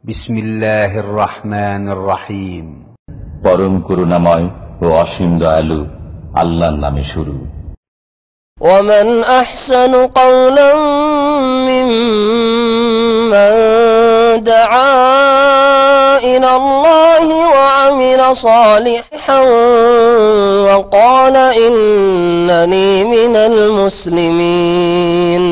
বিসমিল্লাহির রহমানির রহিম। পরম করুণাময় ও অসীম দয়ালু আল্লাহর নামে শুরু। ومن أحسن قولا ممن دعا إلى الله وعمل صالحا وقال إنني من المسلمين.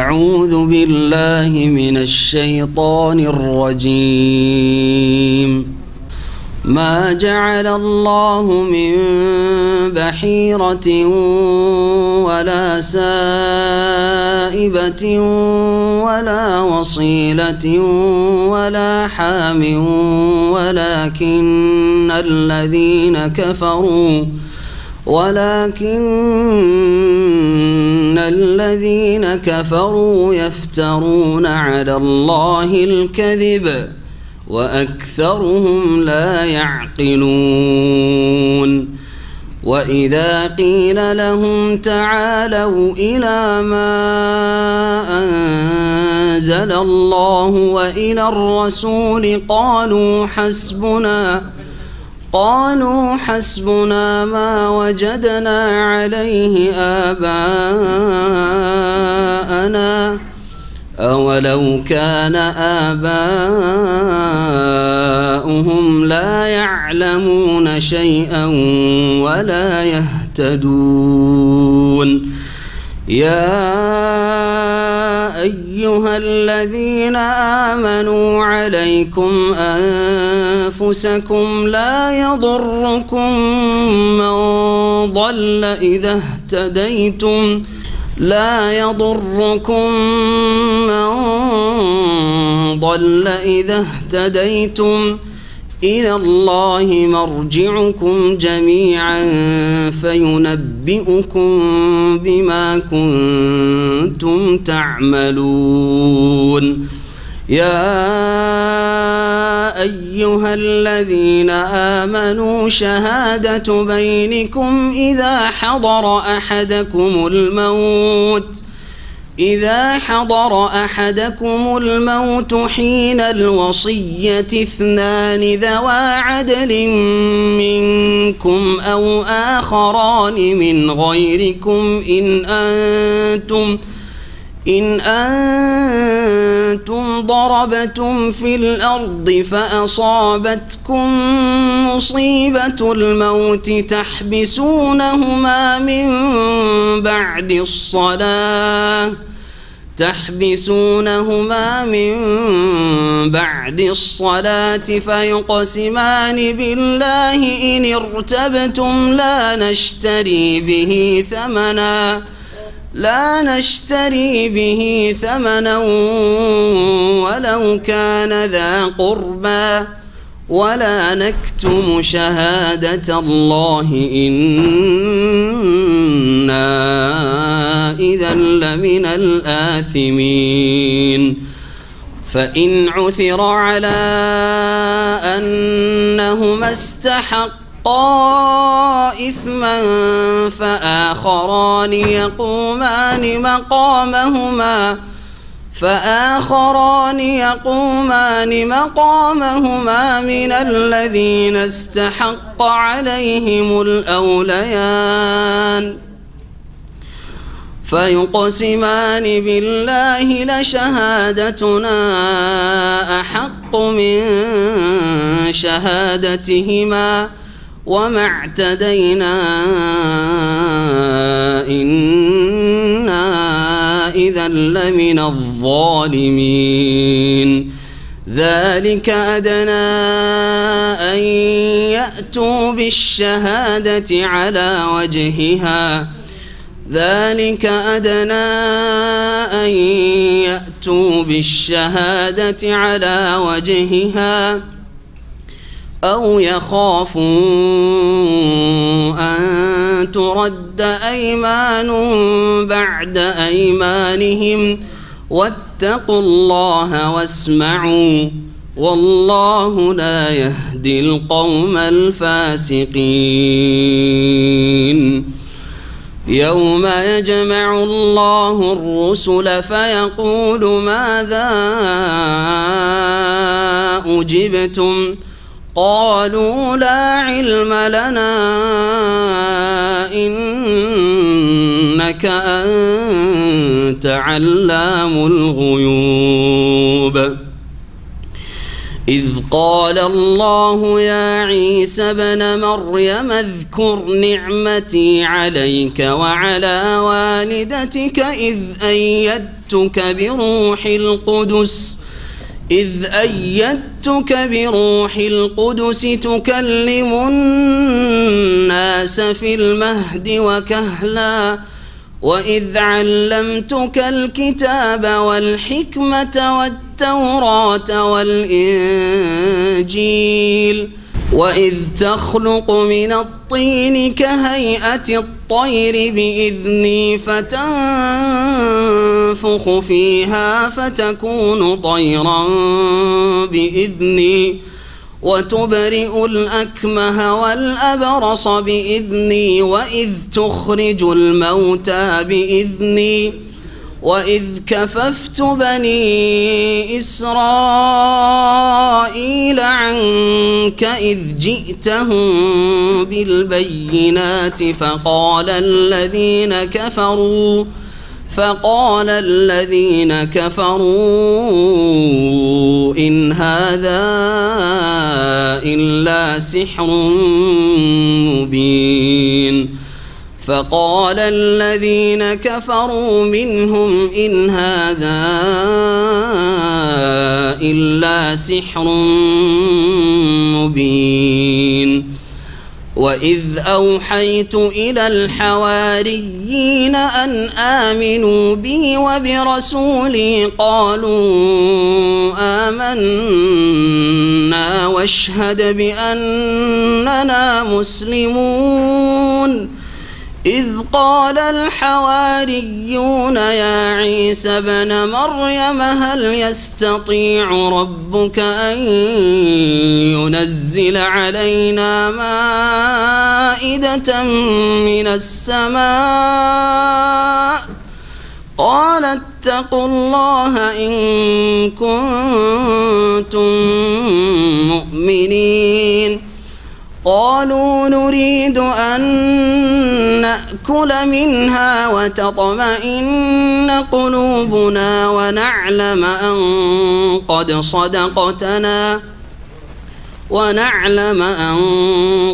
أعوذ بالله من الشيطان الرجيم. ما جعل الله من بحيرة ولا سائبة ولا وصيلة ولا حام ولكن الذين كفروا يفترون على الله الكذب وأكثرهم لا يعقلون. وإذا قيل لهم تعالوا إلى ما أنزل الله وإلى الرسول قالوا حسبنا ما وجدنا عليه آباءنا أولو كان آباؤهم لا يعلمون شيئا ولا يهتدون. يا أيها الذين آمنوا عليكم أنفسكم لا يضركم من ضل إذا اهتديتم إلى الله مرجعكم جميعا فينبئكم بما كنتم تعملون. يا أيها الذين آمنوا شهادة بينكم إذا حضر أحدكم الموت حين الوصية اثنان ذوى عدل منكم أو آخران من غيركم إن أنتم ضربتم في الأرض فأصابتكم مصيبة الموت تحبسونهما من بعد الصلاة فيقسمان بالله إن ارتبتم لا نشتري به ثمنا ولو كان ذا قربى ولا نكتم شهادة الله إنا إذا لمن الآثمين. فإن عثر على أنهما استحقا إثما فآخران يقومان مقامهما من الذين استحق عليهم الأوليان فيقسمان بالله لشهادتنا أحق من شهادتهما وما اعتدينا إنا إذا لمن الظالمين. ذلك أدنى أن يأتوا بالشهادة على وجهها أو يخافوا أن ترد أيمان بعد أيمانهم واتقوا الله واسمعوا والله لا يهدي القوم الفاسقين يوم يجمع الله الرسل فيقول ماذا أجبتم قالوا لا علم لنا إنك أنت علام الغيوب إذ قال الله يا عيسى ابن مريم اذكر نعمتي عليك وعلى والدتك إذ أيدتك بروح القدس تكلم الناس في المهد وكهلا وإذ علمتك الكتاب والحكمة والتوراة والإنجيل وإذ تخلق من الطين كهيئة الطير بإذني فتنفخ فيها فتكون طيرا بإذني وتبرئ الأكمه والأبرص بإذني وإذ تخرج الموتى بإذني وإذ كففت بني إسرائيل عنك إذ جئتهم بالبينات فقال الذين كفروا إن هذا إلا سحر مبين فقال الذين كفروا منهم إن هذا إلا سحر مبين وإذ أوحيت إلى الحواريين أن آمنوا بي وبرسولي قالوا آمنا واشهد بأننا مسلمون إذ قال الحواريون يا عيسى ابن مريم هل يستطيع ربك أن ينزل علينا مائدة من السماء قال اتقوا الله إن كنتم مؤمنين قالوا نريد أن نأكل منها وتطمئن قلوبنا ونعلم أن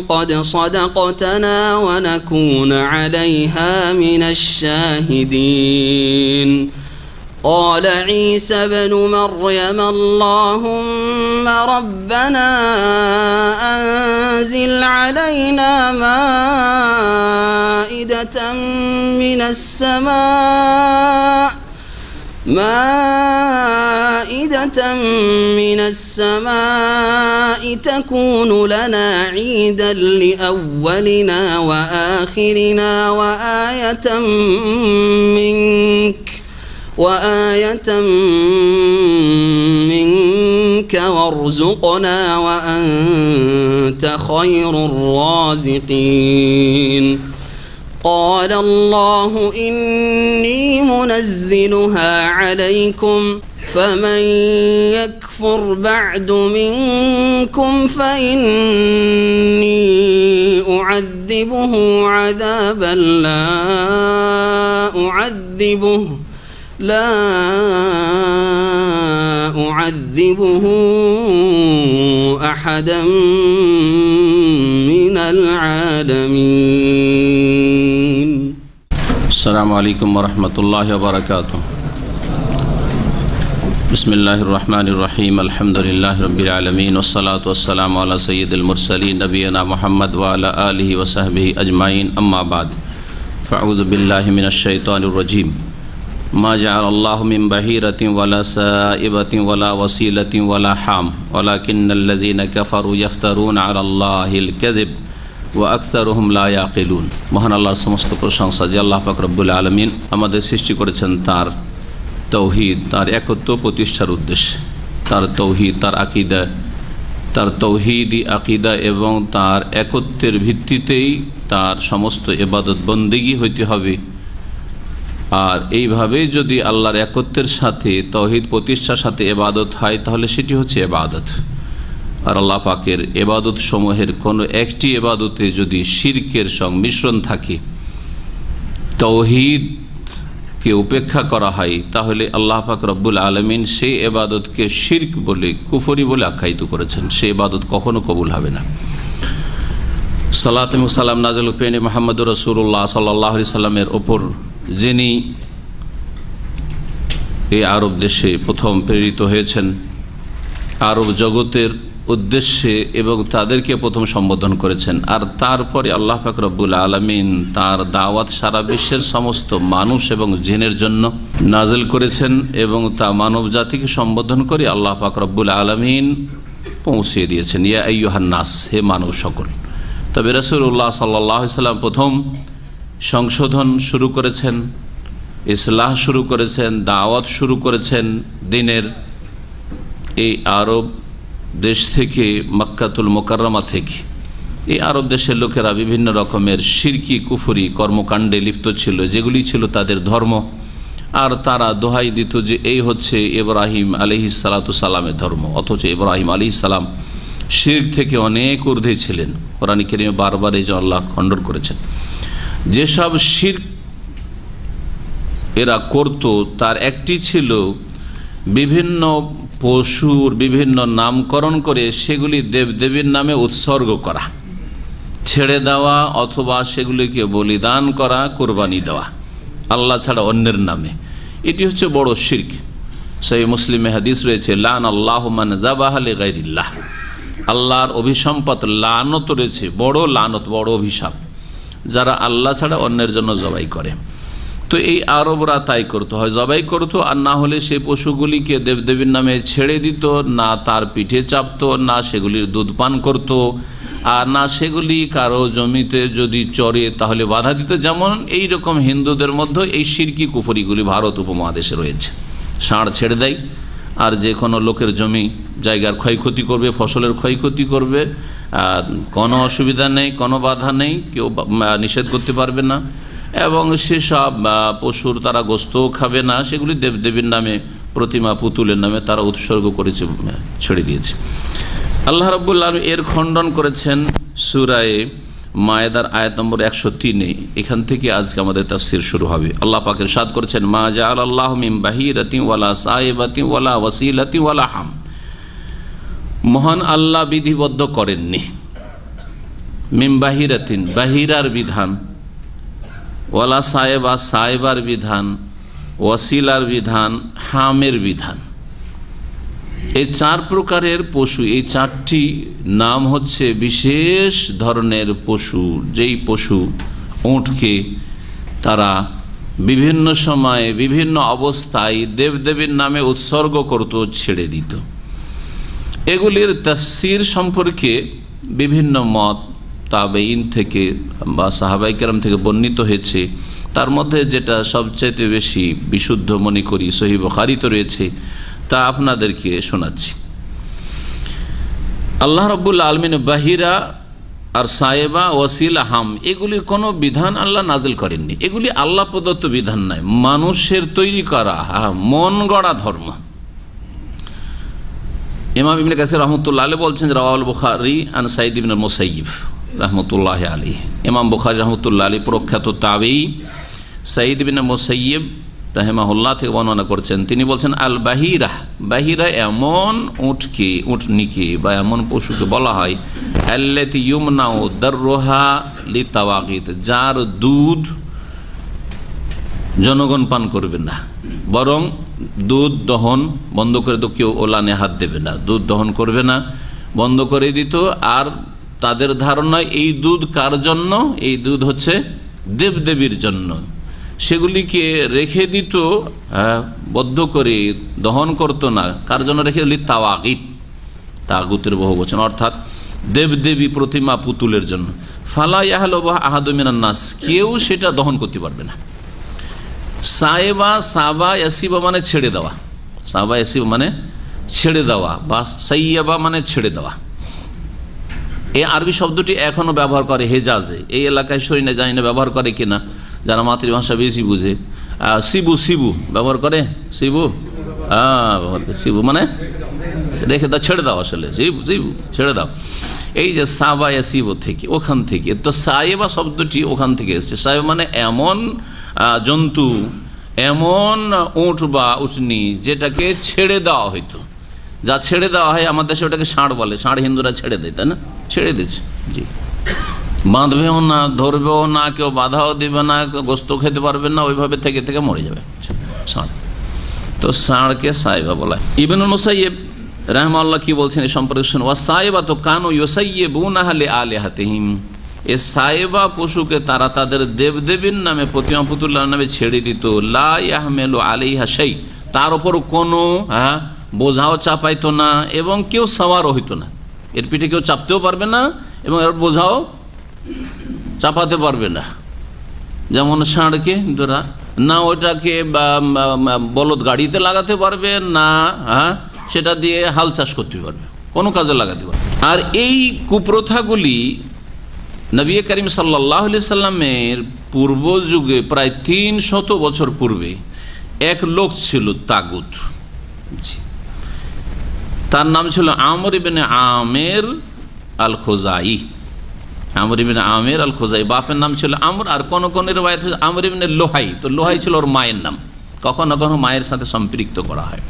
قد صدقتنا ونكون عليها من الشاهدين قال عيسى ابن مريم اللهم ربنا أنزل علينا مائدة من السماء تكون لنا عيدا لأولنا وآخرنا وآية منك وارزقنا وأنت خير الرازقين قال الله إني منزلها عليكم فمن يكفر بعد منكم فإني أعذبه عذابا لا أعذبه أحدا من العالمين. السلام عليكم ورحمة الله وبركاته. بسم الله الرحمن الرحيم. الحمد لله رب العالمين والصلاة والسلام على سيد المرسلين نبينا محمد وعلى آله وصحبه أجمعين. أما بعد فأعوذ بالله من الشيطان الرجيم. ما جعل الله من بهيرة ولا سائبة ولا وسيلة ولا حام ولكن الذين كفروا يفترون على الله الكذب وأكثرهم لا يعقلون. মহান আল্লাহর সমস্ত প্রশংসা যে আল্লাহ পাক রব্বুল আলামিন আমাদের সৃষ্টি করেছেন তার তৌহিদ, তার একত্ব প্রতিষ্ঠার উদ্দেশ্যে, তার তৌহিদ, তার আকিদা, তার তৌহিদি আকিদা এবং তার একত্বের ভিত্তিতেই তার সমস্ত ইবাদত বন্দেগী হইতে হবে। আর এইভাবে যদি আল্লাহর একত্বের সাথে তৌহিদ প্রতিষ্ঠার সাথে ইবাদত হয় তাহলে সেটি হচ্ছে ইবাদত। আর আল্লাহ পাকের ইবাদত সমূহের কোনো একটি ইবাদতে যদি শিরকের সংমিশ্রণ থাকে, তৌহিদকে উপেক্ষা করা হয়, তাহলে আল্লাহ পাক রব্বুল আলামিন সেই ইবাদতকে শিরক বলে, কুফরি বলে আখ্যায়িত করেছেন। সেই ইবাদত কখনো কবুল হবে না। সালাত এবং সালাম নাযিল পেনে মুহাম্মদুর রাসূলুল্লাহ সাল্লাল্লাহু আলাইহি সাল্লামের ওপর, যিনি এই আরব দেশে প্রথম প্রেরিত হয়েছেন আরব জগতের উদ্দেশ্যে এবং তাদেরকে প্রথম সম্বোধন করেছেন। আর তারপরে আল্লাহ পাক রব্বুল আলামিন তার দাওয়াত সারা বিশ্বের সমস্ত মানুষ এবং জিনের জন্য নাজিল করেছেন এবং তা মানব জাতিকে সম্বোধন করে আল্লাহ পাক রব্বুল আলামিন পৌঁছে দিয়েছেন, ইয়া আইয়ুহান নাস, হে মানব সকল। তবে রাসূলুল্লাহ সাল্লাল্লাহু আলাইহি সাল্লাম প্রথম সংশোধন শুরু করেছেন, ইসলাহ শুরু করেছেন, দাওয়াত শুরু করেছেন দিনের এই আরব দেশ থেকে, মক্কাতুল মুকাররমা থেকে। এই আরব দেশের লোকেরা বিভিন্ন রকমের শিরকি কুফরি কর্মকাণ্ডে লিপ্ত ছিল, যেগুলি ছিল তাদের ধর্ম। আর তারা দোহাই দিত যে এই হচ্ছে ইব্রাহিম আলাইহিস সালাতু সালামের ধর্ম, অথচ ইব্রাহিম আলাইহিস সালাম শিরক থেকে অনেক ঊর্ধ্বে ছিলেন। কোরআন কারীমে বারবার এই যে আল্লাহ খণ্ডন করেছেন। যেসব শিরক এরা করত তার একটি ছিল বিভিন্ন পশুর বিভিন্ন নামকরণ করে সেগুলি দেবদেবীর নামে উৎসর্গ করা, ছেড়ে দেওয়া অথবা সেগুলিকে বলিদান করা, কোরবানি দেওয়া আল্লাহ ছাড়া অন্যের নামে। এটি হচ্ছে বড় শিরক। সহিহ মুসলিমে হাদিস রয়েছে, লান আল্লাহু মান যাবাহা লিগাইরিল্লাহ, আল্লাহর অভিসম্পাত লানত রয়েছে, বড় লানত, বড় অভিশাপ, যারা আল্লাহ ছাড়া অন্যের জন্য জবাই করে। তো এই আরবরা তাই করতো, হয় জবাই করতো, আর না হলে সেই পশুগুলিকে দেবদেবীর নামে ছেড়ে দিত, না তার পিঠে চাপতো, না সেগুলির দুধ পান করতো, আর না সেগুলি কারো জমিতে যদি চরে তাহলে বাধা দিত। যেমন এই রকম হিন্দুদের মধ্যে এই শিরকি কুফরিগুলি ভারত উপমহাদেশে রয়েছে। ষাঁড় ছেড়ে দেয়, আর যে কোনো লোকের জমি জায়গার ক্ষয়ক্ষতি করবে, ফসলের ক্ষয়ক্ষতি করবে, কোনো অসুবিধা নেই, কোনো বাধা নেই, কেউ নিষেধ করতে পারবে না। এবং সেসব পশুর তারা গোস্তও খাবে না, সেগুলি দেবদেবীর নামে, প্রতিমা পুতুলের নামে তারা উৎসর্গ করেছে, ছেড়ে দিয়েছে। আল্লাহ রাব্বুল আলামিন এর খণ্ডন করেছেন সূরা মায়েদার আয়াত নম্বর 103-এ। এখান থেকে আজকে আমাদের তাফসীর শুরু হবে। আল্লাহ পাক ইরশাদ করেছেন, মা জাআলাল্লাহু মিন বাহিরাতিন ওয়ালা সাইবাতিন ওয়ালা ওয়াসিলাতিন ওয়ালা হাম, মহান আল্লাহ বিধিবদ্ধ করেননি মিন বাহিরাতিন, বাহিরার বিধান, ওয়ালা সায়েবা, সায়েবার বিধান, ওয়াসিলার বিধান, হামের বিধান। এই চার প্রকারের পশু, এই চারটি নাম হচ্ছে বিশেষ ধরনের পশু, যেই পশু উটকে তারা বিভিন্ন সময়ে বিভিন্ন অবস্থায় দেবদেবীর নামে উৎসর্গ করত, ছেড়ে দিত। এগুলির তাফসীর সম্পর্কে বিভিন্ন মত তাবেঈন থেকে বা সাহাবায়ে কেরাম থেকে বর্ণিত হয়েছে। তার মধ্যে যেটা সবচাইতে বেশি বিশুদ্ধ মনে করি, সহিহ বুখারীতে রয়েছে, তা আপনাদেরকে শোনাচ্ছি। আল্লাহ রাব্বুল আলামিন বাহিরা আর সায়েবা, ওয়াসিলা, হাম এগুলির কোনো বিধান আল্লাহ নাজিল করেননি। এগুলি আল্লাহ প্রদত্ত বিধান নয়, মানুষের তৈরি করা মন গড়া ধর্ম। ইমাম ইবনে কাসির রাহমাতুল্লাহ আলাইহি বলছেন, রাওয়াহুল বুখারী আন সাঈদ ইবনে মুসাইয়িব রাহমাতুল্লাহি আলাইহি। ইমাম বুখারী রাহমাতুল্লাহ আলাইহি প্রখ্যাত তাবেঈ সাঈদ ইবনে মুসাইয়িব রাহিমাহুল্লাহ থেকে বর্ণনা করছেন। তিনি বলছেন, আল বাহিরা, বাহিরা এমন উটকে, উটনিকে বা এমন পশুকে বলা হয়, আল্লাতী ইউমনাউ দাররুহা লিতাওয়াগিত, যার দুধ জনগণ পান করবে না, বরং দুধ দহন বন্ধ করে তো কেউ ওলানে হাত দেবে না, দুধ দহন করবে না, বন্ধ করে দিত। আর তাদের ধারণা এই দুধ কার জন্য? এই দুধ হচ্ছে দেবদেবীর জন্য। সেগুলিকে রেখে দিত, বদ্ধ করে দহন করতো না। কার জন্য রেখে দিল? তাওয়াগিত, তাগুতের বহু বচন, অর্থাৎ দেবদেবী প্রতিমা পুতুলের জন্য। ফালা ইয়াহলু আহাদু মিনান নাস, কেউ সেটা দহন করতে পারবে না। সায়েবা, সাবা, ইয়াসিবা মানে ছেড়ে দেওয়া, সাবা ইয়াসিবা মানে ছেড়ে দেওয়া, বা সাইয়াবা মানে ছেড়ে দেওয়া। এই আরবি শব্দটি এখনো ব্যবহার করে হেজাজে, এই এলাকায় সরি না জানি না ব্যবহার করে কিনা, যারা মাতৃভাষা বেশি বুঝে। সিবু, সিবু ব্যবহার করে, সিবু ব্যবহার করে, সিবু মানে রেখে দাও, ছেড়ে দাও, আসলে সিবু সিবু ছেড়ে দাও। এই যে সাবা ইয়াসিবু থেকে, ওখান থেকে, তো সায়েবা শব্দটি ওখান থেকে এসছে। সায়েবা মানে এমন জন্তু, এমন উট বা উটনি যেটাকে ছেড়ে দেওয়া হইতো, যা ছেড়ে দেওয়া হয়, আমার দেশে ওটাকে ষাঁড় বলে, ষাঁড় হিন্দুরা ছেড়ে দেয়, তাই না? ছেড়ে দিচ্ছে, জি, বাঁধবেও না, ধরবেও না, কেউ বাধাও দিবে না, গোস্ত খেতে পারবে না, ওইভাবে থেকে থেকে মরে যাবে ষাঁড়। তো ষাঁড়কে সায়েবা বলা। ইবনুল মুসাইয়্যিব রাহমাহুল্লাহ কি বলছেন এই সম্পর্কে শুনুন। ওয়া সায়েবা তো কানু ইউসাইয়্যিবুনাহা লিআলিহাতিহিম, এ সায়েবা পশুকে তারা তাদের দেবদেবীর নামে, প্রতিমা পুতুল্লার নামে ছেড়ে দিত। লা ইয়াহমিলু আলাইহা শাই, তার উপর কোনো বোঝাও চাপাইতো না, এবং কেউ সাওয়ারও হইতো না, এর পিঠে কেউ চাপতেও পারবে না এবং এর বোঝাও চাপাতে পারবে না। যেমন ষাঁড়কে ধরা না, ওটাকে বলদ গাড়িতে লাগাতে পারবে না, সেটা দিয়ে হাল চাষ করতে পারবে, কোনো কাজে লাগাতে পারবে। আর এই কুপ্রথাগুলি নবী করিম সাল্লাল্লাহু আলাইহি সাল্লামের পূর্ব যুগে, প্রায় 300 বছর পূর্বে এক লোক ছিল তাগুত, তার নাম ছিল আমর ইবনে আমের আল খুজাই। আমর ইবনে আমের আল খুজাই, বাপের নাম ছিল আমর, আর কোন কোন রিওয়ায়াত আমর ইবনে লোহাই, তো লোহাই ছিল ওর মায়ের নাম, কখনো কখনো মায়ের সাথে সম্পৃক্ত করা হয়।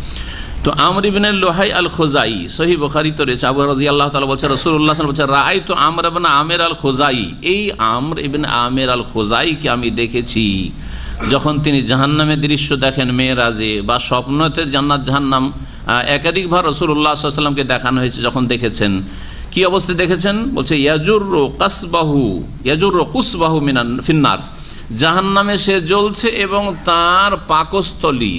তো আমর ইবনে লোহাই আল খুজাই, সহিহ বুখারীতে রয়েছে, আবু রাদিয়াল্লাহু তাআলা বলেছেন, রাসূলুল্লাহ সাল্লাল্লাহু আলাইহি ওয়াসাল্লাম বলেছেন, রাআইতু আমর ইবনে আমের আল খুজাই, এই আমর ইবনে আমের আল খুজাইকে আমি দেখেছি যখন তিনি জাহান্নামের দৃশ্য দেখেন মেরাজে, বা স্বপ্নতে জান্নাত জাহান্নাম একাধিকবার রাসূলুল্লাহ সাল্লাল্লাহু আলাইহি ওয়াসাল্লামকে দেখানো হয়েছে, যখন দেখেছেন কি অবস্থায় দেখেছেন, বলছে ইয়াজুরু কুসবাহু মিনান ফিন্নার, জাহান্নামে সে জ্বলছে এবং তার পাকস্থলী,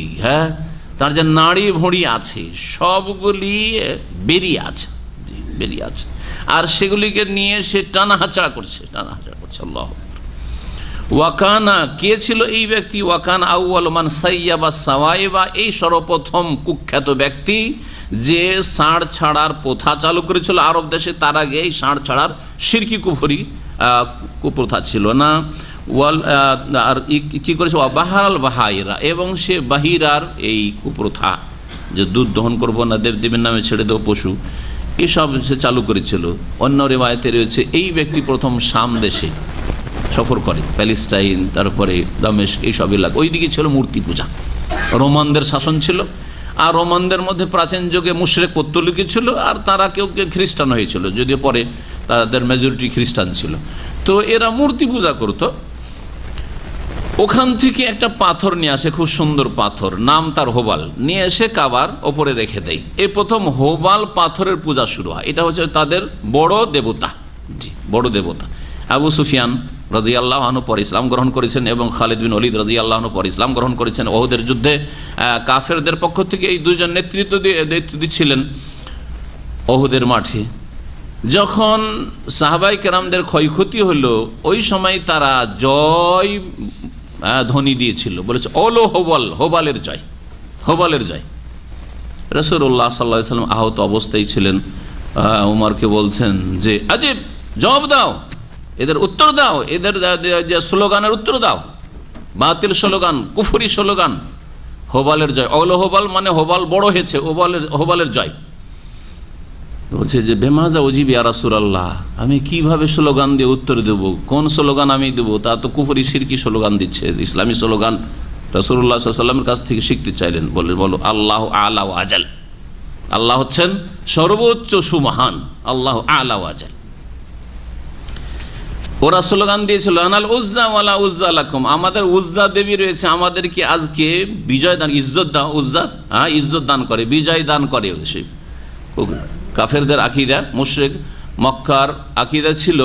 তার যে নাড়ি ভুঁড়ি আছে সবগুলি বেরিয়ে আছে, বেরিয়ে আছে, আর সেগুলিকে নিয়ে সে টানাহাচড়া করছে, টানাহাচড়া করছে। আল্লাহু ওয়াকানা, কে ছিল এই ব্যক্তি? ওয়াকান আউয়াল মান সাইয়াবা সাওয়াইবা, এই সর্বপ্রথম কুখ্যাত ব্যক্তি যে ষাঁড় ছাড়ার প্রথা চালু করেছিল আরব দেশে। তার আগে এই ষাঁড় ছাড়ার শিরকি কুফরি কুপ্রথা ছিল না। ওয়াল আর কি করেছে? বাহারাল বাহাইরা, এবং সে বাহিরার এই কুপ্রথা, যে দুধ দহন করবো না, দেবদেবীর নামে ছেড়ে দেবো পশু, এসব সে চালু করেছিল। অন্য রিওয়ায়াতে রয়েছে এই ব্যক্তি প্রথম শাম দেশে সফর করে, প্যালেস্টাইন, তারপরে দামেস্ক, এইসব এলাকা, ওইদিকে ছিল মূর্তি পূজা, রোমানদের শাসন ছিল। আর রোমানদের মধ্যে প্রাচীন যুগে মুশরিক পত্তলিক ছিল, আর তারা কেউ কেউ খ্রিস্টান হয়েছিল, যদিও পরে তাদের মেজরিটি খ্রিস্টান ছিল। তো এরা মূর্তি পূজা করত। ওখান থেকে একটা পাথর নিয়ে আসে, খুব সুন্দর পাথর, নাম তার হোবাল, নিয়ে এসে কাবার ওপরে রেখে দেয়। এই প্রথম হোবাল পাথরের পূজা শুরু হয়। এটা হচ্ছে তাদের বড় দেবতা, জি, বড় দেবতা। আবু সুফিয়ান রাদিয়াল্লাহু আনহু পরে ইসলাম গ্রহণ করেছেন, এবং খালিদ বিন ওলীদ রাদিয়াল্লাহু আনহু পরে ইসলাম গ্রহণ করেছেন। ওহুদের যুদ্ধে কাফেরদের পক্ষ থেকে এই দুইজন নেতৃত্ব দিচ্ছিলেন ওহুদের মাঠে। যখন সাহাবায়ে কেরামদের ক্ষয়ক্ষতি হলো, ওই সময় তারা জয় ধ্বনি দিয়েছিল, বলেছে ওলো হোবাল, হোবালের জয়, হোবালের জয়। রাসূলুল্লাহ সাল্লাল্লাহু আলাইহি ওয়াসাল্লাম আহত অবস্থায় ছিলেন। উমরকে বলছেন যে আজীব, জবাব দাও, এদের উত্তর দাও, এদের যে স্লোগানের উত্তর দাও, বাতিল স্লোগান, কুফরি স্লোগান, হোবালের জয়। ওলো হোবাল মানে হোবাল বড় হয়েছে, হোবালের জয়। বলছে যে বেমাজা উজিব ইয়া রাসূলুল্লাহ, আমি কিভাবে স্লোগান দিয়ে উত্তর দেব, কোন স্লোগান আমি দেবো? তা তো কুফরি শিরকি স্লোগান দিচ্ছে, ইসলামী স্লোগান। রাসূলুল্লাহ সাল্লাল্লাহু আলাইহি ওয়াসাল্লামের কাছ থেকে শিখতে চাইলেন, বলো আল্লাহু আ'লা ওয়া আজাল, আল্লাহ হচ্ছেন সর্বোচ্চ সুমহান, আল্লাহু আ'লা ওয়া আজাল। ওরা স্লোগান দিয়েছিল আনাল উজ্জা ওয়ালা উজ্জা লাকুম, আমাদের উজ্জা দেবী রয়েছে, আমাদেরকে আজকে বিজয় দান, ইজ্জত দাও। উজ্জা ইজ্জত দান করে, বিজয় দান করে। সে কাফেরদের আকীদা, মুশরিক মক্কার আকীদা ছিল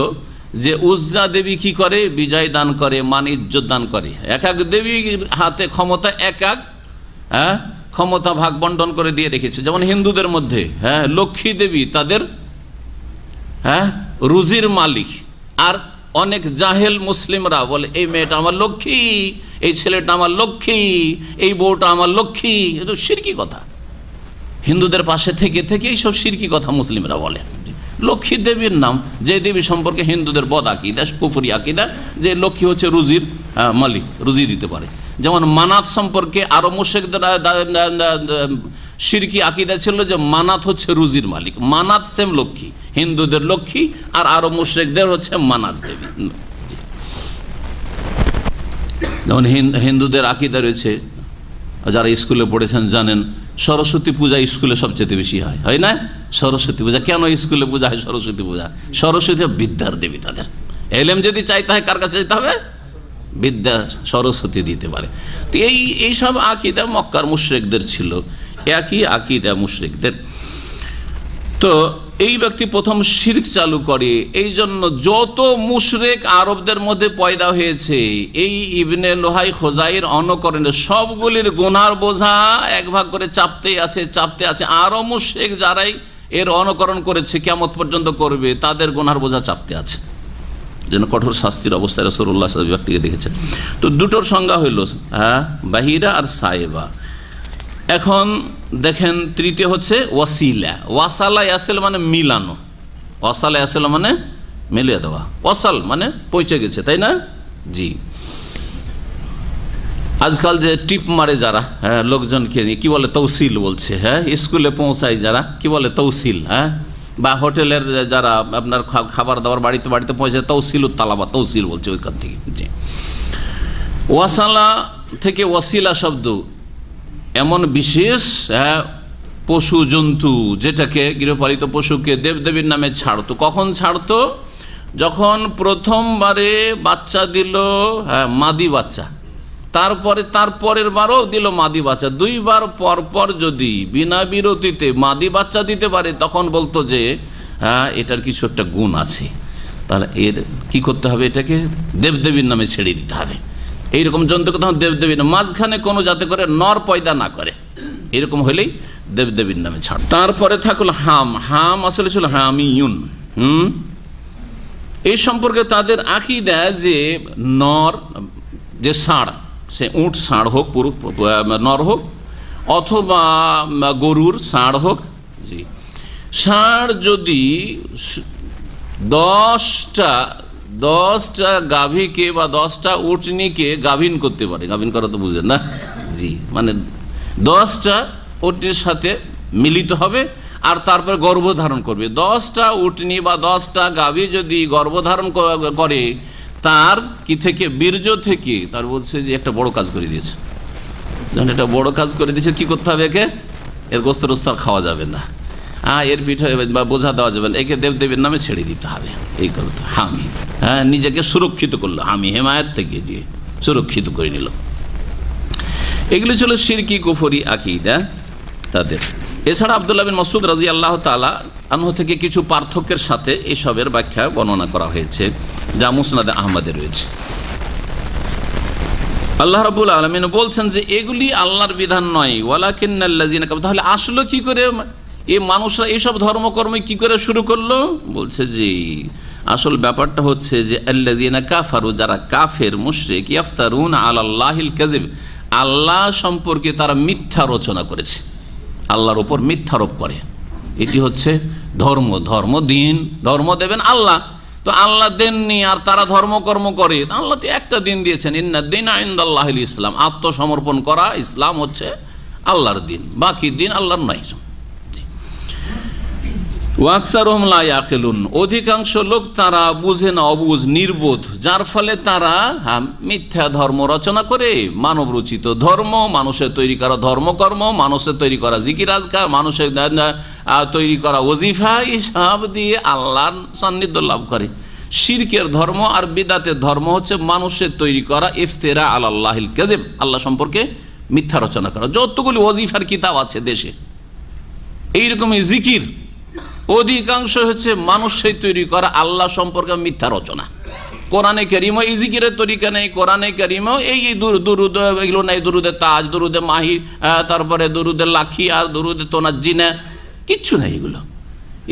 যে উজ্জা দেবী কি করে? বিজয় দান করে, মান ইজ্জত দান করে। এক এক দেবীর হাতে ক্ষমতা, এক এক ক্ষমতা ভাগ বন্টন করে দিয়ে রেখেছে। যেমন হিন্দুদের মধ্যে লক্ষ্মী দেবী তাদের রুজির মালিক, আর অনেক জাহেল মুসলিমরা বলে এই মেয়েটা আমার লক্ষ্মী, এই ছেলেটা আমার লক্ষ্মী, এই বউটা আমার লক্ষ্মী, এ তো শিরকি কথা। হিন্দুদের পাশে থেকে থেকে এইসব শিরকি কথা মুসলিমরা বলে। লক্ষ্মী দেবীর নাম, যে দেবী সম্পর্কে হিন্দুদের বদ আকিদা, কুফরি আকিদা, যে লক্ষ্মী হচ্ছে রুজির মালিক, রুজি দিতে পারে। যেমন মানাত সম্পর্কে আরো মুশরিকদের শিরকি আকিদা ছিল যে মানাত হচ্ছে রুজির মালিক। মানাত সেম লক্ষ্মী, হিন্দুদের লক্ষ্মী, আর আরো মুশরিকদের হচ্ছে মানাত দেবী। যেমন হিন্দুদের আকিদা রয়েছে, যারা স্কুলে পড়েছেন জানেন, সরস্বতী পূজা স্কুলে সবচেয়ে বেশি হয় না? সরস্বতী পূজা কেন স্কুলে পূজা হয়? সরস্বতী পূজা, সরস্বতী বিদ্যার দেবী। তাদের এলেম যদি চাইতে হয় কার কাছে যেতে হবে? বিদ্যা সরস্বতী দিতে পারে। তো এইসব আকিদা মক্কার মুশরিকদের ছিল, একই আকিদা মুশরিকদের। তো এই ব্যক্তি প্রথম শিরক চালু করে। এই জন্য যত মুশরিক আরবদের মধ্যে পয়দা হয়েছে এই ইবনে লোহাই খোজাইর অনুকরণে সবগুলির গুনার বোঝা এক ভাগ করে চাপতে আছে। আরো মুশরিক যারাই এর অনুকরণ করেছে কিয়ামত পর্যন্ত করবে, তাদের গুনার বোঝা চাপতে আছে। যেন কঠোর শাস্তির অবস্থায় রাসূলুল্লাহ সাল্লাল্লাহু আলাইহি ওয়াসাল্লাম ব্যক্তিকে দেখেছেন। তো দুটোর সংজ্ঞা হইল বাহিরা আর সায়েবা। এখন দেখেন তৃতীয় হচ্ছে ওয়াসিলা। ওয়াসালা ইয়াসিল মানে মিলানো, ওয়াসালা ইয়াসিল মানে মিলিয়ে দেওয়া, ওয়াসাল মানে পৌঁছে গেছে, তাই না? জি। আজকাল যে টিপ মারে যারা, লোকজনকে নিয়ে কি বলে? তৌসিল বলছে। স্কুলে পৌঁছায় যারা কি বলে? তৌসিল। বা হোটেলের যারা আপনার খাবার দাবার বাড়িতে পৌঁছে তৌসিল তালাবা, তৌসিল বলছে ওইখান থেকে। জি। ওয়াসালা থেকে ওয়াসিলা শব্দ এমন বিশেষ পশু জন্তু যেটাকে গৃহপালিত পশুকে দেবদেবীর নামে ছাড়তো। কখন ছাড়তো? যখন প্রথমবারে বাচ্চা দিল মাদি বাচ্চা, তারপরে তার পরের বারও দিল মাদি বাচ্চা, দুইবার পর যদি বিনা বিরতিতে মাদি বাচ্চা দিতে পারে তখন বলতো যে এটার কিছু একটা গুণ আছে, তাহলে এর কি করতে হবে? এটাকে দেবদেবীর নামে ছেড়ে দিতে হবে। এইরকম জন্তুকে তখন দেবদেবীর নামে, মাঝখানে কোনো যাতে করে নর পয়দা না করে, এরকম হলেই দেবদেবীর নামে ছাড়। তারপরে থাকলো হাম আসলে ছিল হামিউন। এই সম্পর্কে তাদের আকীদা যে নর যে ষাঁড়, সে উট ষাঁড় হোক, পুরুষ নর হোক, অথবা গরুর ষাঁড় হোক, জি, ষাঁড় যদি 10টা গাভীকে বা 10টা উটনিকে গাভীন করতে পারে, গাভীন করা তো বুঝেন না? জি, মানে 10টা উটনির সাথে মিলিত হবে আর তারপর গর্ভধারণ করবে। 10টা উটনি বা 10টা গাভী যদি গর্ভধারণ করে, তার কি থেকে? বীর্য থেকে। তার বলছে যে একটা বড় কাজ করে দিয়েছে। যখন একটা বড় কাজ করে দিয়েছে, কি করতে হবে? একে এর গোস্ত রোস্ত আর খাওয়া যাবে না, এর পিঠে বা বোঝা দেওয়া যাবে না, একে দেবদেবীর নামে ছেড়ে দিতে হবে। এই করতে হামি, নিজেকে সুরক্ষিত করলো, হামি হেমায়েত থেকে দিয়ে সুরক্ষিত করে নিল। এগুলি ছিল শিরকি কুফরি আকীদা তাদের। এছাড়া আব্দুল্লাহ বিন মাসউদ রাদিয়াল্লাহু তাআলা আনহু থেকে কিছু পার্থক্যের সাথে এসবের ব্যাখ্যা বর্ণনা করা হয়েছে, যা মুসনাদে আহমদে রয়েছে। আল্লাহ রাব্বুল আলামিন বলছেন যে এগুলি আল্লাহর বিধান নয়, ওয়ালাকিন্নাল্লাযিনা কাফারু। তাহলে আসলো কি করে এই মানুষরা এইসব ধর্মকর্ম কি করে শুরু করলো? বলছে যে আসল ব্যাপারটা হচ্ছে যে আল্লাযিনা কাফারু, যারা কাফের মুশরিক, ইফতারুনা আলাল্লাহিল কাযিব, আল্লাহ সম্পর্কে তারা মিথ্যা রচনা করেছে, আল্লাহর উপর মিথ্যারোপ করে। এটি হচ্ছে ধর্ম দিন, ধর্ম দেবেন আল্লাহ, তো আল্লাহ দেননি আর তারা ধর্মকর্ম করে। আল্লাহ তো একটা দিন দিয়েছেন, ইন্নাদ দীনা ইনদাল্লাহিল ইসলাম, আত্মসমর্পণ করা, ইসলাম হচ্ছে আল্লাহর দিন, বাকি দিন আল্লাহর নয়। ওয়াকসারুহুম লা ইয়াকিলুন, অধিকাংশ লোক তারা বুঝে না, অবুঝ, নির্বোধ, যার ফলে তারা মিথ্যা ধর্ম রচনা করে। মানব রচিত ধর্ম, মানুষের তৈরি করা ধর্মকর্ম, মানুষের তৈরি করা জিকির আজকার, মানুষের তৈরি করা ওজিফা, এসব দিয়ে আল্লাহর সান্নিধ্য লাভ করে। শিরকের ধর্ম আর বিদআতের ধর্ম হচ্ছে মানুষের তৈরি করা ইফতিরা আলাল্লাহিল কাযিব, আল্লাহ সম্পর্কে মিথ্যা রচনা করা। যতগুলি ওজিফার কিতাব আছে দেশে, এইরকমই জিকির, অধিকাংশ হচ্ছে মানুষের তৈরি করা আল্লাহ সম্পর্কে মিথ্যা রচনা। কোরআনে কারীমও এই জিকিরের তরিকা নেই, কোরআনে কারীমও এই দুরুদ এগুলো নেই, দুরুদে তাজ, দুরুদে মাহি, তারপরে দুরুদে লাখি আর দুরুদে তোনাজ্জিনা, কিচ্ছু নেই।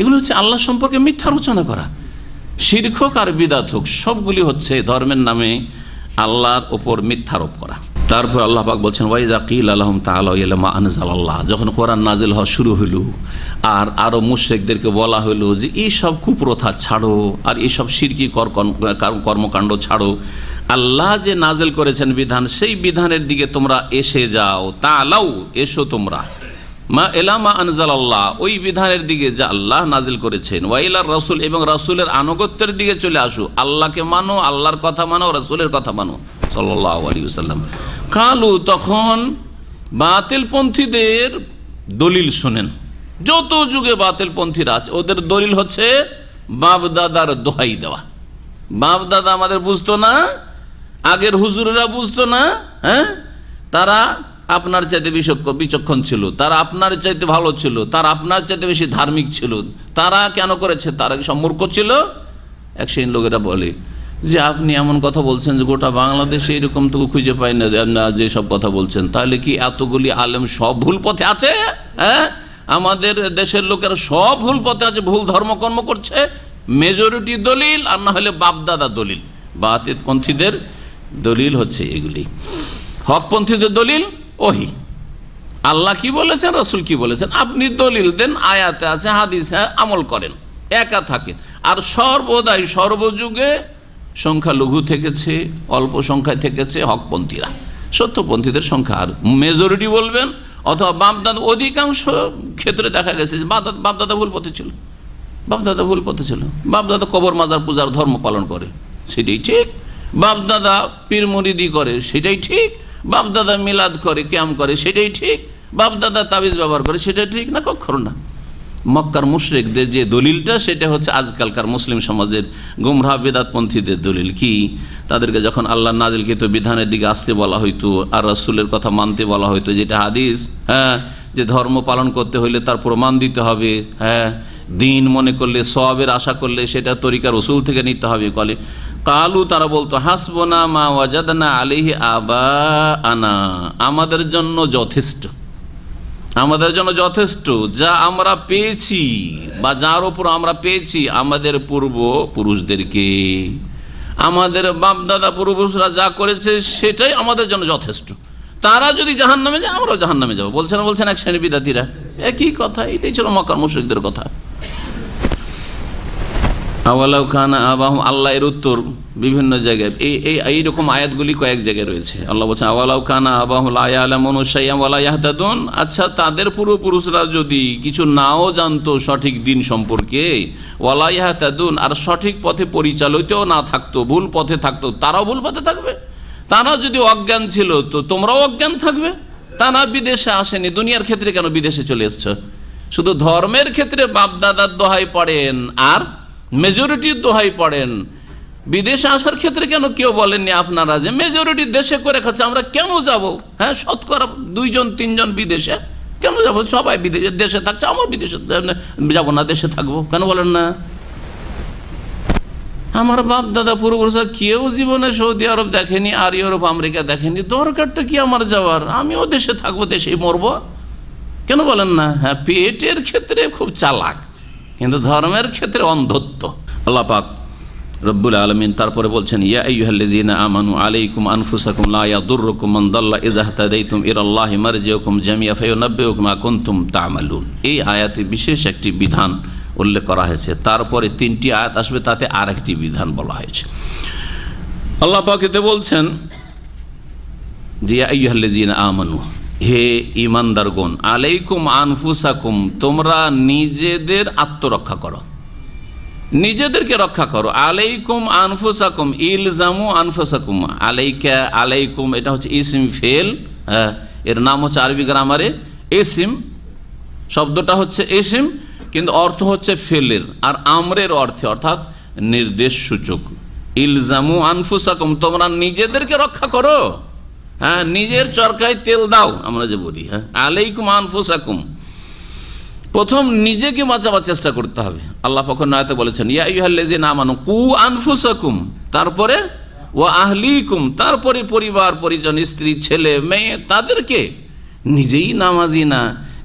এগুলো হচ্ছে আল্লাহ সম্পর্কে মিথ্যা রচনা করা। শিরক হোক আর বিদআত হোক, সবগুলি হচ্ছে ধর্মের নামে আল্লাহর ওপর মিথ্যারোপ করা। তারপর আল্লাহ পাক বলছেন ওয়াইজা কিলা লাহুম তাআলাউ ইলা মা আনজালাল্লাহ, যখন কোরআন নাজিল হওয়া শুরু হলো আর আরো মুশরিকদেরকে বলা হলো যে এইসব কুপ্রথা ছাড়ো আর এইসব শিরকি কর্মকাণ্ড ছাড়ো, আল্লাহ যে নাজিল করেছেন বিধান সেই বিধানের দিকে তোমরা এসে যাও। তাআলাউ, এসো তোমরা, মা এলামা আনজালাল্লাহ, ওই বিধানের দিকে যা আল্লাহ নাজিল করেছেন, ওয়াইলার রাসূল, এবং রাসূলের আনুগত্যের দিকে চলে আসো। আল্লাহকে মানো, আল্লাহর কথা মানো, রাসূলের কথা মানো সাল্লাল্লাহু আলাইহি ওয়াসাল্লাম। কালু, তখন বাতিলপন্থীদের দলিল শোনেন। যত যুগে বাতিলপন্থীরা আছে ওদের দলিল হচ্ছে বাপ-দাদার দোহাই দেওয়া। বাপ-দাদা আমাদের বুঝতো না, আগের হুজুরেরা বুঝতো না, হ্যাঁ, তারা আপনার চাইতে বিচক্ষণ ছিল, তারা আপনার চাইতে ভালো ছিল, তারা আপনার চাইতে বেশি ধার্মিক ছিল। তারা কেন করেছে? তারা কি সব মূর্খ ছিল? এক শ্রেণীর লোকেরা বলে যে আপনি এমন কথা বলছেন যে গোটা বাংলাদেশে এরকম তো খুঁজে পাই না যে সব কথা বলছেন, তাহলে কি এতগুলি আলেম সব ভুল পথে আছে? হ্যাঁ, আমাদের দেশের লোকেরা সব ভুল পথে আছে, ভুল ধর্মকর্ম করছে। মেজরিটি দলিল আর না হলে বাপদাদা দলিল। বাতিলপন্থীদের দলিল হচ্ছে এগুলি। হকপন্থীদের দলিল ওহি, আল্লাহ কি বলেছেন, রাসূল কি বলেছেন, আপনি দলিল দেন, আয়াতে আছে, হাদিসে আমল করেন, একা থাকেন। আর সর্বদাই সর্বযুগে সংখ্যালঘু থেকেছে, অল্প সংখ্যায় থেকেছে হকপন্থীরা। সত্যপন্থীদের সংখ্যা আর মেজরিটি বলবেন অথবা বাপদাদা, অধিকাংশ ক্ষেত্রে দেখা গেছে যে বাপদাদা ভুল পথে ছিল, বাপদাদা ভুল পথে ছিল। বাপদাদা কবর মাজার পূজার ধর্ম পালন করে, সেটাই ঠিক। বাপদাদা পীর মুরিদি করে, সেটাই ঠিক। বাপদাদা মিলাদ করে, ক্যাম্প করে, সেটাই ঠিক। বাপদাদা তাবিজ ব্যবহার করে, সেটাই ঠিক না? কখনো না। মক্কার মুশরিকদের যে দলিলটা সেটা হচ্ছে আজকালকার মুসলিম সমাজের গুমরাহ বিদআতপন্থীদের দলিল। কি? তাদেরকে যখন আল্লাহ নাজিলকৃত বিধানের দিকে আসতে বলা হইতো আর রাসূলের কথা মানতে বলা হইতো, যেটা হাদিস, হ্যাঁ, যে ধর্ম পালন করতে হইলে তার প্রমাণ দিতে হবে, হ্যাঁ, দিন মনে করলে, সওয়াবের আশা করলে সেটা তরিকা রাসূল থেকে নিতে হবে। কলে কালু, তারা বলতো হাসবুনা মা ওয়াজাদনা আলাইহি আবাআনা, আমাদের জন্য যথেষ্ট, আমাদের জন্য যথেষ্ট যা আমরা পেয়েছি বা যার উপর আমরা পেয়েছি আমাদের পূর্বপুরুষদেরকে, আমাদের বাপদাদা পূর্বপুরুষরা যা করেছে সেটাই আমাদের জন্য যথেষ্ট। তারা যদি জাহান্নামে যায় আমরাও জাহান্নামে যাবো, বলছেন এক শ্রেণী বিদ্যার্থীরা। একই কথা, এটাই ছিল মক্কার মুশরিকদের কথা। আওয়ালাউ কানা আবাহুম, আল্লাহ এর উত্তর বিভিন্ন জায়গায় এইরকম আয়াতগুলি কয়েক জায়গায় রয়েছে। আল্লাহ বলছেন আওয়ালাউ কানা আবাহুম লা ইয়ালামুনা শাইআন ওয়া লা ইয়াহতাদুন, আচ্ছা তাদের পূর্বপুরুষরা যদি কিছু নাও জানতো সঠিক দিন সম্পর্কে, ওয়া লা ইয়াহতাদুন, আর সঠিক পথে পরিচালিতও না থাকতো, ভুল পথে থাকতো, তারাও ভুল পথে থাকবে। তারা যদি অজ্ঞান ছিল তো তোমরাও অজ্ঞান থাকবে। তারা বিদেশে আসেনি, দুনিয়ার ক্ষেত্রে কেন বিদেশে চলে এসছো? শুধু ধর্মের ক্ষেত্রে বাপদাদার দোহাই পড়েন আর মেজরিটির দোহাই পড়েন, বিদেশে আসার ক্ষেত্রে কেন কেউ বলেননি আপনারা যে মেজরিটি দেশে করে খাচ্ছে, আমরা কেন যাব? হ্যাঁ, শতকরা 2-3 বিদেশে কেন যাব? সবাই বিদেশে দেশে থাকছে, আমার বিদেশে যাব না, দেশে থাকবো কেন বলেন না? আমার বাপ দাদা পূর্বপুরুষরা কেউ জীবনে সৌদি আরব দেখেনি আর ইউরোপ আমেরিকা দেখেনি, দরকারটা কি আমার যাওয়ার? আমিও দেশে থাকবো, দেশেই মরবো, কেন বলেন না? হ্যাঁ, পেটের ক্ষেত্রে খুব চালাক, কিন্তু ধর্মের ক্ষেত্রে অন্ধত্ব। আল্লাহ পাক রব্বুল আলামিন তারপরে বলছেন ইয়া আইয়ুহাল্লাযীনা আমানু আলাইকুম আনফুসাকুম লা ইয়াদুররুকুম মান দাল্লা ইযা ইহতাদাইতুম ইলাল্লাহি মারজিউকুম জামিআ ফায়ুনাব্বিউকুম মা কুনতুম তা'মালুন। এই আয়াতে বিশেষ একটি বিধান উল্লেখ করা হয়েছে, তারপরে 3টি আয়াত আসবে তাতে আরেকটি বিধান বলা হয়েছে। আল্লাহ পাক এতে বলছেন যে ইয়া আইয়ুহাল্লাযীনা আমানু, হে ঈমানদারগণ, আলাইকুম আনফুসাকুম, তোমরা নিজেদের আত্মরক্ষা করো, নিজেদেরকে রক্ষা করো। আলাইকুম আনফুসাকুম, ইলজামু আনফুসাকুম, আলাইকা, আলাইকুম এটা হচ্ছে ইসিম ফেল, হ্যাঁ, এর নাম হচ্ছে আরবি গ্রামারে ইসিম, শব্দটা হচ্ছে ইসিম কিন্তু অর্থ হচ্ছে ফেলের আর আমরের অর্থে, অর্থাৎ নির্দেশ সূচক। ইলজামু আনফুসাকুম, তোমরা নিজেদেরকে রক্ষা করো, হ্যাঁ, নিজের চরকায় তেল দাও আমরা যে বলি। হ্যাঁ, আলাইকুম আনফুসাকুম, প্রথম নিজেকে বাঁচাবার চেষ্টা করতে হবে। আল্লাহ পাক আয়াতে বলেছেন ইয়া আইয়ুহাল্লাযীনা আমানু কু আনফুসাকুম, তারপরে ওয়া আহলিকুম, তারপরে পরিবার পরিজন, স্ত্রী ছেলে মেয়ে, তাদেরকে নিজেই নামাজি না,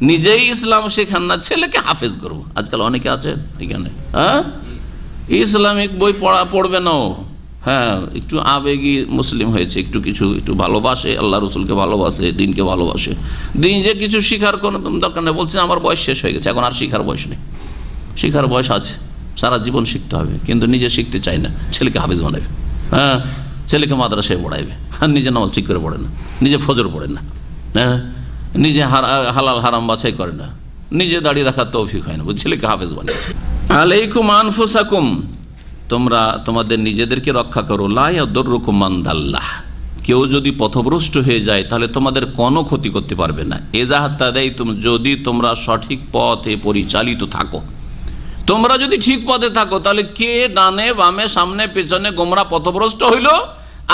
নিজেই ইসলাম শেখান না, ছেলেকে হাফেজ করবো। আজকাল অনেকে আছে এখানে, হ্যাঁ, ইসলামিক বই পড়বে না, হ্যাঁ, একটু আবেগী মুসলিম হয়েছে, একটু ভালোবাসে, আল্লাহ রসুলকে ভালোবাসে, দিনকে ভালোবাসে। দিন যে কিছু শিখার কোনো দরকার নেই, বলছেন আমার বয়স শেষ হয়ে গেছে, এখন আর শিখার বয়স নেই। শিখার বয়স আছে, সারা জীবন শিখতে হবে, কিন্তু নিজে শিখতে চায় না। ছেলেকে হাফেজ বানাবে, হ্যাঁ, ছেলেকে মাদ্রাসায় পড়াইবে, আর নিজে নামাজ ঠিক করে পড়ে না, নিজে ফজর পড়ে না, হ্যাঁ, নিজে হালাল হারাম বাছাই করে না, নিজে দাঁড়িয়ে রাখার তৌফিক হয় না, ছেলেকে হাফেজ বানিয়েছে। আলাইকুম আনফুসাকুম, তোমরা তোমাদের নিজেদেরকে রক্ষা করো। লা ইয়াদুররুকুম মান দাল্লাহ, কেউ যদি পথভ্রষ্ট হয়ে যায় তাহলে তোমাদের কোনো ক্ষতি করতে পারবে না। ইযা হাতাদাইতুম, যদি তোমরা সঠিক পথে পরিচালিত থাকো, তোমরা যদি ঠিক পথে থাকো, তাহলে কে ডানে বামে সামনে পেছনে গোমরা পথভ্রষ্ট হইল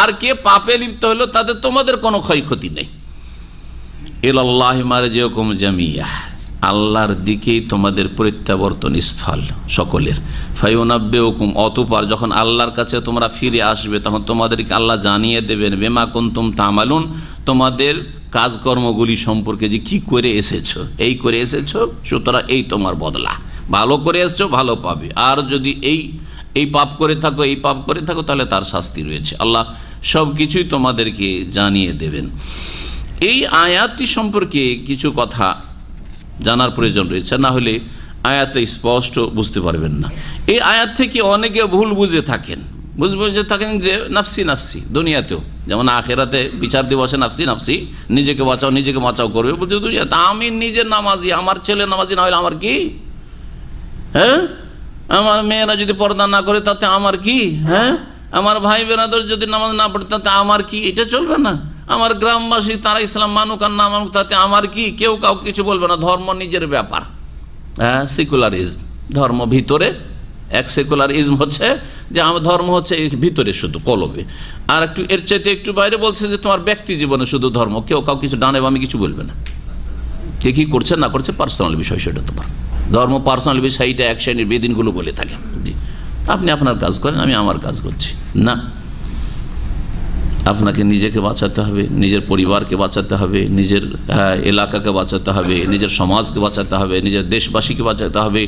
আর কে পাপে লিপ্ত হইল তাতে তোমাদের কোনো ক্ষয়ক্ষতি নেই। ইলাল্লাহি মারজিউকুম জামিয়া, আল্লাহর দিকেই তোমাদের প্রত্যাবর্তন স্থল সকলের। ফায়ুনাব্বিউকুম, অতঃপর যখন আল্লাহর কাছে তোমরা ফিরে আসবে তখন তোমাদেরকে আল্লাহ জানিয়ে দেবেন বিমা কুনতুম তা'মালুন, তোমাদের কাজকর্মগুলি সম্পর্কে, যে কি করে এসেছো, এই করে এসেছো, সুতরাং এই তোমার বদলা, ভালো করে এসছো ভালো পাবে, আর যদি এই পাপ করে থাকো, এই পাপ করে থাকো, তাহলে তার শাস্তি রয়েছে। আল্লাহ সব কিছুই তোমাদেরকে জানিয়ে দেবেন। এই আয়াতটি সম্পর্কে কিছু কথা জানার প্রয়োজন রয়েছে, না হলে আয়াতটা স্পষ্ট বুঝতে পারবেন না। এই আয়াত থেকে অনেকে ভুল বুঝে থাকেন যে নাফসি নাফসি, দুনিয়াতেও যেমন আখেরাতে বিচার দিবসে নাফসি নাফসি, নিজেকে বাঁচাও করবে বলছে দুনিয়াতে। আমি নিজে নামাজি, আমার ছেলে নামাজি না হলে আমার কি, হ্যাঁ, আমার মেয়েরা যদি পর্দা না করে তাতে আমার কি, হ্যাঁ, আমার ভাই বোনেদের যদি নামাজ না পড়ে তাতে আমার কি, এটা চলবে না। আমার গ্রামবাসী তারা ইসলাম মানুক আর না মানুক তাতে আমার কি, কেউ কাউকে কিছু বলবে না, ধর্ম নিজের ব্যাপার। হ্যাঁ, সেকুলারিজম, ধর্ম ভিতরে, এক সেকুলারিজম হচ্ছে যে আমার ধর্ম হচ্ছে ভিতরে শুধু কলবে, আর একটু এর চাইতে একটু বাইরে বলছে যে তোমার ব্যক্তি জীবনে শুধু ধর্ম, কেউ কাউ কিছু ডানে বামে কিছু বলবে না, কে কী করছে না করছে পার্সোনাল বিষয়, সেটা তোমার ধর্ম পার্সোনাল বিষয়। এইটা এক শ্রেণীর বেদিনগুলো বলে থাকেন, জি আপনি আপনার কাজ করেন, আমি আমার কাজ করছি না। আপনাকে নিজেকে বাঁচাতে হবে, নিজের পরিবারকে বাঁচাতে হবে, নিজের এলাকাকে বাঁচাতে হবে, নিজের সমাজকে বাঁচাতে হবে, নিজের দেশবাসীকে বাঁচাতে হবে,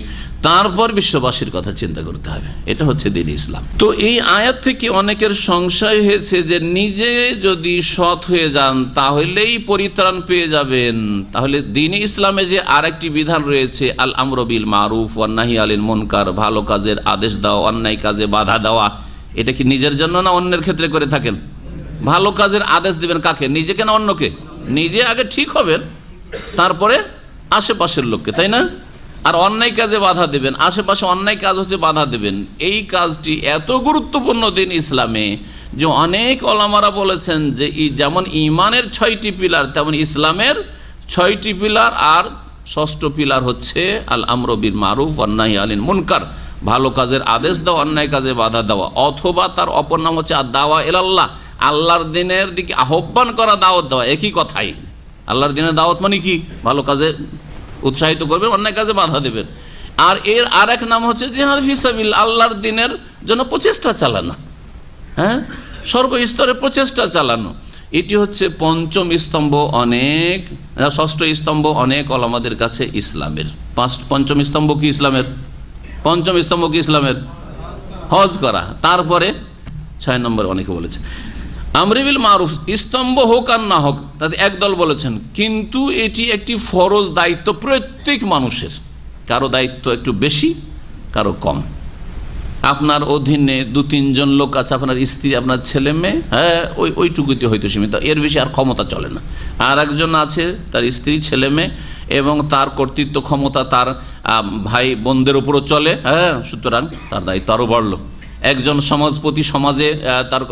তারপর বিশ্ববাসীর কথা চিন্তা করতে হবে। এটা হচ্ছে দ্বীন ইসলাম। তো এই আয়াত থেকে অনেকের সংশয় হয়েছে যে নিজে যদি সৎ হয়ে যান তাহলেই পরিত্রাণ পেয়ে যাবেন। তাহলে দ্বীন ইসলামে যে আরেকটি বিধান রয়েছে, আল আমরু বিল মারুফ ওয়ান নাহি আনিল মুনকার, ভালো কাজের আদেশ দেওয়া, অন্যায় কাজে বাধা দেওয়া, এটা কি নিজের জন্য না অন্যের ক্ষেত্রে করে থাকেন? ভালো কাজের আদেশ দিবেন কাকে, নিজেকে না অন্যকে? নিজে আগে ঠিক হবেন, তারপরে আশেপাশের লোককে, তাই না? আর অন্যায় কাজে বাধা দেবেন, আশেপাশে অন্যায় কাজ হচ্ছে বাধা দেবেন। এই কাজটি এত গুরুত্বপূর্ণ দ্বীন ইসলামে যে অনেক ওলামারা বলেছেন যে যেমন ইমানের 6টি পিলার তেমন ইসলামের 6টি পিলার, আর 6ষ্ঠ পিলার হচ্ছে আল আমরু বিল মারুফ ওয়ান নাহি আনিল মুনকার, ভালো কাজের আদেশ দেওয়া, অন্যায় কাজে বাধা দেওয়া, অথবা তার অপর নাম হচ্ছে আদ-দাওয়া ইলাল্লাহ, আল্লাহর দিনের দিকে আহ্বান করা, দাওয়াত দেওয়া, একই কথাই। আল্লাহর দিনের দাওয়াত মানে কি? ভালো কাজে উৎসাহিত করবেন, অন্যায় কাজে বাধা দেবেন। আর এর আরেক নাম হচ্ছে জিহাদ ফি সাবিলিল্লাহ, আল্লাহর দিনের জন্য প্রচেষ্টা চালানো, হ্যাঁ, সর্বস্তরে প্রচেষ্টা চালানো। এটি হচ্ছে পঞ্চম স্তম্ভ, অনেক 6ষ্ঠ স্তম্ভ অনেক ওলামাদের কাছে ইসলামের। পঞ্চম স্তম্ভ কি ইসলামের? পঞ্চম স্তম্ভ কি ইসলামের? হজ করা। তারপরে 6 নম্বর অনেকে বলেছে আমরি বিল মারুফ, স্তম্ভ হোক আর না হোক, তাতে একদল বলেছেন কিন্তু এটি একটি ফরজ দায়িত্ব প্রত্যেক মানুষের, কারো দায়িত্ব একটু বেশি, কারো কম। আপনার অধীনে 2-3 জন লোক আছে, আপনার স্ত্রী, আপনার ছেলে মেয়ে, হ্যাঁ, ওইটুকুতে হয়তো সীমিত, এর বেশি আর ক্ষমতা চলে না। আর একজন আছে তার স্ত্রী, ছেলে মেয়ে এবং তার কর্তৃত্ব ক্ষমতা তার ভাই বোনদের উপরও চলে, হ্যাঁ, সুতরাং তার দায়িত্ব আরও বাড়লো। একজন সমাজপতি, সমাজে তার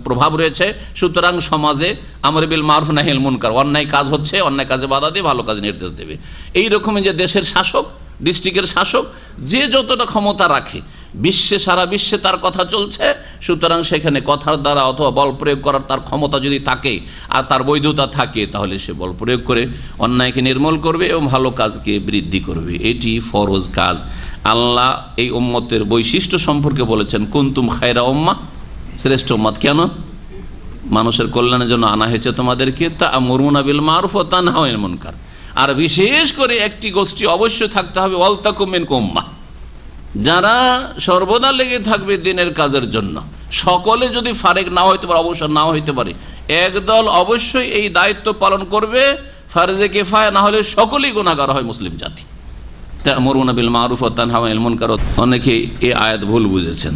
প্রভাব রয়েছে, সুতরাং সমাজে আমর বিল মারুফ নাহি আনিল মুনকার, অন্যায় কাজ হচ্ছে অন্যায় কাজে বাধা দিয়ে ভালো কাজ নির্দেশ দেবে। এই রকমই যে দেশের শাসক, ডিস্ট্রিক্টের শাসক, যে যতটা ক্ষমতা রাখে, বিশ্বে সারা বিশ্বে তার কথা চলছে, সুতরাং সেখানে কথার দ্বারা অথবা বল প্রয়োগ করার তার ক্ষমতা যদি থাকে আর তার বৈধতা থাকে, তাহলে সে বল প্রয়োগ করে অন্যায়কে নির্মূল করবে এবং ভালো কাজকে বৃদ্ধি করবে। এটি ফরজ কাজ। আল্লাহ এই উম্মতের বৈশিষ্ট্য সম্পর্কে বলেছেন কুনতুম খায়রা উম্মাহ, শ্রেষ্ঠ উম্মত। কেন? মানুষের কল্যাণের জন্য আনা হয়েছে তোমাদেরকে, তা'মুরুনা বিল মারুফ ওয়া তানহাউনা আনিল মুনকার। আর বিশেষ করে একটি গোষ্ঠী অবশ্যই থাকতে হবে, ওয়ালতাকুম মিনকুম উম্মাহ, যারা সর্বদা লেগে থাকবে দিনের কাজের জন্য, সকলে যদি ফারেক না হইতে পারে, অবসর না হইতে পারে, একদল অবশ্যই এই দায়িত্ব পালন করবে, ফারজে কিফায়া না হলে সকলেই গুনাহগার হয় মুসলিম জাতি। তা'মুরুনা বিল মারুফ ওয়া তানহাউনা আনিল মুনকার। অনেকে এই আয়াত ভুল বুঝেছেন,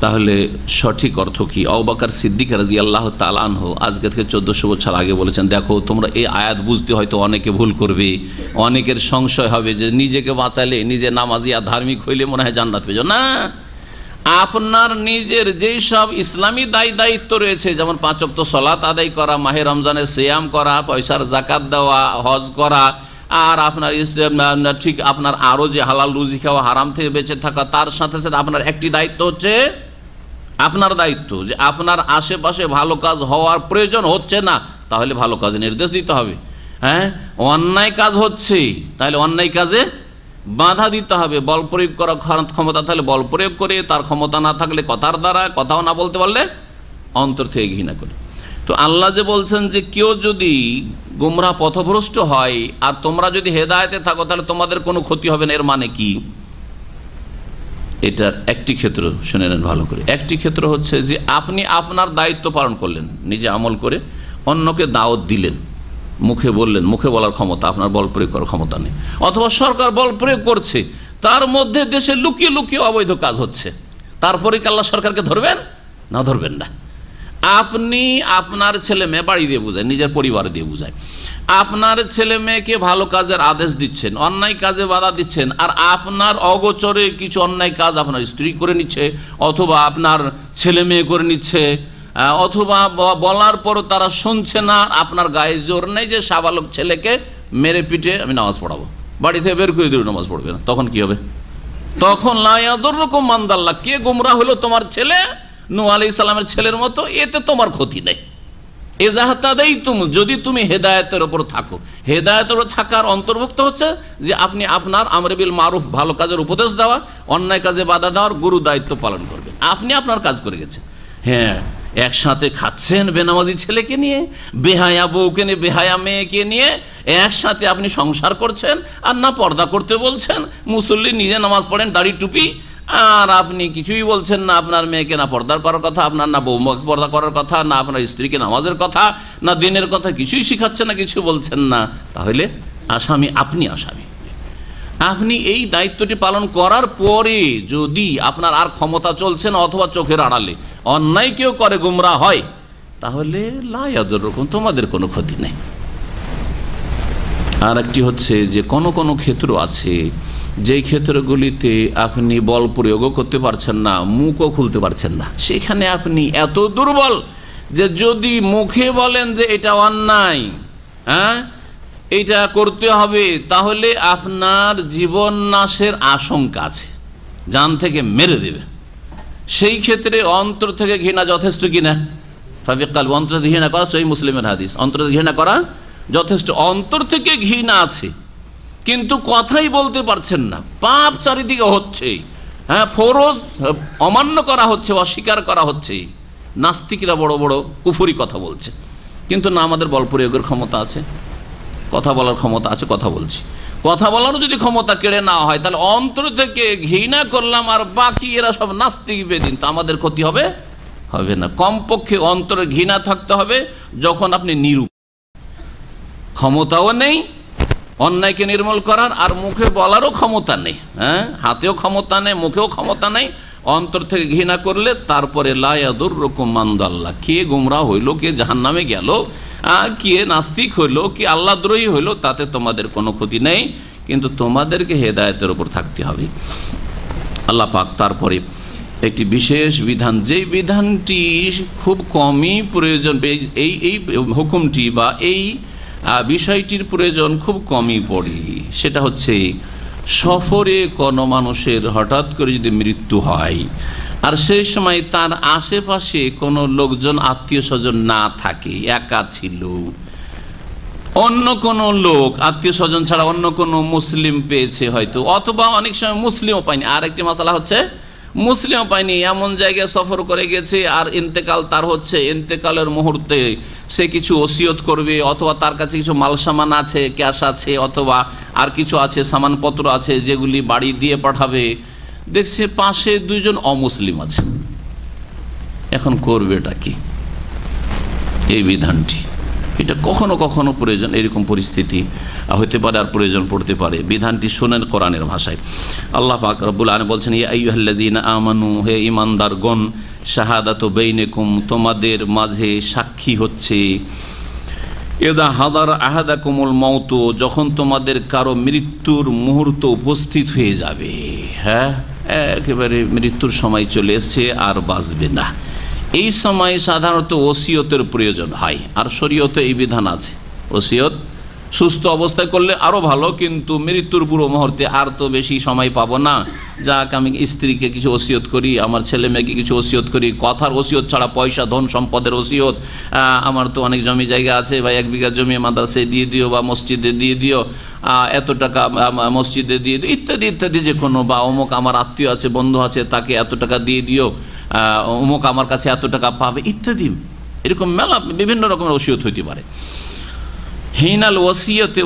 তাহলে সঠিক অর্থ কি? আবু বকর সিদ্দিক রাদিয়াল্লাহু তাআলা আনহু আজকে থেকে 1400 বছর আগে বলেছেন, দেখো তোমরা এই আয়াত বুঝতে হয়তো অনেকে ভুল করবে, অনেকের সংশয় হবে যে নিজেকে বাঁচালে, নিজে নামাজি আর ধার্মিক হইলে মনে হয় জান্নাত পেয়ে যাবে। না, আপনার নিজের যেই সব ইসলামী দায়িত্ব রয়েছে, যেমন 5 ওয়াক্ত সালাত আদায় করা, মাহে রমজানে সিয়াম করা, পয়সার যাকাত দেওয়া, হজ করা, আর আপনার ঠিক আপনার আরও যে হালাল রুজি খাওয়া, হারাম থেকে বেঁচে থাকা, তার সাথে সাথে আপনার একটি দায়িত্ব হচ্ছে আপনার দায়িত্ব যে আপনার আশেপাশে ভালো কাজ হওয়ার প্রয়োজন হচ্ছে না, তাহলে ভালো কাজে নির্দেশ দিতে হবে। হ্যাঁ, অন্যায় কাজ হচ্ছে, তাহলে অন্যায় কাজে বাধা দিতে হবে। বল প্রয়োগ করার ক্ষমতা থাকলে বল প্রয়োগ করে, তার ক্ষমতা না থাকলে কথার দ্বারা, কথাও না বলতে পারলে অন্তর থেকে ঘৃণা করে। তো আল্লাহ যে বলছেন যে কেউ যদি গোমরাহ পথভ্রষ্ট হয় আর তোমরা যদি হেদায়েতে থাকো তাহলে তোমাদের কোনো ক্ষতি হবে না, এর মানে কি? এটার একটি ক্ষেত্র শুনে নেন ভালো করে। একটি ক্ষেত্র হচ্ছে যে আপনি আপনার দায়িত্ব পালন করলেন, নিজে আমল করে অন্যকে দাওয়াত দিলেন, মুখে বললেন, মুখে বলার ক্ষমতা আপনার, বল প্রয়োগ করার ক্ষমতা নেই। অথবা সরকার বল প্রয়োগ করছে, তার মধ্যে দেশে লুকিয়ে লুকিয়ে অবৈধ কাজ হচ্ছে, তারপরে কি আল্লাহ সরকারকে ধরবেন? না, ধরবেন না। আপনি আপনার ছেলে মেয়ে বাড়ি দিয়ে বুঝায়, নিজের পরিবার দিয়ে বুঝায়, আপনার ছেলে মেয়েকে ভালো কাজের আদেশ দিচ্ছেন, অন্যায় কাজে বাধা দিচ্ছেন, আর আপনার অগোচরে কিছু অন্যায় কাজ আপনার স্ত্রী করে নিচ্ছে, অথবা আপনার ছেলে মেয়ে করে নিচ্ছে, অথবা বলার পরও তারা শুনছে না, আপনার গায়ে জোর নেই যে সাবালক ছেলেকে মেরে পিটে আমি নামাজ পড়াবো, বাড়ি থেকে বের করে দিল, নামাজ পড়বে না, তখন কি হবে? তখন লা ইয়াদুররুকুম মান দাল্লা, কে গোমরাহ হলো তোমার ছেলে নূহ আলাইহিস সালামের ছেলের মতো, এতে তোমার ক্ষতি নেই। ইজাহতাদাইতুম, যদি তুমি হেদায়েতের উপর থাকো। হেদায়েতের উপর থাকার অন্তর্ভুক্ত হচ্ছে যে আপনি আপনার আমরে বিল মারুফ, ভালো কাজের উপদেশ দেওয়া, অন্যায় কাজে বাধা দেওয়ার গুরু দায়িত্ব পালন করবেন। আপনি আপনার কাজ করে গেছেন। হ্যাঁ, একসাথে খাচ্ছেন বেনামাজি ছেলেকে নিয়ে, বেহায়া বউকে নিয়ে, বেহায়া মেয়েকে নিয়ে একসাথে আপনি সংসার করছেন, আর না পর্দা করতে বলছেন, মুসল্লি নিজে নামাজ পড়েন, দাড়ি টুপি, আর আপনি কিছুই বলছেন না আপনার মেয়েকে না পর্দা করার কথা, আপনার না বৌমাকে পর্দা করার কথা, না আপনার স্ত্রীকে নামাজের কথা, না দিনের কথা, কিছুই শিখাচ্ছেন না, কিছু বলছেন না, তাহলে আসামি আপনি, আসামি আপনি। এই দায়িত্বটি পালন করার পরে যদি আপনার আর ক্ষমতা চলছে না, অথবা চোখের আড়ালে অন্যায় কেউ করে, গুমরাহ হয়, তাহলে লা ইয়াদুররুকুম, তোমাদের কোনো ক্ষতি নেই। আর একটি হচ্ছে যে কোনো ক্ষেত্র আছে যেই ক্ষেত্রগুলিতে আপনি বল প্রয়োগও করতে পারছেন না, মুখও খুলতে পারছেন না, সেখানে আপনি এত দুর্বল যে যদি মুখে বলেন যে এটা অন্যায়, হ্যাঁ এটা করতে হবে, তাহলে আপনার জীবন নাশের আশঙ্কা আছে, জান থেকে মেরে দেবে। সেই ক্ষেত্রে অন্তর থেকে ঘৃণা যথেষ্ট কিনা? ফাবিকাল, অন্তর থেকে ঘৃণা করা সহিহ মুসলিমের হাদিস, অন্তর থেকে ঘৃণা করা যথেষ্ট। অন্তর থেকে ঘৃণা আছে কিন্তু কথাই বলতে পারছেন না, পাপ চারিদিকে হচ্ছে, হ্যাঁ ফরজ অমান্য করা হচ্ছে, অস্বীকার করা হচ্ছে, নাস্তিকরা বড় বড় কুফরি কথা বলছে, কিন্তু না আমাদের বল প্রয়োগের ক্ষমতা আছে, কথা বলার ক্ষমতা আছে, কথা বলছি, কথা বলারও যদি ক্ষমতা কেড়ে না হয়, তাহলে অন্তর থেকে ঘৃণা করলাম আর বাকি এরা সব নাস্তিক বেদিন, তো আমাদের ক্ষতি হবে? হবে না। কমপক্ষে অন্তরে ঘৃণা থাকতে হবে, যখন আপনি নিরূপ, ক্ষমতাও নেই অন্যায়কে নির্মূল করার, আর মুখে বলারও ক্ষমতা নেই, হ্যাঁ হাতেও ক্ষমতা নেই, মুখেও ক্ষমতা নেই, অন্তর থেকে ঘৃণা করলে তারপরে লা ইয়াদুররুকুম মান দাল্লা, কে গুমরাহ হইল, কে জাহান্নামে গেল, কে নাস্তিক হইল, কে আল্লাহদ্রোহী হইল, তাতে তোমাদের কোনো ক্ষতি নেই, কিন্তু তোমাদেরকে হেদায়েতের উপর থাকতে হবে। আল্লাহ পাক তারপরে একটি বিশেষ বিধান, যেই বিধানটি খুব কমই প্রয়োজন, এই হুকুমটি বা এই বিষয়টির প্রয়োজন খুব কমই পড়ে, সেটা হচ্ছে সফরে কোনো মানুষের হঠাৎ করে যদি মৃত্যু হয় আর সেই সময় তার আশেপাশে কোনো লোকজন আত্মীয় স্বজন না থাকে, একা ছিল, অন্য কোনো লোক আত্মীয় স্বজন ছাড়া অন্য কোনো মুসলিম পেয়েছে হয়তো, অথবা অনেক সময় মুসলিমও পায়নি। আর একটি মাসালা হচ্ছে মুসলিমও পায়নি, এমন জায়গায় সফর করে গেছে আর ইন্তেকাল তার হচ্ছে, ইন্তেকালের মুহূর্তে সে কিছু ওসিয়ত করবে, অথবা তার কাছে কিছু মাল সামান আছে, ক্যাশ আছে, অথবা আর কিছু আছে, সামানপত্র আছে, যেগুলি বাড়ি দিয়ে পাঠাবে, দেখছে পাশে দুইজন অমুসলিম আছে, এখন করবেটা কি? এই বিধানটি এটা কখনো কখনো প্রয়োজন, এরকম পরিস্থিতি হতে পারে আর প্রয়োজন পড়তে পারে। বিধানটি শোনেন কোরআনের ভাষায়। আল্লাহ পাক রব্বুল আলামিন বলছেন, ইয়া আইয়ুহাল্লাযীনা আমানু, হে ঈমানদারগণ, শাহাদাতু বাইনাকুম, তোমাদের মাঝে সাক্ষী হচ্ছে, ইযা হাদার আহাদাকুমুল মাউত, যখন তোমাদের কারো মৃত্যুর মুহূর্ত উপস্থিত হয়ে যাবে। হ্যাঁ, একেবারে মৃত্যুর সময় চলে এসছে, আর বাঁচবে না। এই সময় সাধারণত ওসিয়তের প্রয়োজন হয়, আর শরীয়তে এই বিধান আছে। ওসিয়ত সুস্থ অবস্থায় করলে আরও ভালো, কিন্তু মৃত্যুর পূর্ব মুহূর্তে আর তো বেশি সময় পাবো না, যাক আমি স্ত্রীকে কিছু ওসিয়ত করি, আমার ছেলে মেয়েকে কিছু ওসিয়ত করি। কথার ওসিয়ত ছাড়া পয়সা ধন সম্পদের ওসিয়ত, আমার তো অনেক জমি জায়গা আছে, বা 1 বিঘা জমি মাদ্রাসায় দিয়ে দিও, বা মসজিদে দিয়ে দিও, এত টাকা মসজিদে দিয়ে দিও, ইত্যাদি ইত্যাদি, যে কোনো, বা অমুক আমার আত্মীয় আছে, বন্ধু আছে, তাকে এত টাকা দিয়ে দিও, অমুক আমার কাছে এত টাকা পাবে, ইত্যাদি। এরকম মেলা বিভিন্ন রকমের ওসিয়ত হইতে পারে। হিনাল ওসিয়তে,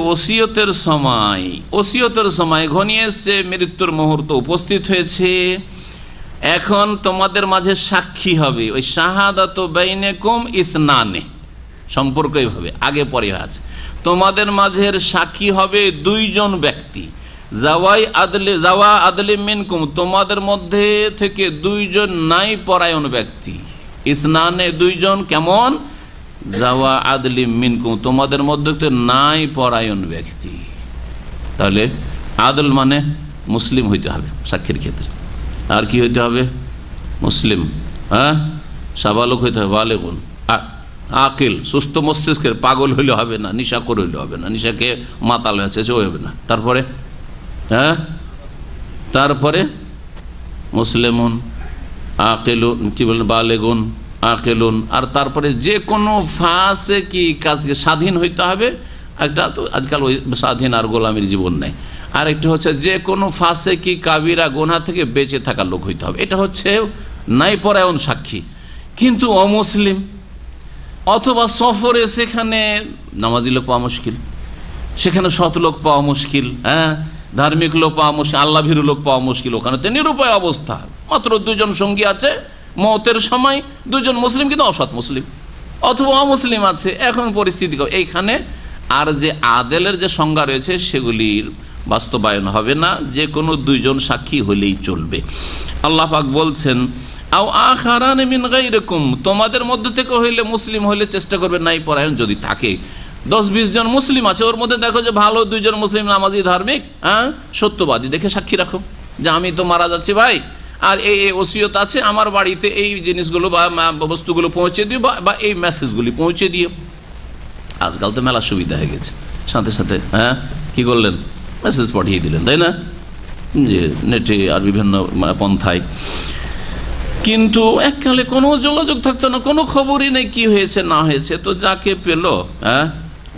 ওসিয়তের সময় ঘনিয়ে এসছে, মৃত্যুর মুহূর্ত উপস্থিত হয়েছে, এখন তোমাদের মাঝে সাক্ষী হবে। ওই শাহাদাতু বাইনাকুম ইসনানে, সম্পর্ক এইভাবে আগে পরে আছে। তোমাদের মাঝের সাক্ষী হবে 2 জন ব্যক্তি। জাওয়া আদলি মিনকুম, তোমাদের মধ্যে থেকে 2 জন ন্যায় পরায়ণ ব্যক্তি। ইসনানে 2 জন, কেমন? জাওয়া আদলি মিনকুম, তোমাদের মধ্যে থেকে ন্যায় পরায়ণ ব্যক্তি। তাহলে আদল মানে মুসলিম হইতে হবে সাক্ষীর ক্ষেত্রে। আর কি হইতে হবে? মুসলিম, হ্যাঁ, সাবালক হইতে হবে, বালেগুন, আকিল, সুস্থ মস্তিষ্কের, পাগল হইলে হবে না, নিশাখোর হইলে হবে না, নিশাকে মাতাল হয়েছে সে হবে না। তারপরে হ্যাঁ, তারপরে মুসলিমুন, আকিলুন, কি বলেন, বালেগুন, আকিলুন। আর তারপরে যে কোনো ফাসিকি কাজ থেকে স্বাধীন হইতে হবে। একটা তো আজকাল ওই স্বাধীন আর গোলামির জীবন নেই। আর একটা হচ্ছে যে কোনো ফাসিকি কাবিরা গুনাহ থেকে বেঁচে থাকা লোক হইতে হবে। এটা হচ্ছে ন্যায়পরায়ণ সাক্ষী। কিন্তু অমুসলিম অথবা সফরে, সেখানে নামাজি লোক পাওয়া মুশকিল, সেখানে সৎ লোক পাওয়া মুশকিল, হ্যাঁ, ধার্মিক লোক পাওয়া মুশকিল, আল্লাহ ভীরু লোক পাওয়া মুশকিল। ওখানে তো নিরুপায় অবস্থা, মাত্র 2 জন সঙ্গী আছে, মওতের সময় 2 জন মুসলিম কিন্তু অসৎ মুসলিম, অথবা অমুসলিম আছে। এখন পরিস্থিতি এইখানে আর যে আদেলের যে সংজ্ঞা রয়েছে সেগুলির বাস্তবায়ন হবে না, যে কোনো 2 জন সাক্ষী হলেই চলবে। আল্লাহ পাক বলছেন, আও আখারান মিন গায়রিকুম, তোমাদের মধ্যে থেকে হইলে, মুসলিম হইলে চেষ্টা করবে নাই পরায়ণ যদি থাকে। 10-20 জন মুসলিম আছে, ওর মধ্যে দেখো যে ভালো 2 জন মুসলিম, নামাজি, ধার্মিক, হ্যাঁ, সত্যবাদী, দেখে সাক্ষী রাখো যে আমি তো মারা যাচ্ছি ভাই, আর এই ওসিয়ত আছে, আমার বাড়িতে এই জিনিসগুলো বা বস্তুগুলো পৌঁছে দিও, বা এই মেসেজগুলি পৌঁছে দিও। আজকাল তো মেলা সুবিধা হয়ে গেছে, সাথে সাথে হ্যাঁ কি করলেন, মেসেজ পাঠিয়ে দিলেন, তাই না, যে নেটে আর বিভিন্ন পন্থায়। কিন্তু এককালে কোনো যোগাযোগ থাকতো না, কোনো খবরই নেই কি হয়েছে না হয়েছে। তো যাকে পেল, হ্যাঁ,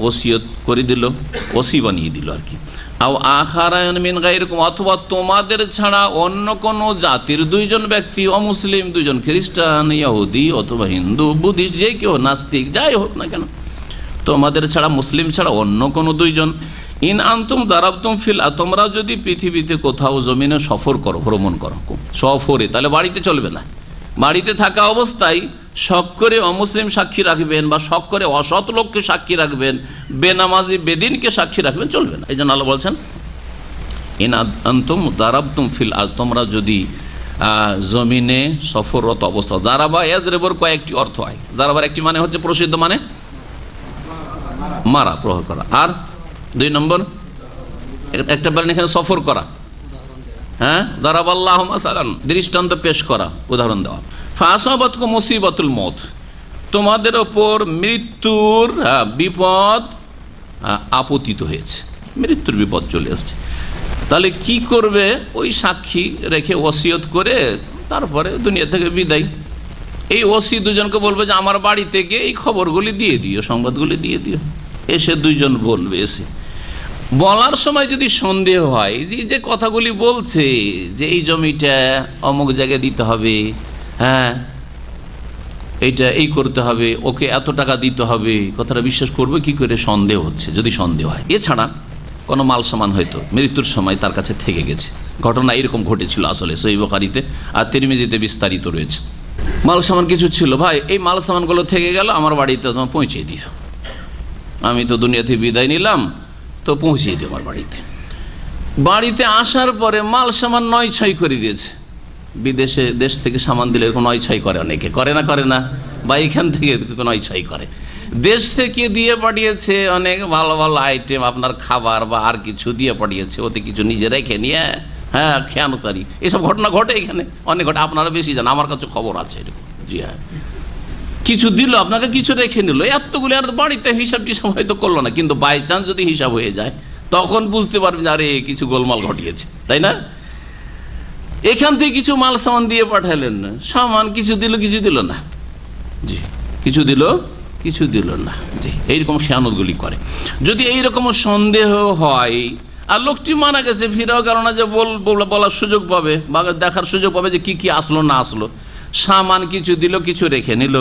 ওসিয়ত করে দিল, ওসি বানিয়ে দিল আর কি। আও আখারান মিন গায়রিকুম, অথবা তোমাদের ছাড়া অন্য কোন জাতির 2 জন ব্যক্তি, অমুসলিম 2 জন, খ্রিস্টান, ইহুদি অথবা হিন্দু, বুদ্ধিস্ট, যে কেউ, নাস্তিক, যাই হোক না কেন, তোমাদের ছাড়া, মুসলিম ছাড়া অন্য কোনো 2 জন। ইন আনতুম দারাবতুম ফিল, তোমরা যদি পৃথিবীতে কোথাও জমিনে সফর করো, ভ্রমণ করো সফরে, তাহলে বাড়িতে চলবে না। বাড়িতে থাকা অবস্থায় শখ করে অমুসলিম সাক্ষী রাখবেন, বা শখ করে অসৎ লোককে সাক্ষী রাখবেন, বেনামাজি বেদিনকে সাক্ষী রাখবেন, চলবে না। এই জন্য আল্লাহ বলছেন, ইন আনতুম দারাবতুম ফিল, তোমরা যদি জমিনে সফররত অবস্থা, দারাবা ইয়াজরিবুর কয়েকটি অর্থ হয়। দারাবার একটি মানে হচ্ছে প্রসিদ্ধ, মানে মারা, প্রহার করা। আর 2 নম্বর একটা বলেন এখানে সফর করা, হ্যাঁ, দারাবাল্লাহু মাসালান, দৃষ্টান্ত পেশ করা, উদাহরণ দেওয়া। ফাসাবাতকুম মুসিবাতুল মউত, তোমাদের ওপর মৃত্যুর বিপদ আপতিত হয়েছে, মৃত্যুর বিপদ চলে আসছে। তাহলে কি করবে? ওই সাক্ষী রেখে ওসিয়ত করে তারপরে দুনিয়া থেকে বিদায়। এই ওসি 2 জনকে বলবে যে আমার বাড়ি থেকে এই খবরগুলি দিয়ে দিও, সংবাদগুলি দিয়ে দিও। এসে 2 জন বলবে, এসে বলার সময় যদি সন্দেহ হয় যে কথাগুলি বলছে, যে এই জমিটা অমুক জায়গায় দিতে হবে, হ্যাঁ, এইটা এই করতে হবে, ওকে এত টাকা দিতে হবে, কথাটা বিশ্বাস করবে কি করে? সন্দেহ হচ্ছে, যদি সন্দেহ হয়। এছাড়া কোনো মাল সামান হয়তো মৃত্যুর সময় তার কাছে থেকে গেছে, ঘটনা এরকম ঘটেছিল আসলে সহিহ বুখারীতে আর তিরমিজিতে বিস্তারিত রয়েছে। মাল সামান কিছু ছিল, ভাই এই মাল সামানগুলো থেকে গেল, আমার বাড়িতে তোমার পৌঁছে দিও, আমি তো দুনিয়া থেকে বিদায় নিলাম, তো পৌঁছিয়ে দিও আমার বাড়িতে। বাড়িতে আসার পরে মাল সামান নয় ছয় করে দিয়েছে। বিদেশে দেশ থেকে সামান দিলে এরকম নয় ছয় করে, অনেকে করে না, বা এখান থেকে নয় ছয় করে। দেশ থেকে দিয়ে পাঠিয়েছে অনেক ভালো ভালো আইটেম, আপনার খাবার বা আর কিছু দিয়ে পাঠিয়েছে, ওতে কিছু নিজেরাই খেয়ে নিয়ে হ্যাঁ খেয়ানতারি এসব ঘটনা ঘটে এখানে, অনেক ঘটে, আপনারা বেশি জান, আমার কাছে খবর আছে এরকম। জি হ্যাঁ, কিছু দিল আপনাকে, কিছু রেখে নিল, এতগুলি আর বাড়িতে হিসাব টিসাব হয়তো করলো না, কিন্তু বাই চান্স যদি হিসাব হয়ে যায় তখন বুঝতে পারবেন আরে কিছু গোলমাল ঘটিয়েছে, তাই না? এখান থেকে কিছু মাল সামান দিয়ে পাঠালেন না, সামান কিছু দিল কিছু দিল না, জি কিছু দিল না, জি এইরকম খেয়ানতগুলি করে। যদি এইরকম সন্দেহ হয় আর লোকটি মারা গেছে, ফিরেও গেল না, যে বলার সুযোগ পাবে বা দেখার সুযোগ পাবে যে কি আসলো না আসলো, সামান কিছু দিল কিছু রেখে নিল,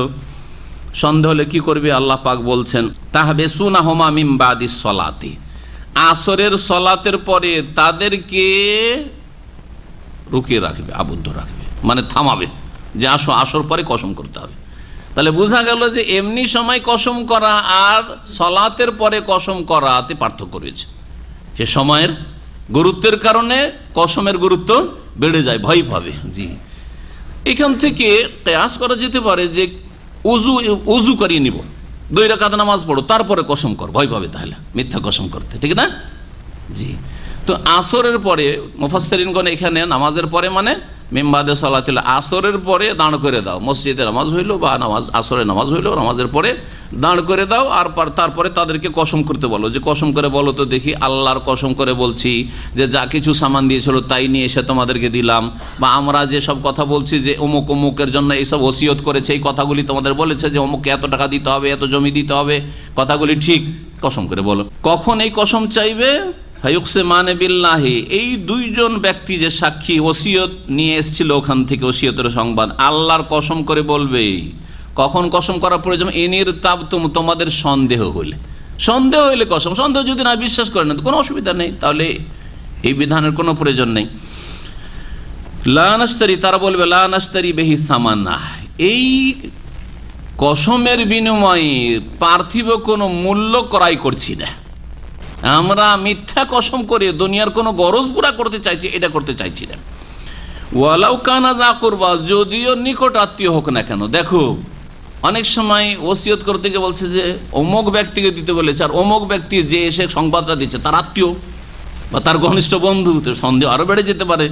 সন্দেহ হলে কি করবে? আল্লাহ পাক বলছেন তাহবেসুনাহুমা মিন বাদিস সলাতি, আসরের সলাতের পরে তাদেরকে রুকিয়ে রাখবে, আবদ্ধ রাখবে, মানে থামাবে, যে আসো আসর পরে কসম করতে হবে। তাহলে বোঝা গেল যে এমনি সময় কসম করা আর সলাতের পরে কসম করাতে পার্থক্য রয়েছে। সে সময়ের গুরুত্বের কারণে কসমের গুরুত্ব বেড়ে যায়, ভয় পাবে। জি, এখান থেকে কিয়াস করা যেতে পারে যে উজু করিয়ে নিব, 2 রাকাত নামাজ পড়ো, তারপরে কসম কর, ভয় পাবে তাহলে মিথ্যা কসম করতে, ঠিক না? জি, তো আসরের পরে মুফাসসিরিনগণ এখানে নামাজের পরে মানে মিম্বাদে সলাতিল, আসরের পরে দাঁড় করে দাও, মসজিদে নামাজ হইলো বা আসরের নামাজ হইলো, নামাজের পরে দাঁড় করে দাও, আর তারপরে তাদেরকে কসম করতে বলো, যে কসম করে বলো তো দেখি, আল্লাহর কসম করে বলছি যে যা কিছু সামান দিয়েছিল তাই নিয়ে এসে তোমাদেরকে দিলাম, বা আমরা যে সব কথা বলছি যে অমুক অমুকের জন্য এইসব ওসিয়ত করেছে, এই কথাগুলি তোমাদের বলেছে যে অমুককে এত টাকা দিতে হবে, এত জমি দিতে হবে, কথাগুলি ঠিক, কসম করে বলো। কখন এই কসম চাইবে? ফায়ুকসিমানে বিল্লাহি, এই 2 জন ব্যক্তি যে সাক্ষী ওসিয়ত নিয়ে এসেছিল ওখান থেকে, ওসিয়তের সংবাদ, আল্লাহর কসম করে বলবে। কখন কসম করা প্রয়োজন? ইনির তাবতুম, তোমাদের সন্দেহ হইলে কসম, সন্দেহ যদি না বিশ্বাস করেন তো কোনো অসুবিধা নেই, তাহলে এই বিধানের কোনো প্রয়োজন নেই। লা নাশতারি, তারা বলবে লা নাশতারি বিহি সামানা, এই কসমের বিনিময়ে পার্থিব কোনো মূল্য ক্রয় করছি না, আমরা মিথ্যা কসম করে দুনিয়ার কোনো গরজ পুরা করতে চাইছি, এটা করতে চাইছি না। ওয়ালাউ কানা যা কুরবা, যদিও নিকট আত্মীয় হোক না কেন। দেখো অনেক সময় ওসিয়ত করতে গিয়ে বলছে যে অমুক ব্যক্তিকে দিতে বলেছে, আর অমুক ব্যক্তি যে এসে সংবাদটা দিচ্ছে তার আত্মীয় বা তার ঘনিষ্ঠ বন্ধু, তো সন্দেহ আরো বেড়ে যেতে পারে।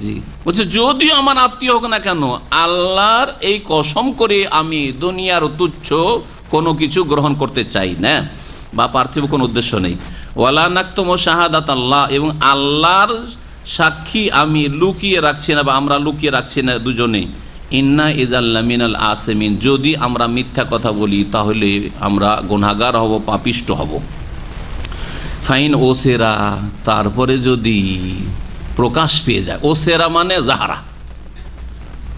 জি, বলছে যদিও আমার আত্মীয় হোক না কেন, আল্লাহর এই কসম করে আমি দুনিয়ার তুচ্ছ কোনো কিছু গ্রহণ করতে চাই না, বা পার্থিব কোনো উদ্দেশ্য নেই। ওয়ালা নাকতুমু শাহাদাত আল্লাহ, এবং আল্লাহর সাক্ষী আমি লুকিয়ে রাখছি না, বা আমরা লুকিয়ে রাখছি না দুজনে। ইন্না ইযাল্লা মিনাল আসিমিন, যদি আমরা মিথ্যা কথা বলি তাহলে আমরা গুনাহগার হব, পাপিষ্ট হব। ফাইন ওসেরা, তারপরে যদি প্রকাশ পেয়ে যায়, ওসেরা মানে জাহারা,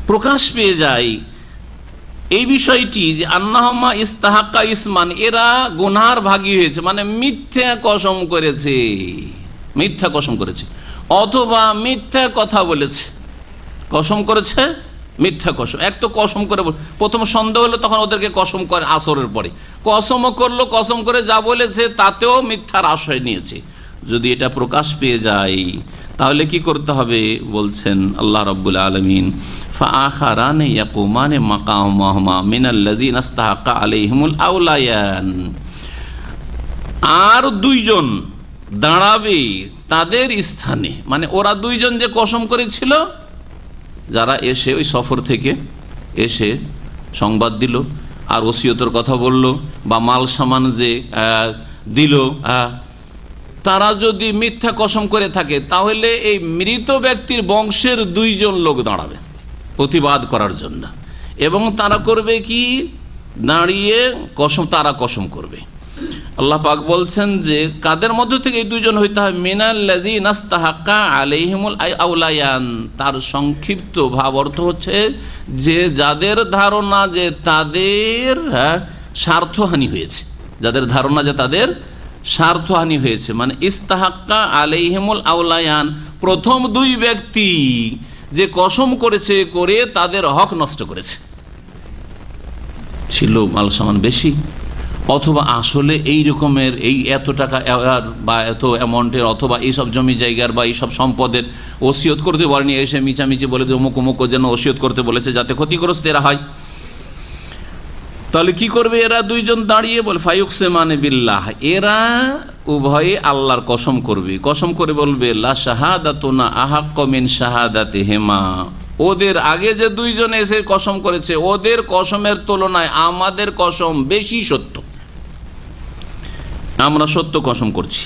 প্রকাশ পেয়ে যায় এই বিষয়টি যে আন্নাহুমা ইস্তাহাক্কা ইসমান, এরা গুনার ভাগী হয়েছে, মানে মিথ্যা কসম করেছে, অথবা মিথ্যা কথা বলেছে, কসম করেছে মিথ্যা কসম। এক তো কসম করে প্রথম সন্দেহ হলো, তখন ওদেরকে কসম করে আসরের পরে কসমও করলো, কসম করে যা বলেছে তাতেও মিথ্যার আশ্রয় নিয়েছে। যদি এটা প্রকাশ পেয়ে যায় তাহলে কি করতে হবে? বলছেন আল্লাহ রাব্বুল আলামিন, ফাআখারানে ইয়াকুমানে মাকামাহুমা মিনাল্লাযিনা ইসতাহাক্কা আলাইহিমুল আওলায়ান, আর 2 জন দাঁড়াবে তাদের স্থানে, মানে ওরা 2 জন যে কসম করেছিল, যারা এসে ওই সফর থেকে এসে সংবাদ দিল আর ওসিয়তের কথা বলল বা মাল সামান যে দিল, তারা যদি মিথ্যা কসম করে থাকে তাহলে এই মৃত ব্যক্তির বংশের 2 জন লোক দাঁড়াবে প্রতিবাদ করার জন্য, এবং তারা করবে কি? দাঁড়িয়ে তারা কসম করবে। আল্লাহ পাক বলছেন যে কাদের মধ্য থেকে এই 2 জন হইতে হয়? মিনাল্লাযিনা ইসতাহাক্কা আলাইহিমুল আওলায়ান, তার সংক্ষিপ্ত ভাব অর্থ হচ্ছে যে যাদের ধারণা যে তাদের স্বার্থহানি হয়েছে, যাদের ধারণা যে তাদের স্বার্থহানি হয়েছে, মানে ইস্তাহাক্কা আলাইহিমুল আওলায়ান, প্রথম 2 ব্যক্তি যে কসম করেছে করে তাদের হক নষ্ট করেছে, ছিল মাল সামান বেশি, অথবা আসলে এই রকমের এই এত টাকা বা এত অ্যামাউন্টের অথবা এইসব জমি জায়গার বা এইসব সম্পদের ওসিয়ত করতে পারেনি, এসে মিচামিচি বলে যে অমুক অমুক যেন ওসিয়ত করতে বলেছে যাতে ক্ষতিগ্রস্ত এরা হয়। তাহলে কি করবে এরা দুইজন দাঁড়িয়ে বলে ফায়ুকসিমানে বিল্লাহ, এরা উভয়ে আল্লাহর কসম করবে, কসম করে বলবে লা শাহাদাতুনা আহাক্কু মিন শাহাদাতিহিমা, ওদের আগে যে দুইজন এসে কসম করেছে ওদের কসমের তুলনায় আমাদের কসম বেশি সত্য, আমরা সত্য কসম করছি।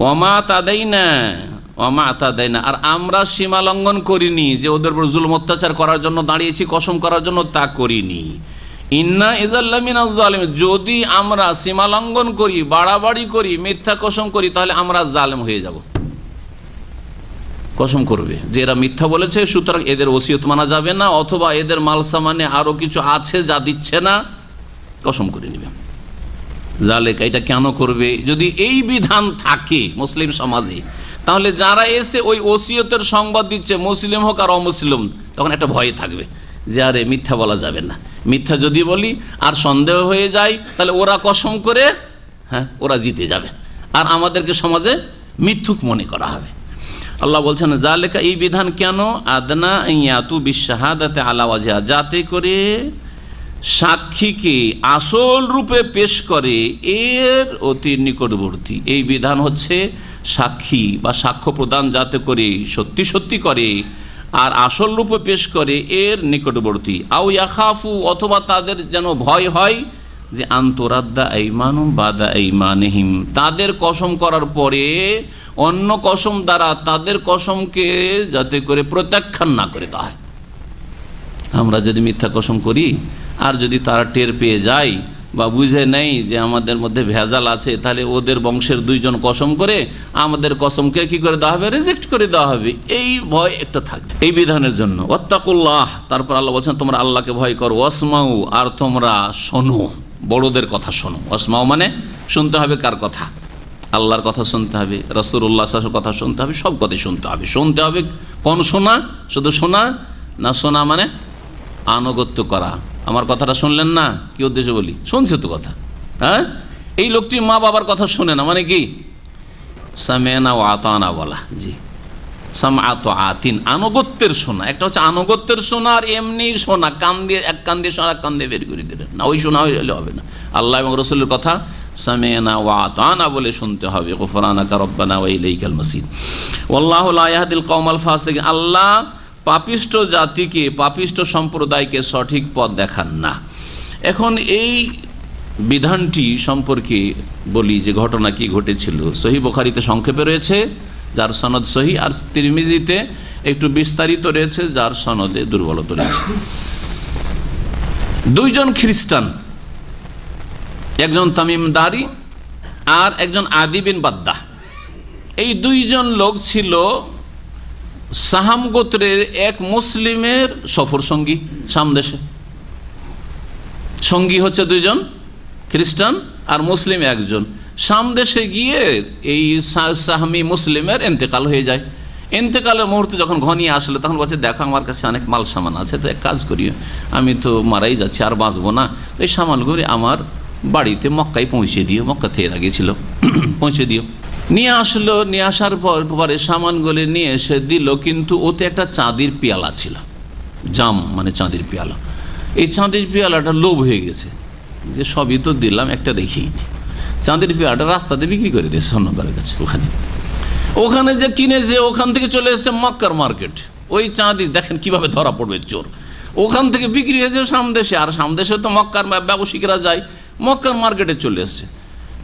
ওমা তাদাইনা, ওমা তাদাইনা, আর আমরা সীমা লঙ্ঘন করিনি, যে ওদের উপর জুলুম অত্যাচার করার জন্য দাঁড়িয়েছি কসম করার জন্য, তা করিনি। ইন্না ইযাল্লা মিনাজ জালিমিন, যদি আমরা সীমা লঙ্ঘন করি, বাড়াবাড়ি করি, মিথ্যা কসম করি, তাহলে আমরা জালেম হয়ে যাব। কসম করবে যে এরা মিথ্যা বলেছে, সুতরাং এদের ওসিয়ত মানা যাবে না, অথবা এদের মালসামানে আরো কিছু আছে যা দিচ্ছে না, কসম করে নেবে। জালেকা, এটা কেন করবে? যদি এই বিধান থাকে মুসলিম সমাজে, তাহলে যারা এসে ওই ওসিয়তের সংবাদ দিচ্ছে, মুসলিম হোক আর অমুসলিম, তখন একটা ভয় থাকবে যে আরে মিথ্যা বলা যাবে না, মিথ্যা যদি বলি আর সন্দেহ হয়ে যায় তাহলে ওরা কসম করে ওরা জিতে যাবে, আর আমাদেরকে সমাজে মিথ্যুক মনে করা হবে। আল্লাহ বলছেন জালেকা, এই বিধান কেন? আদনা ইয়াতু বিশাহাদাতে আলা ওয়াজহা, যাতে করে সাক্ষীকে আসল রূপে পেশ করে এর অতি নিকটবর্তী। এই বিধান হচ্ছে সাক্ষী বা সাক্ষ্য প্রদান যাতে করে সত্যি সত্যি করে আর আসল রূপে পেশ করে এর নিকটবর্তী। আও ইয়াখাফু, অথবা তাদের যেন ভয় হয় যে আন্তরাদ্দা আইমানুম বাদা আইমানিহিম, তাদের কসম করার পরে অন্য কসম দ্বারা তাদের কসমকে যাতে করে প্রত্যাখ্যান না করে দেওয়া হয়। আমরা যদি মিথ্যা কসম করি আর যদি তারা টের পেয়ে যায় বা বুঝে নেই যে আমাদের মধ্যে ভেজাল আছে, তাহলে ওদের বংশের দুইজন কসম করে আমাদের কসমকে কি করে দেওয়া হবে? রিজেক্ট করে দেওয়া হবে। এই ভয় একটা থাকবে এই বিধানের জন্য। ওয়াত্তাকুল্লাহ, তারপর আল্লাহ বলছেন তোমরা আল্লাহকে ভয় করো। ওয়াসমাউ, আর তোমরা শোনো, বড়দের কথা শোনো। ওয়াসমাউ মানে শুনতে হবে কার কথা? আল্লাহর কথা শুনতে হবে, রাসূলুল্লাহ সাল্লাল্লাহু আলাইহি ওয়াসাল্লামের কথা শুনতে হবে, সব কথাই শুনতে হবে। শুনতে হবে কোন শোনা? শুধু শোনা না, শোনা মানে আনুগত্য করা। আমার কথাটা শুনলেন না, কি উদ্দেশ্যে বলি? শুনছে তো কথা। এই লোকটি মা বাবার কথা শুনে না, মানে কি সামি'না ওয়া আতা'না বলা। জি, সামআতু আতিন, আনুগত্যের শোনা। একটা হচ্ছে আনুগত্যের শোনা, আর এমনি শোনা, কান দিয়ে এক কান দিয়ে শোনা, এক কান দিয়ে বের করে দিলেন না, ওই শোনা হইলে হবে না। আল্লাহ এবং রাসূলের কথা সামি'না ওয়া আতা'না বলে শুনতে হবে। গুফরানাকা রব্বানা ওয়া ইলাইকাল মাসির। ওয়াল্লাহু লা ইয়াহদিল কওমাল ফাসিকিন, আল্লাহ পাপিষ্ট জাতিকে, পাপিষ্ট সম্প্রদায়কে সঠিক পথ দেখান না। এখন এই বিধানটি সম্পর্কে বলি যে ঘটনা কি ঘটেছিল। সহিহ বুখারীতে সংক্ষেপে রয়েছে, যার সনদ সহিহ, আর তিরমিজিতে একটু বিস্তারিত রয়েছে, যার সনদে দুর্বলতা রয়েছে। দুইজন খ্রিস্টান, একজন তামিমদারি আর একজন আদি বিন বাদ্দাহ, এই দুইজন লোক ছিল সাহাম গোত্রের এক মুসলিমের সফর সঙ্গী। সামদেশে সঙ্গী হচ্ছে দুইজন খ্রিস্টান আর মুসলিম একজন। সামদেশে গিয়ে এই সাহামি মুসলিমের ইন্তেকাল হয়ে যায়। ইন্তেকালের মুহূর্তে যখন ঘনিয়ে আসলে তখন বলছে দেখো আমার কাছে অনেক মাল সামান আছে, তো এক কাজ করি, আমি তো মারাই যাচ্ছি, আর বাঁচবো না, এই সামানগুলি আমার বাড়িতে মক্কায় পৌঁছে দিও, মক্কা থেকে গিয়েছিল, পৌঁছে দিও। নিয়ে আসলো, নিয়ে আসার পরে সামানগুলি নিয়ে এসে দিল, কিন্তু ওতে একটা চাঁদির পেয়ালা ছিল, জাম মানে চাঁদির পেয়ালা। এই চাঁদির পেয়ালাটা লোভ হয়ে গেছে যে সবই তো দিলাম, একটা রেখেই নি। চাঁদির পেয়ালাটা রাস্তাতে বিক্রি করে দিয়েছে স্বর্ণকারের কাছে। ওখানে যে কিনেছে, ওখান থেকে চলে এসেছে মক্কার মার্কেট। ওই চাঁদি দেখেন কিভাবে ধরা পড়বে চোর। ওখান থেকে বিক্রি হয়েছে সামদেশে, আর সামদেশে তো মক্কার ব্যবসায়িকরা যায়, মক্কার মার্কেটে চলে এসছে।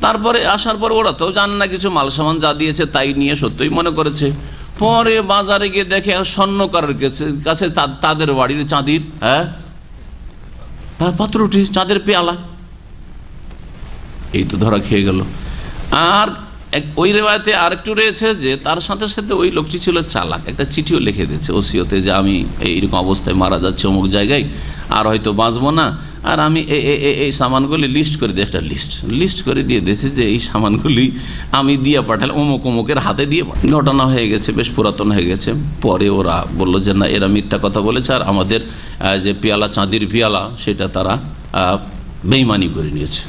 তারপরে আসার পর ওরা তো জানে না কিছু, মাল সামান যা দিয়েছে তাই নিয়ে সত্যই মনে করেছে। পরে বাজারে গিয়ে দেখে স্বর্ণকারের কাছে তাদের বাড়ির চাঁদির পাত্রটি, চাঁদের পেয়ালা, এই তো ধরা খেয়ে গেল। আর ওই রেওয়ায়তে আরেকটু রয়েছে যে তার সাথে সাথে ওই লোকটি ছিল চালাক, একটা চিঠিও লিখে দিয়েছে ওসিয়তে যে আমি এইরকম অবস্থায় মারা যাচ্ছে অমুক জায়গায়, আর হয়তো বাঁচবো না, আর আমি এই সামানগুলি লিস্ট করে দিয়ে, একটা লিস্ট করে দিয়ে দিয়েছে যে এই সামানগুলি আমি দিয়ে পাঠালে অমুক অমুকের হাতে দিয়ে পাঠালে। ঘটনা হয়ে গেছে, বেশ পুরাতন হয়ে গেছে। পরে ওরা বললো যে না, এরা মিথ্যা কথা বলেছে, আর আমাদের যে পেয়ালা, চাঁদির পেয়ালা, সেটা তারা বেঈমানি করে নিয়েছে,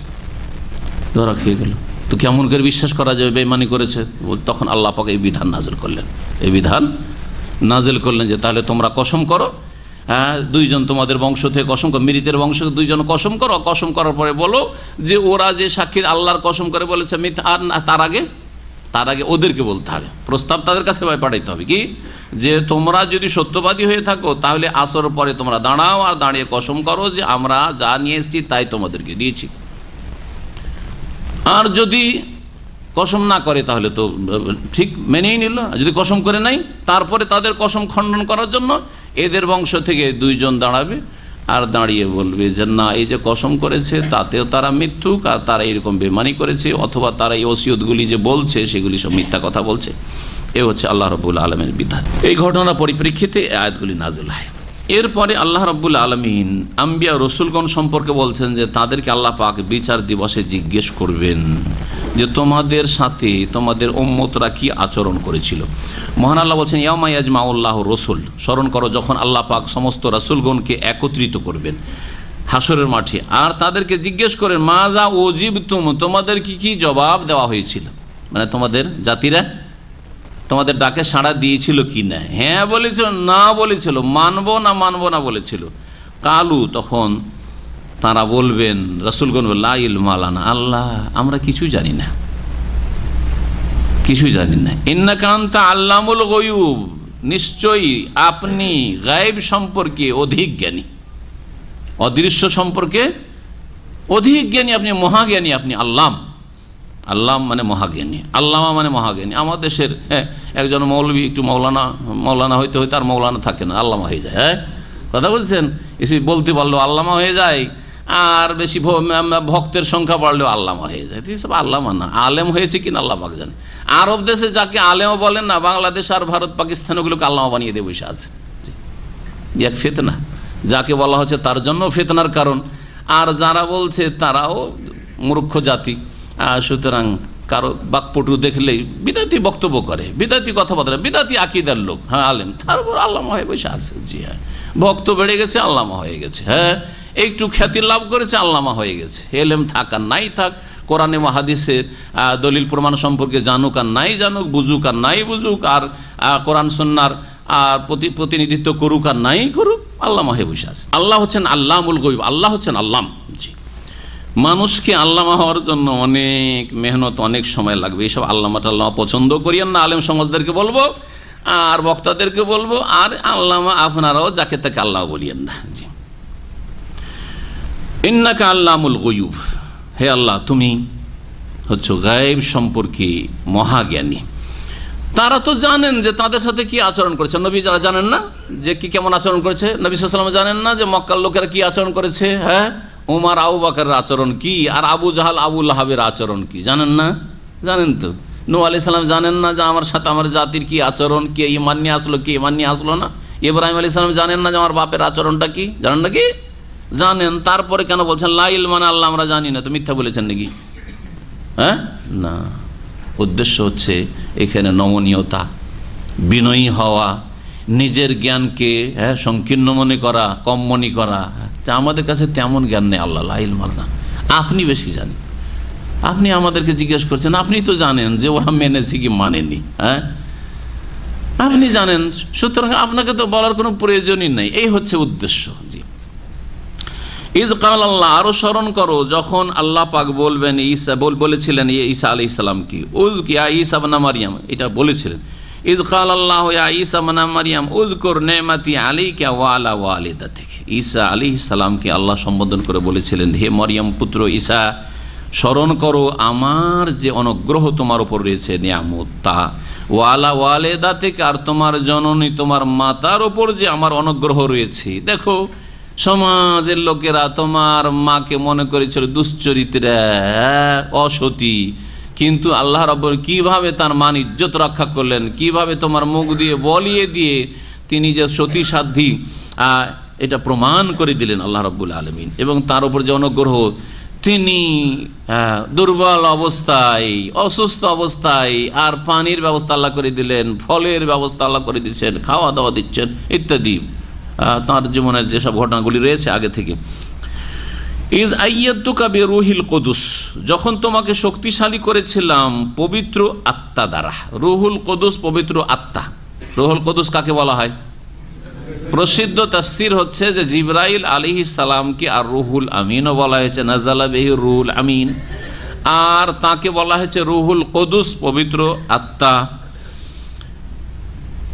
ধরা খেয়ে গেল। তো কেমন করে বিশ্বাস করা যাবে বেঈমানি করেছে? তখন আল্লাহ পাক এই বিধান নাজিল করলেন, এই বিধান নাজিল করলেন যে তাহলে তোমরা কসম করো, হ্যাঁ, দুইজন তোমাদের বংশ থেকে কসম করো, মৃতের বংশ দুইজন কসম করো, কসম করার পরে বলো যে ওরা যে সাক্ষীর আল্লাহর কসম করে বলেছে মিথ্যা, আর তার আগে ওদেরকে বলতে হবে, প্রস্তাব তাদের কাছে পাঠাইতে হবে কি, যে তোমরা যদি সত্যবাদী হয়ে থাকো তাহলে আসর পরে তোমরা দাঁড়াও আর দাঁড়িয়ে কসম করো যে আমরা যা নিয়ে এসেছি তাই তোমাদেরকে দিয়েছি। আর যদি কসম না করে তাহলে তো ঠিক মেনেই নিল, যদি কসম করে নাই তারপরে তাদের কসম খণ্ডন করার জন্য এদের বংশ থেকে দুইজন দাঁড়াবে আর দাঁড়িয়ে বলবে যে না, এই যে কসম করেছে তাতেও তারা মিথ্যুক, আর তারা এরকম বেমানি করেছে, অথবা তারা এই ওসিয়তগুলি যে বলছে সেগুলি সব মিথ্যা কথা বলছে। এ হচ্ছে আল্লাহ রাব্বুল আলামিনের বিধান। এই ঘটনার পরিপ্রেক্ষিতে এই আয়াতগুলি নাযিল হয়। এরপরে আল্লাহ রাব্বুল আলামিন আম্বিয়া রসুলগণ সম্পর্কে বলছেন যে তাদেরকে আল্লাহ পাক বিচার দিবসে জিজ্ঞেস করবেন যে তোমাদের সাথে তোমাদের উম্মতরা কি আচরণ করেছিল। মহান আল্লাহ বলছেন ইয়াউমা ইয়াজমাউল্লাহু রসুল, স্মরণ করো যখন আল্লাহ পাক সমস্ত রাসূলগণকে একত্রিত করবেন হাসরের মাঠে, আর তাদেরকে জিজ্ঞেস করেন মাজা উজিবতুম, তোমাদের কি জবাব দেওয়া হয়েছিল, মানে তোমাদের জাতিরা তোমাদের ডাকে সাড়া দিয়েছিল কি না, হ্যাঁ বলেছিল না বলেছিল, মানবো না বলেছিল। কালু, তখন তারা বলবেন, রাসূলগণ লা ইলমা লানা, আল্লাহ আমরা কিছুই জানি না, ইন্নাকা আনতা আল্লামুল গায়ুব, নিশ্চয়ই আপনি গায়েব সম্পর্কে অধিক জ্ঞানী, অদৃশ্য সম্পর্কে অধিক জ্ঞানী, আপনি মহাজ্ঞানী, আপনি আল্লাম মানে মহাজ্ঞানী, আল্লামা মানে মহাজ্ঞানী। আমার দেশের একজন মৌলবী একটু মৌলানা হইতে আর মৌলানা থাকে না, আল্লামা হয়ে যায়। হ্যাঁ, কথা বলছেন, এসে বলতে পারলেও আল্লামা হয়ে যায়, আর বেশি ভক্তের সংখ্যা বাড়লেও আল্লামা হয়ে যায়। তো সব আল্লামা না, আলেম হয়েছে কিনা আল্লাহ পাক জানে। আরব দেশে যাকে আলেমও বলেন না, বাংলাদেশ আর ভারত পাকিস্তান ওগুলোকে আল্লামা বানিয়ে দিয়ে বসে আছে। এক ফিতনা, যাকে বলা হচ্ছে তার জন্য ফিতনার কারণ, আর যারা বলছে তারাও মূর্খ জাতি। সুতরাং কারো বাকপটু দেখলেই বিদাতি বক্তব্য করে, বিদাতি কথা বলে, বিদাতি আকিদার লোক, হ্যাঁ আলেম, তারপর আল্লামা হয়ে বসে আছে। জি হ্যাঁ, ভক্ত বেড়ে গেছে, আল্লামা হয়ে গেছে। হ্যাঁ, একটু খ্যাতি লাভ করেছে, আল্লামা হয়ে গেছে। এলেম থাক আর নাই থাক, কোরআনে হাদিসের দলিল প্রমাণ সম্পর্কে জানুক আর নাই জানুক, বুঝুক আর নাই বুঝুক, আর কোরআন সুন্নাহর প্রতিনিধিত্ব করুক আর নাই করুক, আল্লামা হয়ে বসে আছে। আল্লাহ হচ্ছেন আল্লামুল গায়ব, আল্লাহ হচ্ছেন আল্লাম। জি, মানুষকে আল্লামা হওয়ার জন্য অনেক মেহনত, অনেক সময় লাগবে। এইসব আল্লামা টাল্লামা পছন্দ করিয়েন না, আলেম সমাজদেরকে বলবো আর বক্তাদেরকে বলবো, আর আল্লামা আপনারাও যাকে তাকে আল্লাহ বলিয়েন না। জি, ইন্নাকা আল্লামুল গায়ুব, হে আল্লাহ তুমি হচ্ছে গায়েব সম্পর্কে মহাজ্ঞানী। তারা তো জানেন যে তাদের সাথে কি আচরণ করেছে, নবী যারা জানেন না যে কি কেমন আচরণ করেছে, নবী সাল্লাল্লাহু আলাইহি ওয়াসাল্লাম জানেন না যে মক্কার লোকেরা কি আচরণ করেছে, হ্যাঁ উমর আবু বকরের আচরণ কি, আর আবু জাহাল আবু লাহাবের আচরণ কি, জানেন না? জানেন তো। নূহ আলাইহিস সালাম জানেন না যে আমার সাথে আমার জাতির কি আচরণ, কে ঈমান নিয়ে আসলো, কে ঈমান নিয়ে আসলো না। ইব্রাহিম আলাইহিস সালাম জানেন না যে আমার বাপের আচরণটা কি, জানেন নাকি? জানেন। তারপরে কেন বলছেন লা ইলমা আল্লাহ আমরা জানি না, তো মিথ্যা বলেছেন নাকি? হ্যাঁ না, উদ্দেশ্য হচ্ছে এখানে নমনীয়তা, বিনয়ী হওয়া, নিজের জ্ঞানকে সংকীর্ণ মনে করা, কম মনে করা। আমাদের কাছে তেমন জ্ঞান নেই, আল্লাহ লা ইলমা না, আপনি বেশি জানেন। আপনি আমাদেরকে জিজ্ঞেস করছেন, আপনি তো জানেন যে ওরা মেনেছে কি মানেনি, হ্যাঁ আপনি জানেন, সুতরাং আপনাকে তো বলার কোনো প্রয়োজনই নেই। এই হচ্ছে উদ্দেশ্য। জি, ইদ কাল আল্লাহ, আরো স্মরণ করো যখন আল্লাহ পাক বলবেন, ঈসা বলেছিলেন ঈসা আলাইহিস সালাম কি ইয়া ঈসা ইবনে মারইয়াম, এটা বলেছিলেন। ইদ কাল আল্লাহ ইয়া ঈসা ইবনে মারইয়াম উযকুর নি'মাতি আলাইকা ওয়া আলা ওয়ালিদাতিক, ঈসা আলাইহিস সালামকে আল্লাহ সম্বোধন করে বলেছিলেন, হে মরিয়ম পুত্র ঈসা, স্মরণ করো আমার যে অনুগ্রহ তোমার উপর রয়েছে, নিয়ামত, তা ওয়া আলা ওয়ালিদাতিক, আর তোমার জননী তোমার মাতার উপর যে আমার অনুগ্রহ রয়েছে। দেখো সমাজের লোকেরা তোমার মাকে মনে করেছিল দুশ্চরিত্রা, অসতী, কিন্তু আল্লাহ রাব্বুল কিভাবে তার মান ইজ্জত রক্ষা করলেন, কিভাবে তোমার মুখ দিয়ে বলিয়ে দিয়ে তিনি যে সতী সাধ্বী এটা প্রমাণ করে দিলেন আল্লাহ রাব্বুল আলামিন। এবং তার উপর যে অনুগ্রহ, তিনি দুর্বল অবস্থায়, অসুস্থ অবস্থায় আর পানির ব্যবস্থা আল্লাহ করে দিলেন, ফলের ব্যবস্থা আল্লাহ করে দিচ্ছেন, খাওয়া দাওয়া দিচ্ছেন ইত্যাদি, তাঁর জীবনের যেসব ঘটনাগুলি রয়েছে আগে থেকে। ইদ আইয়াতুকা বিরুহিল কুদুস, যখন তোমাকে শক্তিশালী করেছিলাম পবিত্র আত্মা দ্বারা। রুহুল কুদুস পবিত্র আত্মা। রুহুল কুদুস কাকে বলা হয়? প্রসিদ্ধ তাফসীর হচ্ছে যে জিবরাইল আলাইহিস সালামকে আর রুহুল আমিনও বলা হয়েছে, নাযালা বিহি রুহুল আমিন, আর তাকে বলা হয়েছে রুহুল কুদুস পবিত্র আত্মা।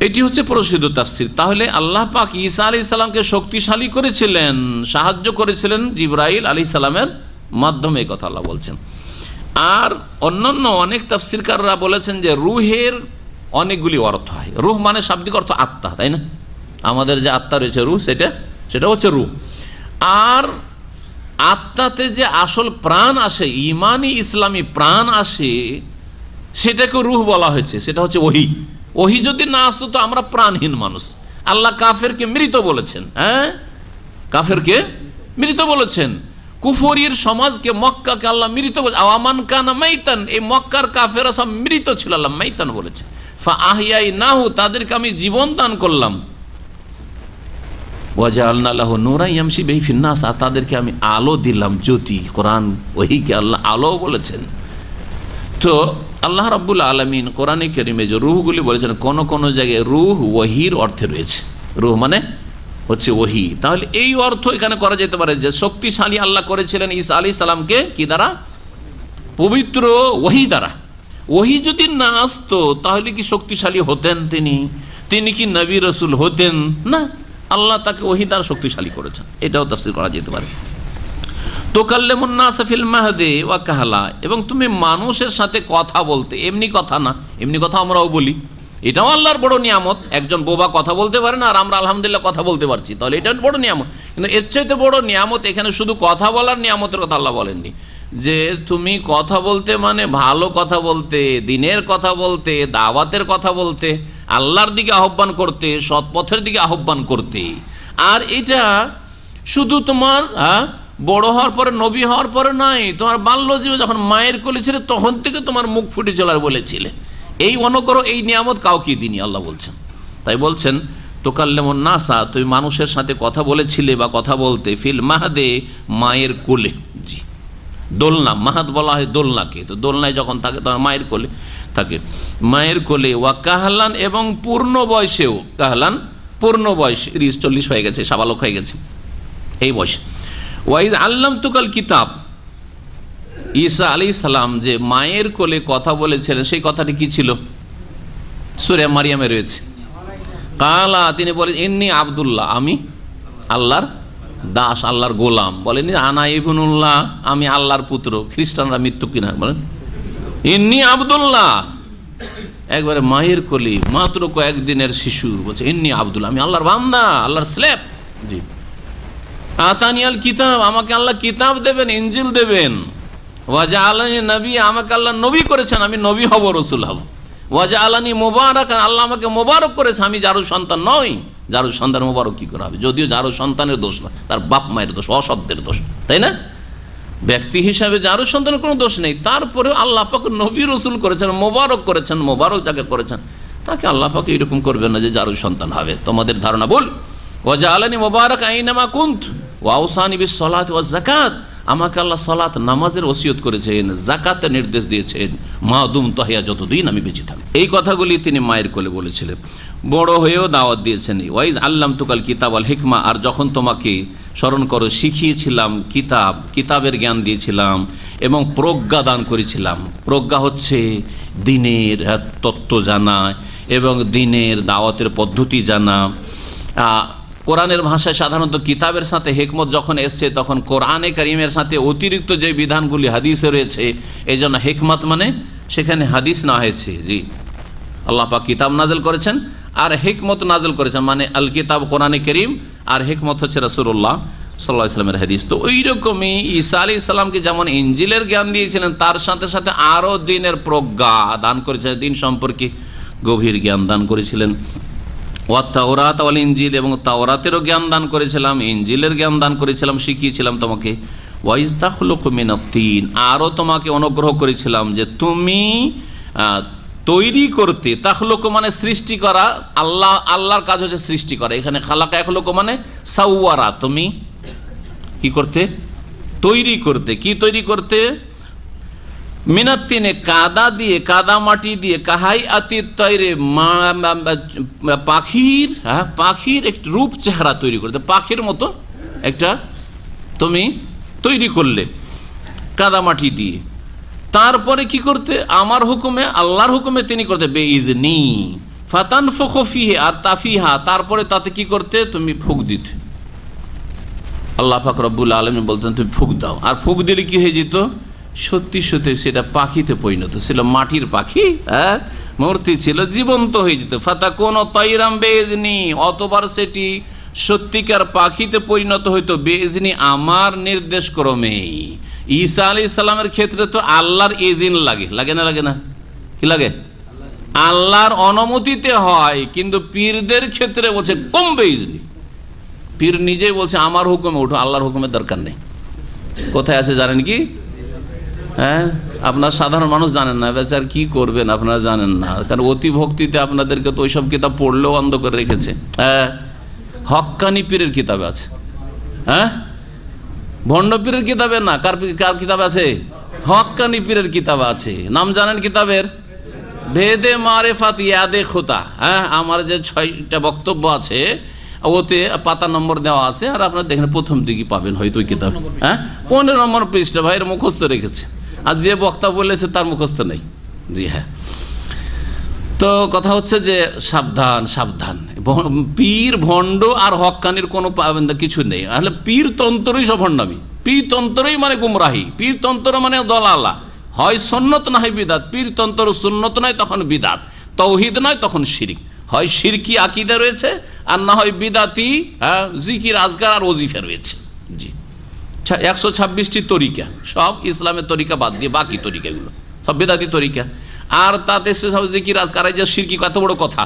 এটি হচ্ছে প্রসিদ্ধ তাফসীর। তাহলে আল্লাহ পাক ঈসা আলাইহিস সালামকে শক্তিশালী করেছিলেন, সাহায্য করেছিলেন জিবরাইল আলাইহিস সালামের মাধ্যমে, এই কথা আল্লাহ বলছেন। আর অন্যান্য অনেক তাফসীরকাররা বলেছেন যে রুহের অনেকগুলি অর্থ হয়। রুহ মানে শাব্দিক অর্থ আত্মা, তাই না? আমাদের যে আত্মা রয়েছে রুহ, সেটা হচ্ছে রুহ। আর আত্মাতে যে আসল প্রাণ আসে, ইমানি ইসলামী প্রাণ আসে, সেটাকে রুহ বলা হয়েছে। সেটা হচ্ছে ওহী। ওহী যদি না আসতো তো আমরা প্রাণহীন মানুষ। আল্লাহ কাফেরকে মৃত বলেছেন, হ্যাঁ, কাফেরকে মৃত বলেছেন। কুফরির সমাজকে, মক্কাকে আল্লাহ মৃত বলেছেন। আওয়ামান কানা মাইতান, এই মক্কার কাফেররা সব মৃত ছিল, আল্লাহ মাইতান বলেছেন। ফা আহইয়াইনাহু, তাদেরকে আমি জীবন দান করলাম। ওয়াজআলনা লাহু নূরান ইয়ামশি বিহি ফিন-নাস, তাদেরকে আমি আলো দিলাম, জ্যোতি। কোরআন ওহীকে আল্লাহ আলো বলেছেন। তো আল্লাহ রাব্বুল আলামিন কোরআনে কারীমে যে রূহগুলি বলেছেন, কোন কোন জায়গায় রূহ ওহীর অর্থে রয়েছে। রূহ মানে হচ্ছে ওহী। তাহলে এই অর্থ এখানে করা যেতে পারে যে শক্তিশালী আল্লাহ করেছিলেন ঈসা আলাইহিস সালামকে কি দ্বারা? পবিত্র ওহী দ্বারা। ওহী যদি না আসতো তাহলে কি শক্তিশালী হতেন তিনি কি নবী রাসূল হতেন? না, আল্লাহ তাকে ওহী দ্বারা শক্তিশালী করেছেন। এটাও তাফসীর করা যেতে পারে। তুকাল্লিমুন নাস ফিল মাহদি ওয়া কাহলা, এবং তুমি মানুষের সাথে কথা বলতে, এমনি কথা না, এমনি কথা আমরাও বলি, এটাও আল্লাহর বড় নিয়ামত। একজন বোবা কথা বলতে পারে না, আর আমরা আলহামদুলিল্লাহ কথা বলতে পারছি, তাহলে এটা বড় নিয়ামত। কিন্তু এর চাইতে বড় নিয়ামত এখানে শুধু কথা বলার নিয়ামতের কথা আল্লাহ বলেননি, যে তুমি কথা বলতে মানে ভালো কথা বলতে, দিনের কথা বলতে, দাওয়াতের কথা বলতে, আল্লাহর দিকে আহ্বান করতে, সৎ পথের দিকে আহ্বান করতে। আর এটা শুধু তোমার বড় হওয়ার পরে, নবী হওয়ার পরে নয়, তোমার বাল্য জীবনে যখন মায়ের কোলে ছিলে তখন থেকে তোমার মুখ ফুটে চলার বলেছিলে। এই অনুগ্রহ, এই নিয়ামত কাউকে দিনি, আল্লাহ বলছেন। তাই বলছেন তুকাল্লিমুন নাসা, তুমি মানুষের সাথে কথা বলেছিলে বা কথা বলতে, ফিল মাহদে, মায়ের কোলে। জি, দোলনা, মাহাদ বলা হয় দোলনাকে। তো দোলনায় যখন থাকে তখন মায়ের কোলে থাকে, মায়ের কোলে। ওয়া কাহলান, এবং পূর্ণ বয়সেও। কাহলান পূর্ণ বয়স, 40 হয়ে গেছে, সাবালক হয়ে গেছে এই বয়সে। ওয়াইজ আল্লামতুকাল কিতাব, ঈসা আলাইহিস সালাম যে মায়ের কোলে কথা বলেছিলেন, সেই কথাটি কি ছিল? সূরা মারিয়ামে রয়েছে। কালা, তিনি বলেন ইন্নী আব্দুল্লাহ, আমি আল্লাহর দাস, আল্লাহর গোলাম। বলেনি আনা ইবনুল্লাহ, আমি আল্লাহর পুত্র। খ্রিস্টানরা মৃত্যু কিনা বলেন ইন্নী আব্দুল্লাহ, একবারে মায়ের কোলে, মাত্র কয়েকদিনের শিশু বলছে ইন্নী আব্দুল্লাহ, আমি আল্লাহর বান্দা, আল্লাহর স্লেভ। জি, আতানিয়াল কিতাব, আমাকে আল্লাহ কিতাব দেবেন, ইনজিল দেবেন। ওয়াজআলানি নবী, আমাকে আল্লাহ নবী করেছেন, আমি নবী হব, রাসূল হব। ওয়াজআলানি মুবারাকান, আল্লাহ আমাকে মোবারক করেছে, আমি যারুর সন্তান নই। যারুর সন্তান মোবারক কি করে হবে? যদিও যারুর সন্তানের দোষ না, তার বাপ মায়ের দোষ, অসৎদের দোষ, তাই না? ব্যক্তি হিসাবে যারুর সন্তানের কোনো দোষ নেই, তারপরেও আল্লাহ পাক নবী রাসূল করেছেন, মোবারক করেছেন। মোবারক যাকে করেছেন তাকে আল্লাহ পাক এরকম করবেন না যে যারুর সন্তান হবে। তোমাদের ধারণা ভুল। ওয়াজআলানি মুবারাক আইনামা কুন্ত ওয়া আওসানি বিস সালাতি ওয়াজ যাকাত, আমাকে আল্লাহ সালাত নামাজের ওসিয়ত করেছেন, যাকাতের নির্দেশ দিয়েছেন, মা দুমতু হাইয়া, যতদিন আমি বেঁচে থাকি। এই কথাগুলি তিনি মায়ের কোলে বলেছিলেন। বড় হয়েও দাওয়াত দিয়েছেন। ওয়াইজ আল্লামতুকাল কিতাব আল হিকমা, আর যখন তোমাকে স্মরণ করো শিখিয়েছিলাম কিতাবের জ্ঞান দিয়েছিলাম এবং প্রজ্ঞা দান করেছিলাম। প্রজ্ঞা হচ্ছে দিনের তত্ত্ব জানা এবং দিনের দাওয়াতের পদ্ধতি জানা। কোরআনের ভাষায় সাধারণত কিতাবের সাথে হিকমত যখন এসছে তখন কোরআনে কারিমের সাথে অতিরিক্ত যে বিধানগুলি হাদিসে রয়েছে, এই জন্য হিকমত মানে সেখানে হাদিস না হয়েছে। জি, আল্লাহ পাক কিতাব নাজেল করেছেন আর হিকমত নাজেল করেছেন, মানে আল কিতাব কোরআনে কারীম আর হিকমত হচ্ছে রাসূলুল্লাহ সাল্লাল্লাহু আলাইহি ওয়াসাল্লামের হাদিস। তো ওই রকমই ঈসা আলাইহিস সালামকে যেমন ইনজিলের জ্ঞান দিয়েছিলেন, তার সাথে সাথে আরও দিনের প্রজ্ঞা দান করেছিলেন, দিন সম্পর্কে গভীর জ্ঞান দান করেছিলেন। ওয়া তাওরাত ওয়াল ইনজিল, এবং তাওরাতেরও জ্ঞান দান করেছিলাম, ইনজিলের জ্ঞান দান করেছিলাম, শিখিয়েছিলাম তোমাকে। ওয়াইজ তাখলুকু মিনাত তিন, আরও তোমাকে অনুগ্রহ করেছিলাম যে তুমি তৈরি করতে। তাখলুকু মানে সৃষ্টি করা, আল্লাহর কাজ হচ্ছে সৃষ্টি করা। এখানে খালাকা ইয়াখলুকু মানে সাওয়ারা, তুমি কি করতে? তৈরি করতে। কি তৈরি করতে? মিনাত্তিনে, কাদা দিয়ে, কাদা মাটি দিয়ে, কাহাই আতি তৈরে, পাখির পাখির একটা রূপ চেহারা তৈরি করতে, পাখির মতো একটা তুমি তৈরি করলে কাদা মাটি দিয়ে। তারপরে কি করতে? আমার হুকুমে, আল্লাহর হুকুমে তিনি করতে বেইজনি ফাতানফুখু ফিহি, আর তাফিহা, তারপরে তাতে কি করতে? তুমি ফুঁক দিতে। আল্লাহ পাক রব্বুল আলামিন বলতেন তুমি ফুঁক দাও, আর ফুঁক দিলে কি হয়ে যেত? সত্যি সত্যি সেটা পাখিতে পরিণত ছিল, মাটির পাখি, মূর্তি ছিল, জীবন্ত হয়ে যেত। ফাতাকুনু তায়রাম বেইজনি, অতবার সেটি সত্যিকার পাখিতে পরিণত হইতো বেইজনি, আমার নির্দেশ ক্রমে। ঈসা আলাইহিস সালামের ক্ষেত্রে তো আল্লাহর ইজিন লাগে, লাগে না? লাগে না? কি লাগে? আল্লাহর অনুমতিতে হয়, কিন্তু পীরদের ক্ষেত্রে বলছে কম বেইজনি। পীর নিজেই বলছে আমার হুকুমে ওঠো, আল্লাহর হুকুমের দরকার নেই। কোথায় আছে জানেন কি? আপনার সাধারণ মানুষ জানেন না, বেচার কি করবেন আপনারা জানেন না, কারণ অতি ভক্তিতে আপনাদেরকে তো ওইসব কিতাব পড়লেও অন্ধ করে রেখেছে। হক্কানি পীরের কিতাবে আছে, ভণ্ড পীরের কিতাবে না। কার কিতাব আছে? হক্কানি পীরের কিতাব আছে। নাম জানেন কিতাবের? ভেদে মারেফাত ইয়াদে খোতা। আমার যে 6টা বক্তব্য আছে ওতে পাতা নম্বর দেওয়া আছে, আর আপনারা দেখেন প্রথম দিকে পাবেন হয়তো ওই কিতাব। 15 নম্বর পৃষ্ঠা ভাইয়ের মুখস্থ রেখেছে, আর যে বক্তা বলেছে তার মুখস্থ নেই। জি হ্যাঁ। তো কথা হচ্ছে যে সাবধান সাবধান, পীর ভণ্ড আর হক্কানির কোনো কিছু নেই। আসলে পীর তন্ত্রই সব ভণ্ডামি, পীর তন্ত্রই মানে গুমরাহি, পীর তন্ত্র মানে দলালা, হয় সুন্নত না হয় বিদাত। পীর তন্ত্র সুন্নত নয় তখন বিদাত, তৌহিদ নয় তখন শিরক। হয় শিরকি আকীদা রয়েছে, আর না হয় বিদাতি জিকির আজকার আর ওজিফা রয়েছে। জি, 126টি তরিকা, সব ইসলামের তরিকা বাদ দিয়ে বাকি তরিকাগুলো সব বিদাতি তরিকা। আর তাতে সে সব জিকির আজকার, এই যে শিরকি, কত বড় কথা।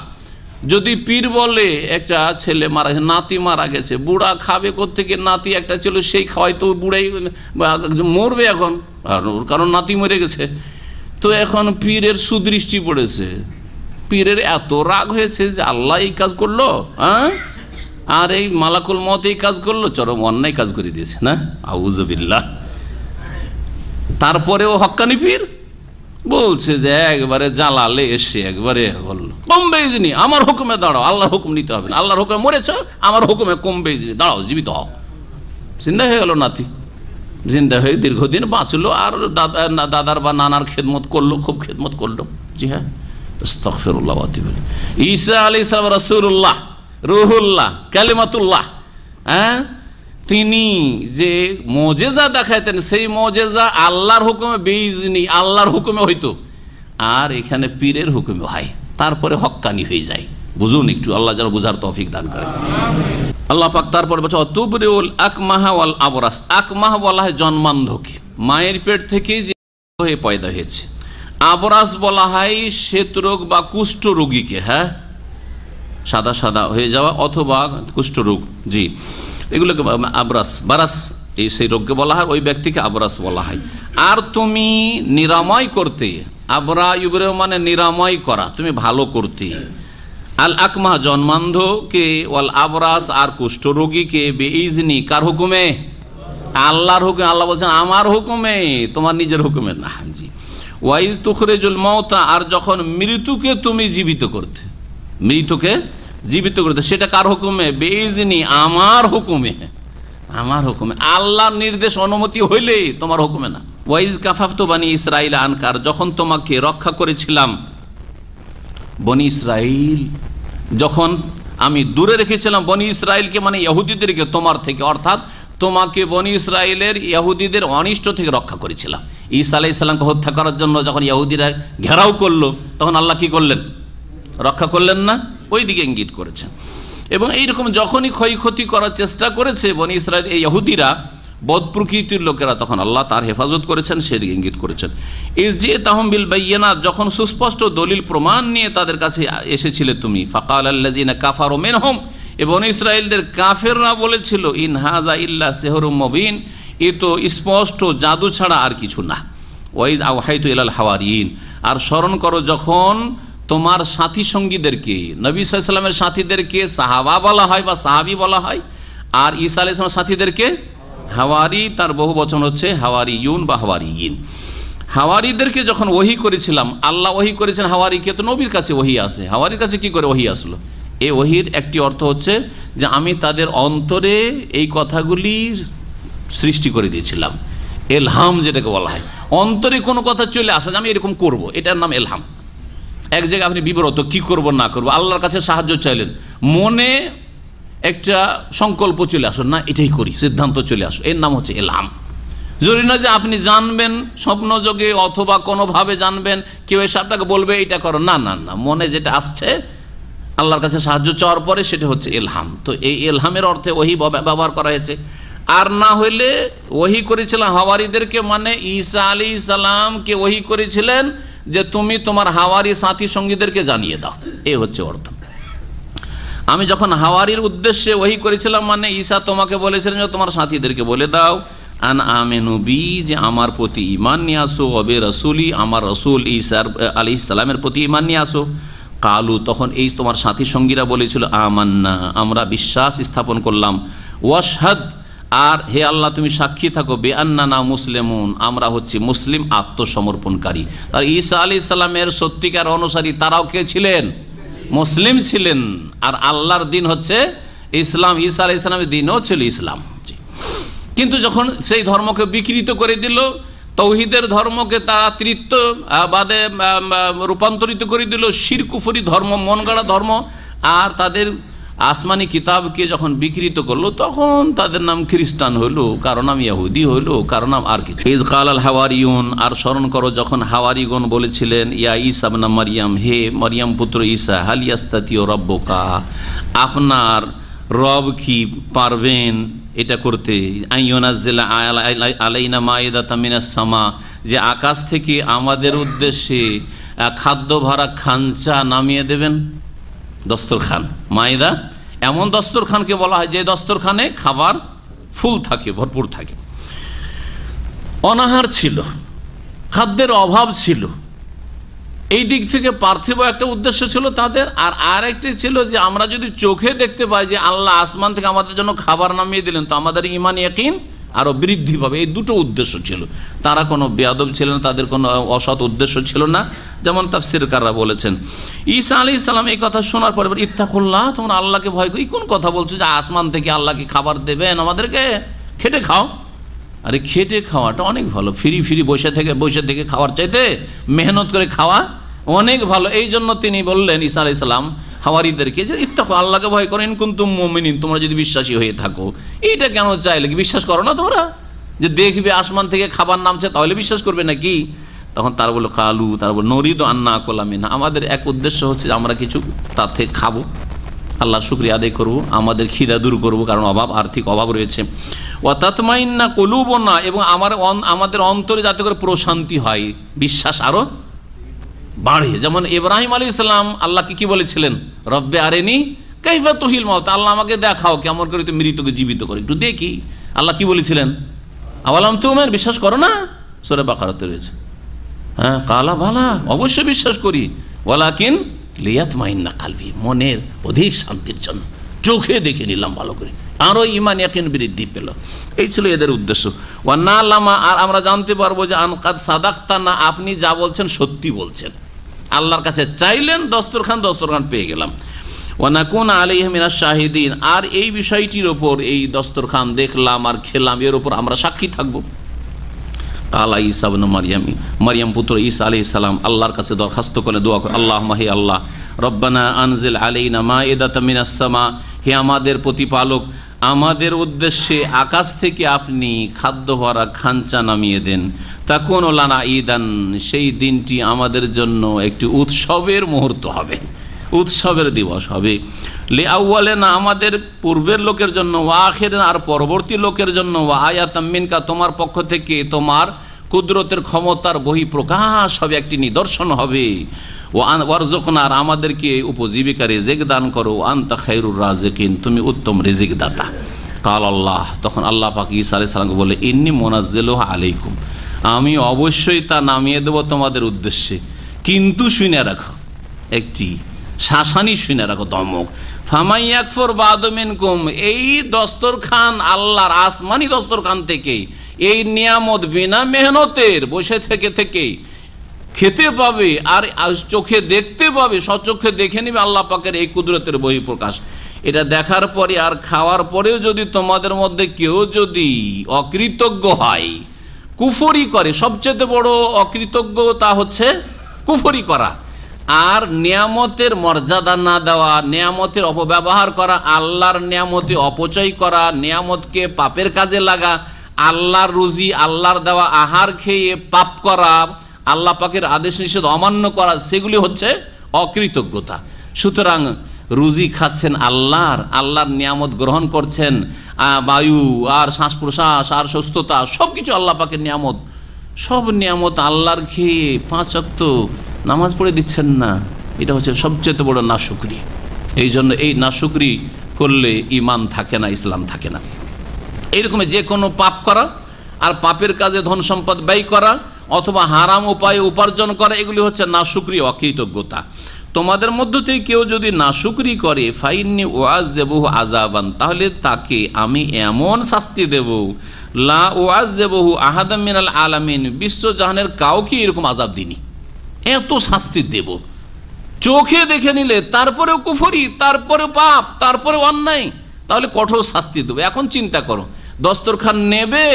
যদি পীর বলে একটা ছেলে মারা গেছে, নাতি মারা গেছে, বুড়া খাবে কোত্থেকে? নাতি একটা ছিল, সেই খাওয়াই তো বুড়াই মরবে এখন, কারণ নাতি মরে গেছে। তো এখন পীরের সুদৃষ্টি পড়েছে, পীরের এত রাগ হয়েছে যে আল্লাহ এই কাজ করলো, আর এই মালাকুল মত এই কাজ করলো, চরম অন্যায় কাজ করে দিয়েছে না, আউযুবিল্লাহ। তারপরেও হক্কানি পীর বলছে যে একবারে জালালে এসে একবারে বললো কম বেইজনি, আমার হুকুমে দাঁড়াও, আল্লাহর হুকুম নিতে হবে না, আল্লাহর হুকুমে মরেছ, আমার হুকুমে কম বেইজনি, দাঁড়াও, জীবিত হও। জিন্দা হয়ে গেল নাতি, জিন্দা হয়ে দীর্ঘদিন বাঁচলো, আর দাদার বা নানার খেদমত করলো, খুব খেদমত করলো। জি হ্যাঁ, আস্তাগফিরুল্লাহ। ঈসা আলাইহিস সালাম রাসূলুল্লাহ, রুহুল্লাহ, কালিমাতুল্লাহ, তিনি যে মুজিজা দেখাইতেন, সেই মুজিজা আল্লাহর হুকুমে বেইজনি, আল্লাহর হুকুমে হইতো, আর এখানে পীরের হুকুমে হয়, তারপরে হক্কানি হয়ে যায়। বুঝুন একটু, আল্লাহ যেন বুঝার তৌফিক দান করেন। আল্লাহ পাক তারপরে বলছে অতুবরিউল আকমাহা ওয়াল আবরাস। আকমাহ বলা হয় জন্মান্ধকে, মায়ের পেট থেকে যে হয়ে পয়দা হয়েছে। আবরাস বলা হয় শ্বেতরোগ বা কুষ্ঠ রোগীকে, সাদা সাদা হয়ে যাওয়া অথবা কুষ্ঠরোগ। জি, এগুলোকে আবরাস, বারাস, এই সেই রোগকে বলা হয়, ওই ব্যক্তিকে আবরাস বলা হয়। আর তুমি নিরাময় করতে, আবরা ইউবরে মানে নিরাময় করা, তুমি ভালো করতে। আল আকমা জন্মান্ধকে, ওয়াল আবরাস আর কুষ্ঠরোগীকে, বেইজনি, কার হুকুমে? আল্লাহর হুকুমে। আল্লাহ বলছেন আমার হুকুমে, তোমার নিজের হুকুমে না। জি, ওয়াইজ তুখরিজুল মাউতা, আর যখন মৃত্যুকে তুমি জীবিত করতে, মৃত্যুকে জীবিত করতে, সেটা কার হুকুমে? বেইজনি, আমার হুকুমে, আমার হুকুমে, আল্লাহর নির্দেশ অনুমতি হইলে তোমার হুকুমে না। ওয়াইজ কাফাফতু বানি ইসরাইল আনকার, যখন তোমাকে রক্ষা করেছিলাম বনি ইসরাইল, যখন আমি দূরে রেখেছিলাম বনি ইসরাইলকে, মানে ইহুদিদেরকে তোমার থেকে, অর্থাৎ তোমাকে বনি ইসরাইলের ইহুদিদের অনিষ্ট থেকে রক্ষা করেছিলাম। ঈসা আলাইহিস সালামকে হত্যা করার জন্য যখন ইহুদিরা ঘেরাও করলো, তখন আল্লাহ কি করলেন? রক্ষা করলেন না? ওই দিকে ইঙ্গিত করেছেন। এবং এইরকম যখনই ক্ষয়ক্ষতি করার চেষ্টা করেছে বনি ইসরাইল, এই ইহুদিরা, বদ প্রকৃতির লোকেরা, তখন আল্লাহ তার হেফাজত করেছেন, সেদিকে ইঙ্গিত করেছেন। এই যে তাহম বিল বাইয়িনাত, যখন সুস্পষ্ট দলিল প্রমাণ নিয়ে তাদের কাছে এসেছিলে তুমি, ফাকাল আল্লাযিনা কাফারু মিনহুম, এবং ইসরায়েলদের কাফেররা বলেছিল, ইন হাযা ইল্লা সিহরুম মুবিন, এ তো স্পষ্ট জাদু ছাড়া আর কিছু না। ওয়াইজ আওহাইতু ইলাল হাওয়ারিয়িন, আর স্মরণ করো যখন তোমার সাথী সঙ্গীদেরকে, নবী সাল্লাল্লাহু আলাইহি ওয়াসাল্লামের সাথীদেরকে সাহাবা বলা হয় বা সাহাবী বলা হয়, আর ঈসা আলাইহিস সালামের সাথীদেরকে হাওয়ারি তার বহু বচন হচ্ছে হাওয়ারিয়ুন বা হাওয়ারিয়িন। হাওয়ারিদেরকে যখন ওহী করেছিলাম, আল্লাহ ওহী করেছেন হাওয়ারিকে, তো নবীর কাছে ওহী আসে, হাওয়ারির কাছে কি করে ওহী আসলো? এই ওহীর একটি অর্থ হচ্ছে যে আমি তাদের অন্তরে এই কথাগুলি সৃষ্টি করে দিয়েছিলাম। এলহাম যেটাকে বলা হয়, অন্তরে কোনো কথা চলে আসা যে আমি এরকম করব, এটার নাম এলহাম। এক জায়গায় আপনি বিব্রত, কি করব না করব, আল্লাহর কাছে সাহায্য চাইলেন, মনে একটা সংকল্প চলে আসো, না এটাই করি, সিদ্ধান্ত চলে আসো, এর নাম হচ্ছে এলহাম। জরুরি না যে আপনি জানবেন স্বপ্নযোগে অথবা কোনোভাবে জানবেন, কেউ এসে আপনাকে বলবে এটা করো, না না না, মনে যেটা আসছে আল্লাহর কাছে সাহায্য চাওয়ার পরে সেটা হচ্ছে এলহাম। তো এই এলহামের অর্থে ওহী ব্যবহার করা হয়েছে। আর না হইলে ওহী করেছিলেন হাওয়ারিদেরকে, মানে ঈসা আলাইহিস সালামকে ওহী করেছিলেন যে তুমি তোমার হাওয়ারি সাথী সঙ্গীদেরকে জানিয়ে দাও, এই হচ্ছে অর্থ। আমি যখন হাওয়ারির উদ্দেশ্যে ওহী করেছিলাম, মানে ঈসা তোমাকে বলেছিলেন যে তোমার সাথীদেরকে বলে দাও আন আমিনু বি, যে আমার প্রতি ঈমান নিয়ে আসো, ওবে রাসূলি, আমার রাসূল ঈসা আলাইহিস সালামের প্রতি ঈমান নিয়ে আসো। কালু, তখন এই তোমার সাথী সঙ্গীরা বলেছিল আমান্না, আমরা বিশ্বাস স্থাপন করলাম, ওয়াশহাদ, আর হে আল্লাহ তুমি সাক্ষী থাকো, বেআন্নানা মুসলিমুন, আমরা হচ্ছি মুসলিম আত্মসমর্পণকারী। তার ঈসা আলাইহিস সালামের সত্যিকার অনুসারী তারাও কে ছিলেন? মুসলিম ছিলেন। আর আল্লাহর দিন হচ্ছে ইসলাম, ঈসা আলাইহিস সালামের দিনও ছিল ইসলাম। কিন্তু যখন সেই ধর্মকে বিকৃত করে দিল, তৌহিদের ধর্মকে তারা তৃতীয়বাদে রূপান্তরিত করে দিল, শিরক কুফরি ধর্ম, মন গড়া ধর্ম, আর তাদের আসমানি কিতাবকে যখন বিকৃত করলো, তখন তাদের নাম খ্রিস্টান হইল, কারো নাম ইহুদি হইল, কারো নাম আর কি। ইজ কালাল হাওয়ারিয়ুন, আর স্মরণ করো যখন হাওয়ারিগণ বলেছিলেন ইয়া ঈসা ইবনে মারইয়াম, হে মারইয়াম পুত্র ঈসা, হাল ইয়াস্তাতিউ রাব্বুকা, আপনার রব কি পারবেন এটা করতে, আইয়ুনাজ্জিলা আলাইনা মাইদাতাম মিনাস সামা, যে আকাশ থেকে আমাদের উদ্দেশ্যে খাদ্য ভরা খাঞ্চা নামিয়ে দেবেন। দস্তরখান, মাইদা এমন দস্তরখানকে বলা হয় যে দস্তরখানে খাবার ফুল থাকে, ভরপুর থাকে। অনাহার ছিল, খাদ্যের অভাব ছিল, এই দিক থেকে পার্থিব একটা উদ্দেশ্য ছিল তাদের। আর আরেকটি ছিল যে আমরা যদি চোখে দেখতে পাই যে আল্লাহ আসমান থেকে আমাদের জন্য খাবার নামিয়ে দিলেন, তো আমাদের ঈমান ইয়াকিন আরও বৃদ্ধি পাবে। এই দুটো উদ্দেশ্য ছিল। তারা কোনো বেয়াদব ছিল না, তাদের কোনো অসৎ উদ্দেশ্য ছিল না, যেমন তাফসীরকাররা বলেছেন। ঈসা আলাইহিস সালাম এই কথা শোনার পরে ইত্তাকুল্লাহ, তোমরা আল্লাহকে ভয় করো। কোন কথা বলছো যে আসমান থেকে আল্লাহকে খাবার দেবেন আমাদেরকে, খেটে খাও। আরে খেটে খাওয়াটা অনেক ভালো, ফ্রি বসে থেকে খাওয়ার চাইতে মেহনত করে খাওয়া অনেক ভালো। এই জন্য তিনি বললেন ঈসা আলাইহিস সালাম হাওয়ারিদেরকে যে ইত্তাকু, আল্লাহকে ভয় করো, ইন কুনতুম মুমিনিন, তোমরা যদি বিশ্বাসী হয়ে থাকো। এইটা কেন চাইলে কি বিশ্বাস করো না তোমরা যে দেখবে আসমান থেকে খাবার নামছে তাহলে বিশ্বাস করবে নাকি? তখন তারা বলল কালু, তারা বলল নরিদু আন্না আকলামিন, আমাদের এক উদ্দেশ্য হচ্ছে আমরা কিছু তার থেকে খাবো, আল্লাহর শুকরিয়া আদায় করব, আমাদের খিদা দূর করব, কারণ অভাব, আর্থিক অভাব রয়েছে। ওয়া তাতমাইন্না কুলুবুনা, এবং আমাদের অন্তরে যাতে করে প্রশান্তি হয়, বিশ্বাস আরো বাড়ে। যেমন ইব্রাহিম আলাইহিস সালাম আল্লাহকে কি বলেছিলেন? রব্বে আরেনি কাইফা তুহিল মাউত, আল্লাহ আমাকে দেখাও কেমন করে তুই মৃতকে জীবিত করে, একটু দেখি। আল্লাহ কি বলেছিলেন? আওয়ালাম তুমিন, বিশ্বাস করো না? সূরা বাকারাতে রয়েছে। হ্যাঁ, কালা ভালা, অবশ্যই বিশ্বাস করি, ওয়ালাকিন লিয়াতমাইন্না কালবি, মনের অধিক শান্তির জন্য চোখে দেখে নিলাম ভালো করে, আরও ঈমান ইয়াকিন বৃদ্ধি পেল। এই ছিল এদের উদ্দেশ্য। ওয়া নালামা, আর আমরা জানতে পারবো যে আনকাদ সাদাক্তানা, আপনি যা বলছেন সত্যি বলছেন। আল্লাহর কাছে চাইলেন, দস্তরখান পেয়ে গেলাম। ওয়া নাকুনা আলাইহি মিনাশ শাহিদিন, আর এই বিষয়টির ওপর, এই দস্তরখান দেখলাম আর খেলাম, এর ওপর আমরা সাক্ষী থাকবো। কালা ঈসা ইবনে মারইয়াম পুত্র ঈসা আলাইহিস সালাম আল্লাহর কাছে দরখাস্ত করে দোয়া করে, আল্লাহুম্মা, হে আল্লাহ, রব্বানা আনজিল আলাইনা মাইদাতাম মিনাস সামা, হে আমাদের প্রতিপালক, আমাদের উদ্দেশ্যে আকাশ থেকে আপনি খাদ্য ভরা খাঞ্চা নামিয়ে দেন। তাকুনু লানা ঈদান, সেই দিনটি আমাদের জন্য একটি উৎসবের মুহূর্ত হবে, উৎসবের দিবস হবে। লি আউয়ালিনা, আমাদের পূর্বের লোকের জন্য, ওয়া আখিরিনা, আর পরবর্তী লোকের জন্য, ওয়া আয়াতাম মিনকা, তোমার পক্ষ থেকে তোমার কুদরতের ক্ষমতার বহিঃপ্রকাশ হবে, একটি নিদর্শন হবে। ওয়ারযুকনা, আর আমাদেরকে উপজীবিকা রিজিক দান করো, আনতা খায়রুর রাজিকিন, তুমি উত্তম রিজিক দাতা। কাল আল্লাহ, তখন আল্লাহ পাক ঈসা আলাইহিস সালামকে বলে, ইন্নী মুনাজ্জিলুহু আলাইকুম, আমি অবশ্যই তা নামিয়ে দেব তোমাদের উদ্দেশ্যে, কিন্তু শুনে রাখো একটি, শাসানি শুনে রাখো, দমক। ফামাই ইয়াকফুর বাদু মিনকুম, এই দস্তরখান আল্লাহর আসমানি দস্তরখান থেকে এই নিয়ামত বিনা মেহনতের বসে থেকে খেতে পাবে আর চোখে দেখতে পাবে, সচক্ষে দেখে নিবে আল্লাহ পাকের এই কুদরতের বহিঃপ্রকাশ। এটা দেখার পরে আর খাওয়ার পরেও যদি তোমাদের মধ্যে কেউ যদি অকৃতজ্ঞ হয়, কুফরি করে, সবচেয়ে বড় অকৃতজ্ঞতা হচ্ছে কুফরি করা, আর নিয়ামতের মর্যাদা না দেওয়া, নিয়ামতের অপব্যবহার করা, আল্লাহর নিয়ামতে অপচয় করা, নিয়ামতকে পাপের কাজে লাগা, আল্লাহর রুজি আল্লাহর দেওয়া আহার খেয়ে পাপ করা, আল্লাহ পাকের আদেশ নিষেধ অমান্য করা, সেগুলি হচ্ছে অকৃতজ্ঞতা। সুতরাং রুজি খাচ্ছেন আল্লাহর নিয়ামত গ্রহণ করছেন, বায়ু আর শ্বাস প্রশ্বাস আর সুস্থতা সব কিছু আল্লাহ পাকের নিয়ামত, সব নিয়ামত আল্লাহর খেয়ে 5 ওয়াক্ত নামাজ পড়ে দিচ্ছেন না, এটা হচ্ছে সবচেয়ে বড় নাশুকরি। এই জন্য এই নাশুকরি করলে ইমান থাকে না, ইসলাম থাকে না। এইরকম যে কোনো পাপ করা আর পাপের কাজে ধন সম্পদ ব্যয় করা অথবা হারাম উপায়ে উপার্জন করা, এগুলি হচ্ছে নাশুকরি, অকৃতজ্ঞতা। তোমাদের মধ্য থেকে কেউ যদি নাশুকরি করে, ফাইন্নি ওয়াযযিবুহু আযাবান, তাহলে তাকে আমি এমন শাস্তি দেব, লা ওয়াযযিবুহু আহাদাম মিনাল আলামিন, বিশ্বজাহানের কাউকে এরকম আযাব দিইনি, এত শাস্তি দেব। চোখে দেখে নিলে তারপরেও কুফরি, তারপরে পাপ, তারপরে অন্যায়, তাহলে কঠোর শাস্তি দেবো। এখন চিন্তা করো, দস্তরখান নেবে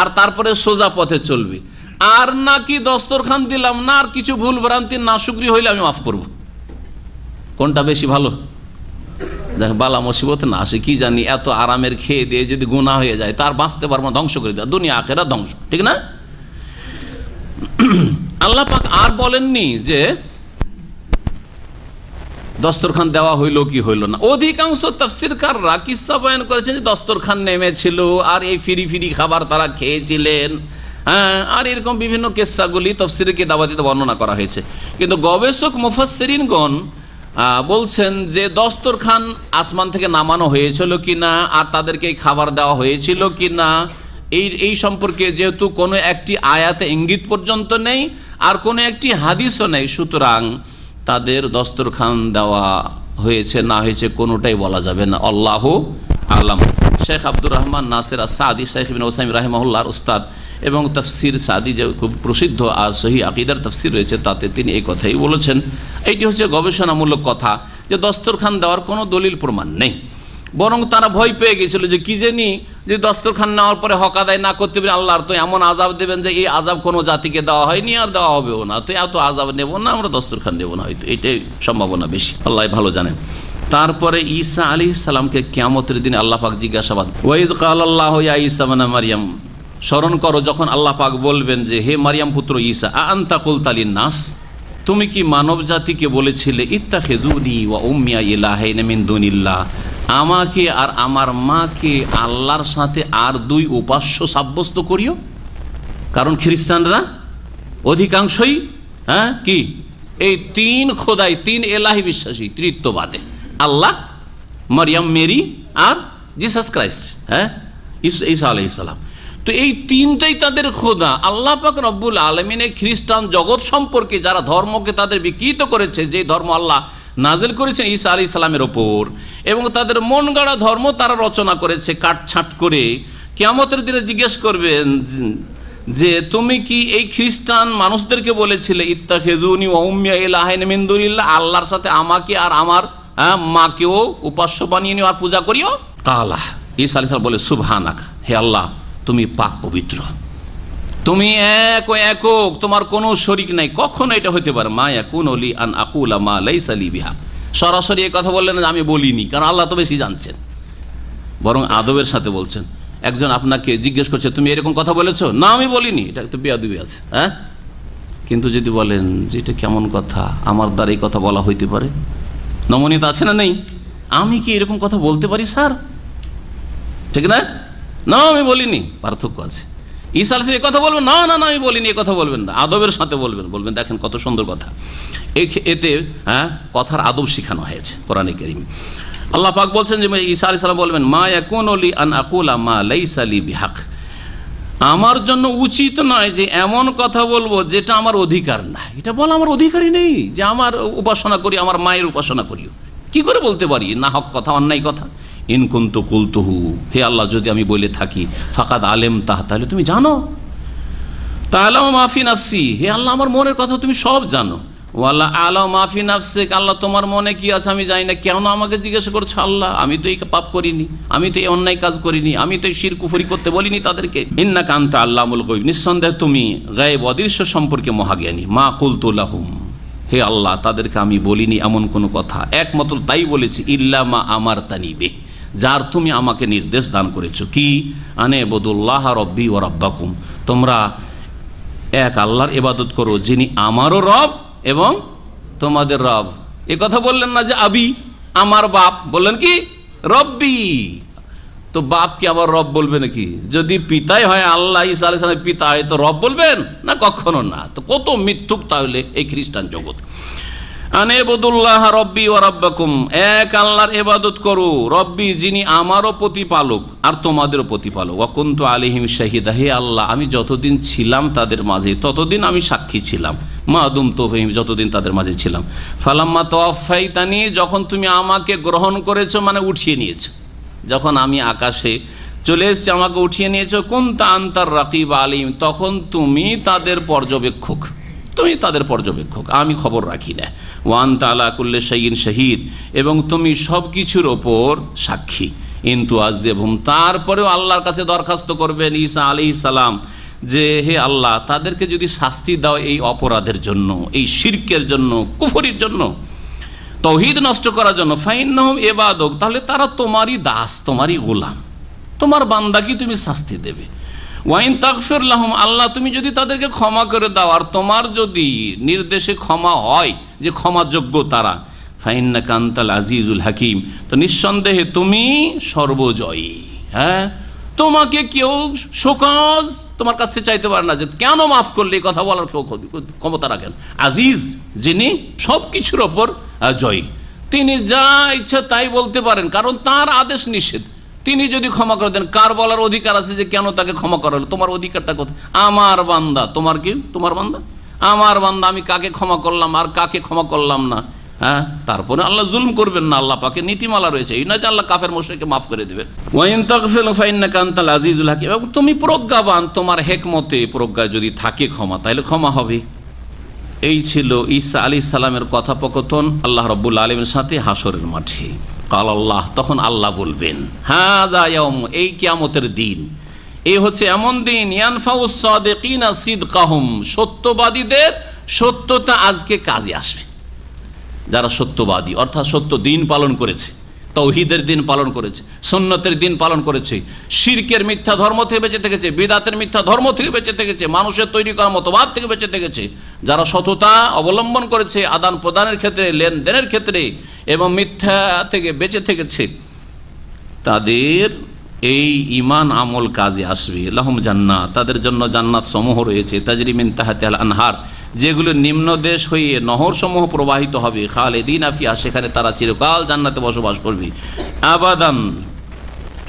আর তারপরে সোজা পথে চলবে, আর নাকি দস্তরখান দিলাম না আর কিছু ভুল ভ্রান্তি নাশুকরি হইলে আমি মাফ করব, কোনটা বেশি ভালো? দেখ বালা মুসিবত না আসে, কি জানি এত আরামের খেয়ে দিয়ে যদি গুনাহ হয়ে যায় তার বাঁচতে পারবো না, ধ্বংস করে দেওয়া, দুনিয়া আখেরাত ধ্বংস, ঠিক না? আল্লাহ পাক আর বলেননি যে দস্তরখান দেওয়া হইল কি হইল না। অধিকাংশ তাফসীরকাররা কিসসা বয়ান করেছেন যে দস্তরখান নেমেছিল আর এই ফিরি খাবার তারা খেয়েছিলেন, হ্যাঁ, আর এরকম বিভিন্ন কিসসাগুলি তাফসীরে কিতাবাতিতে বর্ণনা করা হয়েছে। কিন্তু গবেষক মুফাসসিরিনগণ বলছেন যে দস্তরখান আসমান থেকে নামানো হয়েছিল কিনা আর তাদেরকে খাবার দেওয়া হয়েছিল কিনা এই সম্পর্কে যেহেতু কোনো একটি আয়াতে ইঙ্গিত পর্যন্ত নেই আর কোনো একটি হাদিসও নেই, সুতরাং তাদের দস্তরখান দেওয়া হয়েছে না হয়েছে কোনোটাই বলা যাবে না, আল্লাহু আলাম। শেখ আব্দুর রহমান নাসির আস-সাদি, শেখ ইবনে উসাইমিন রাহিমাহুল্লাহর উস্তাদ, এবং তাফসীর সাদি যে খুব প্রসিদ্ধ আর সহিহ আকীদার তাফসীর রয়েছে, তাতে তিনি এই কথাই বলেছেন। এইটি হচ্ছে গবেষণামূলক কথা যে দস্তরখান দেওয়ার কোনো দলিল প্রমাণ নেই, বরং তারা ভয় পেয়ে গেছিল যে কি জানি যে দস্তরখান নেওয়ার পরে হক আদায় না করতে পারে আল্লাহর তো এমন আযাব দেবেন যে এই আযাব কোনো জাতিকে দেওয়া হয়নি আর দেওয়া হবেও না, তো এত আযাব নেব না, আমরা দস্তরখান নেব না, হয়তো এইটাই সম্ভাবনা বেশি, আল্লাহ ভালো জানেন। তারপরে ঈসা আলাইহিস সালামকে কিয়ামতের দিনে আল্লাহ পাক জিজ্ঞাসাবাদ, ওয়াইদ ক্বালাল্লাহু ইয়া ঈসা ইবনে মারইয়াম, স্মরণ করো যখন আল্লাহ পাক বলবেন যে হে মারইয়াম পুত্র ঈসা, আ আনতা কুলতা লিন-নাস, তুমি কি মানব জাতিকে বলেছিলে ইত্তাখিযুনি ওয়া উম্মিয়া ইলাহাইন মিন দুনিল্লাহ, আমাকে আর আমার মাকে আল্লাহর সাথে আর 2 উপাস্য সাব্যস্ত করিও? কারণ খ্রিস্টানরা অধিকাংশই কি এই 3 খোদাই 3 এলাহি বিশ্বাসী, তৃতীয়বাদে, আল্লাহ, মারইয়াম মেরি আর জিসাস ক্রাইস্ট, ঈসা আলাইহিস সালাম। তো এই 3টাই তাদের খোদা। আল্লাহ পাক রব্বুল আলামিন এই খ্রিস্টান জগৎ সম্পর্কে যারা ধর্মকে তাদের বিকৃত করেছে, যে ধর্ম আল্লাহ নাজিল করেছেন ঈসা আলাইহিস সালামের ওপর, এবং তাদের মন গড়া ধর্ম তারা রচনা করেছে কাটছাঁট করে, কিয়ামতের দিনে জিজ্ঞেস করবেন যে তুমি কি এই খ্রিস্টান মানুষদেরকে বলেছিলে ইত্তাখিযুনি ওয়া উম্মিয়া ইলাহাইন মিন দুনিল্লাহ, আল্লাহর সাথে আমাকে আর আমার মাকেও উপাস্য বানিয়ে নিও আর পূজা করিও? কালা, ঈসা আলাইহিস সালাম বলে সুবহানাক, হে আল্লাহ তুমি পাক পবিত্র, তুমি একক, তোমার কোনো শরীক নাই, কখনো এটা হতে পারে মা ইয়াকুনু লি আন আকুলা মা লাইসা লি বিহা, সরাসরি এই কথা বললেন না আমি বলিনি, কারণ আল্লাহ তো বেশি জানছেন, বরং আদবের সাথে বলছেন। একজন আপনাকে জিজ্ঞেস করছে তুমি এরকম কথা বলেছো, না আমি বলিনি, এটা তো বেয়াদবি আছে, কিন্তু যদি বলেন যে এটা কেমন কথা, আমার দ্বারা এই কথা বলা হইতে পারে, নমনীয়তা আছে না নেই? আমি কি এরকম কথা বলতে পারি স্যার, ঠিক না? না আমি বলিনি, পার্থক্য আছে। ঈসা আলাইহিস সালাম এই কথা বলবেন, না না না আমি বলিনি, এই কথা বলবেন না, আদবের সাথে বলবেন দেখেন কত সুন্দর কথা। এতে কথার আদব শেখানো হয়েছে কোরআনে কারীম। আল্লাহ পাক বলছেন যে ঈসা আলাইহিস সালাম বলবেন মা ইয়াকুনু লি আন আকুলা মা লাইসা লি বিহাক, আমার জন্য উচিত নয় যে এমন কথা বলবো যেটা আমার অধিকার না। এটা বলা আমার অধিকারই নেই যে আমার উপাসনা করি, আমার মায়ের উপাসনা করিও। কি করে বলতে পারি না হক কথা, অন্যায় কথা? ইন কুনতু কুলতুহু, হে আল্লাহ যদি আমি বলে থাকি, ফাকাদ আলেম তাহ, তাহলে তুমি জানো। তাআলা মাফি নাফসি, হে আল্লাহ আমার মনের কথা তুমি সব জানো। ওয়ালা আলা মাফি নাফসিক, আল্লাহ তোমার মনে কি আছে আমি জানি না, কেন আমাকে জিজ্ঞাসা করছো? আল্লাহ আমি তো এই পাপ করিনি, আমি তো এই অন্যায় কাজ করিনি, আমি তো এই শিরক কুফরি করতে বলিনি তাদেরকে। ইন্নাকা আনতা আল্লামুল গায়ব, নিঃসন্দেহে তুমি গায়েব অদৃশ্য সম্পর্কে মহাজ্ঞানী। মা কুলতু লাহুম, হে আল্লাহ তাদেরকে আমি বলিনি এমন কোনো কথা, একমাত্র তাই বলেছি ইল্লা মা আমারতানি বিহি, যার তুমি আমাকে নির্দেশ দান করেছো। কি? আনে বদুল্লাহ রব্বি ও রব্বাকুম, তোমরা এক আল্লাহর ইবাদত করো যিনি আমারও রব এবং তোমাদের রব। এ কথা বললেন না যে আবি আমার বাপ, বললেন কি রব্বি। তো বাপ কি আবার রব বলবে নাকি? যদি পিতাই হয়, আল্লাহ ঈসা আলাইহিস সালামের পিতা হয়, তো রব বলবেন না? কখনো না। তো কত মিথ্যুক তাহলে এই খ্রিস্টান জগৎ। আনেবুদুল্লাহ রব্বি ও রব্বাকুম, এক আল্লাহর ইবাদত করো, রব্বি যিনি আমারও প্রতিপালক আর তোমাদেরও প্রতিপালক। ওয়া কুনতু আলাইহিম শাহিদা, হে আল্লাহ আমি যতদিন ছিলাম তাদের মাঝে ততদিন আমি সাক্ষী ছিলাম। মা দুমতু ফীহিম, যতদিন তাদের মাঝে ছিলাম। ফালাম্মা তাওয়াফাইতানি, যখন তুমি আমাকে গ্রহণ করেছো মানে উঠিয়ে নিয়েছো, যখন আমি আকাশে চলে এসেছি আমাকে উঠিয়ে নিয়েছো। কুনতা আনতার রাকিব আলিম, তখন তুমি তাদের পর্যবেক্ষক, তুমি তাদের পর্যবেক্ষক, আমি খবর রাখি না। ওয়ান তাআলা কুল্লি শাইইন শাহিদ, এবং তুমি সব কিছুর ওপর সাক্ষী। ইনতু আযিবহুম, তারপরেও আল্লাহর কাছে দরখাস্ত করবেন ঈসা আলাইহিস সালাম যে হে আল্লাহ তাদেরকে যদি শাস্তি দাও এই অপরাধের জন্য, এই শিরকের জন্য, কুফরির জন্য, তাওহীদ নষ্ট করার জন্য, ফাইন্নাহুম ইবাদুক, তাহলে তারা তোমারই দাস, তোমারই গোলাম, তোমার বান্দাকে তুমি শাস্তি দেবে। ওয়াইন তাগফির লাহুম, আল্লাহ তুমি যদি তাদেরকে ক্ষমা করে দাও, আর তোমার যদি নির্দেশে ক্ষমা হয় যে ক্ষমাযোগ্য তারা, ফাইন্নাকা আনতাল আজিজুল হাকিম, তো নিঃসন্দেহে তুমি সর্বজয়ী। হ্যাঁ, তোমাকে কেউ শোকজ তোমার কাছ থেকে চাইতে পারে না যে কেন মাফ করলে, এই কথা বলার কেউ ক্ষমতা রাখেন। আজিজ যিনি সব কিছুর ওপর জয়ী, তিনি যা ইচ্ছা তাই বলতে পারেন, কারণ তার আদেশ নিষেধ। তিনি যদি ক্ষমা করে দেন, কার বলার অধিকার আছে যে কেন তাকে ক্ষমা করা হলো? তোমার অধিকারটা কোথায়? আমার বান্দা, তোমার কি? তোমার বান্দা, আমার বান্দা, আমি কাকে ক্ষমা করলাম আর কাকে ক্ষমা করলাম না। হ্যাঁ, তারপরে আল্লাহ জুলম করবেন না, আল্লাহ পাকে নীতিমালা রয়েছে, এই না যে আল্লাহ কাফের মুশরিককে মাফ করে দেবেন। ওয়াইন তাগফির ফাইন্নাকা আনতাল আজিজুল হাকিম, এবং তুমি প্রজ্ঞাবান, তোমার হেকমতে প্রজ্ঞায় যদি থাকে ক্ষমা, তাহলে ক্ষমা হবে। এই ছিল ঈসা আলাইহিস সালামের কথোপকথন আল্লাহ রাব্বুল আলামিনের সাথে হাসরের মাঠে। কাল আল্লাহ, তখন আল্লাহ বলবেন, হাযা ইয়াউম, এই কিয়ামতের দিন, এই হচ্ছে এমন দিন, ইয়ানফাউস সাদিকিনা সিদকাহুম, সত্যবাদীদের সত্যতা আজকে কাজে আসবে। যারা সত্যবাদী অর্থাৎ সত্য দিন পালন করেছে, তাওহীদের দিন পালন করেছে, সুন্নতের দিন পালন করেছে, শিরকের মিথ্যা ধর্ম থেকে বেঁচে থেকেছে, বিদআতের মিথ্যা ধর্ম থেকে বেঁচে থেকেছে, মানুষের তৈরি করা মতবাদ থেকে বেঁচে থেকেছে, যারা সততা অবলম্বন করেছে আদান প্রদানের ক্ষেত্রে, লেনদেনের ক্ষেত্রে, এবং মিথ্যা থেকে বেঁচে থেকেছে, তাদের এই ঈমান আমল কাজে আসবে। লাহুম জান্নাত, তাদের জন্য জান্নাত সমূহ রয়েছে, তাজরি মিন তাহতিহাল আনহার, যেগুলো নিম্নদেশ হয়ে নহর সমূহ প্রবাহিত হবে, খালিদিনা ফিহা, সেখানে তারা চিরকাল জান্নাতে বসবাস করবে, আবাদান,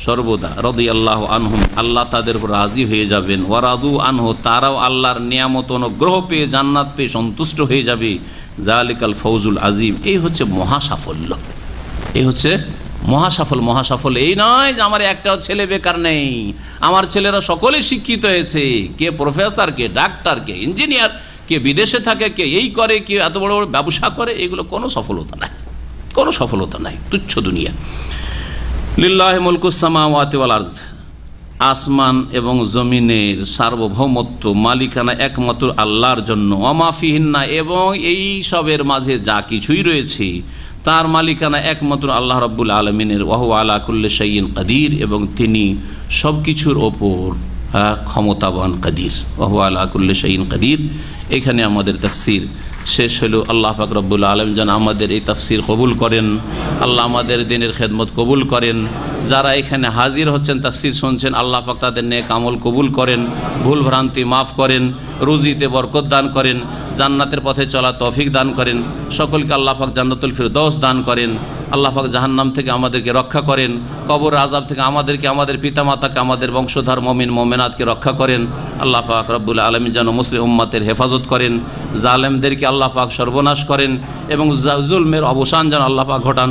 সর্বদা। রাদিয়াল্লাহু আনহুম, আল্লাহ তাদের উপর রাজি হয়ে যাবেন, ওয়া রাদু আনহু, তারাও আল্লাহর নিয়ামত অনুগ্রহ পেয়ে জান্নাত পেয়ে সন্তুষ্ট হয়ে যাবে। যালিকাল ফৌজুল আজিম, এই হচ্ছে মহা সাফল্য, এই হচ্ছে মহা সাফল্য। মহা সাফল্য এই নয় যে আমার একটাও ছেলে বেকার নেই, আমার ছেলেরা সকলে শিক্ষিত হয়েছে, কে প্রফেসর, কে ডাক্তার, কে ইঞ্জিনিয়ার, কে বিদেশে থাকে, কে এই করে, কে এত বড় বড় ব্যবসা করে, এগুলো কোনো সফলতা নাই, কোনো সফলতা নাই, তুচ্ছ দুনিয়া। লিল্লাহি মুলকুস সামাওয়াতি ওয়াল আরদ, আসমান এবং জমিনের সার্বভৌমত্ব মালিকানা একমাত্র আল্লাহর জন্য। ওমা ফিহিন্না, এবং এই সবের মাঝে যা কিছুই রয়েছে তার মালিকানা একমাত্র আল্লাহ রাব্বুল আলামিনের। ওয়া হুয়া আলা কুল্লি শাইইন কাদির, এবং তিনি সব কিছুর ওপর ক্ষমতাবান, কাদির। ওয়া হুয়া আলা কুল্লি শাইইন কাদির। এখানে আমাদের তাফসীর শেষ হলো। আল্লাহ পাক রব্বুল আলামিন যেন আমাদের এই তাফসীর কবুল করেন, আল্লাহ আমাদের দিনের খেদমত কবুল করেন। যারা এখানে হাজির হচ্ছেন, তাফসীর শুনছেন, আল্লাহ পাক তাদের নেক আমল কবুল করেন, ভুল ভ্রান্তি মাফ করেন, রুজিতে বরকত দান করেন, জান্নাতের পথে চলা তৌফিক দান করেন। সকলকে আল্লাহ পাক জান্নাতুল ফিরদৌস দান করেন। আল্লাহ পাক জাহান্নাম থেকে আমাদেরকে রক্ষা করেন, কবর আযাব থেকে আমাদেরকে, আমাদের পিতামাতাকে, আমাদের বংশধর মুমিন মুমিনাতকে রক্ষা করেন। আল্লাহ পাক রব্বুল আলামিন যেন মুসলিম উম্মতের হেফাজত করেন, জালেমদেরকে আল্লাহ পাক সর্বনাশ করেন এবং জুলমের অবসান যেন আল্লাহ পাক ঘটান,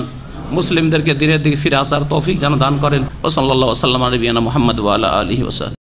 মুসলিমদেরকে দিনের দিকে ফিরে আসার তৌফিক যেন দান করেন। ওয়া সাল্লাল্লাহু ওয়া সাল্লামা আলা নবিয়িনা মুহাম্মদ ওয়া আলা আলিহি ওয়া সাহবিহি।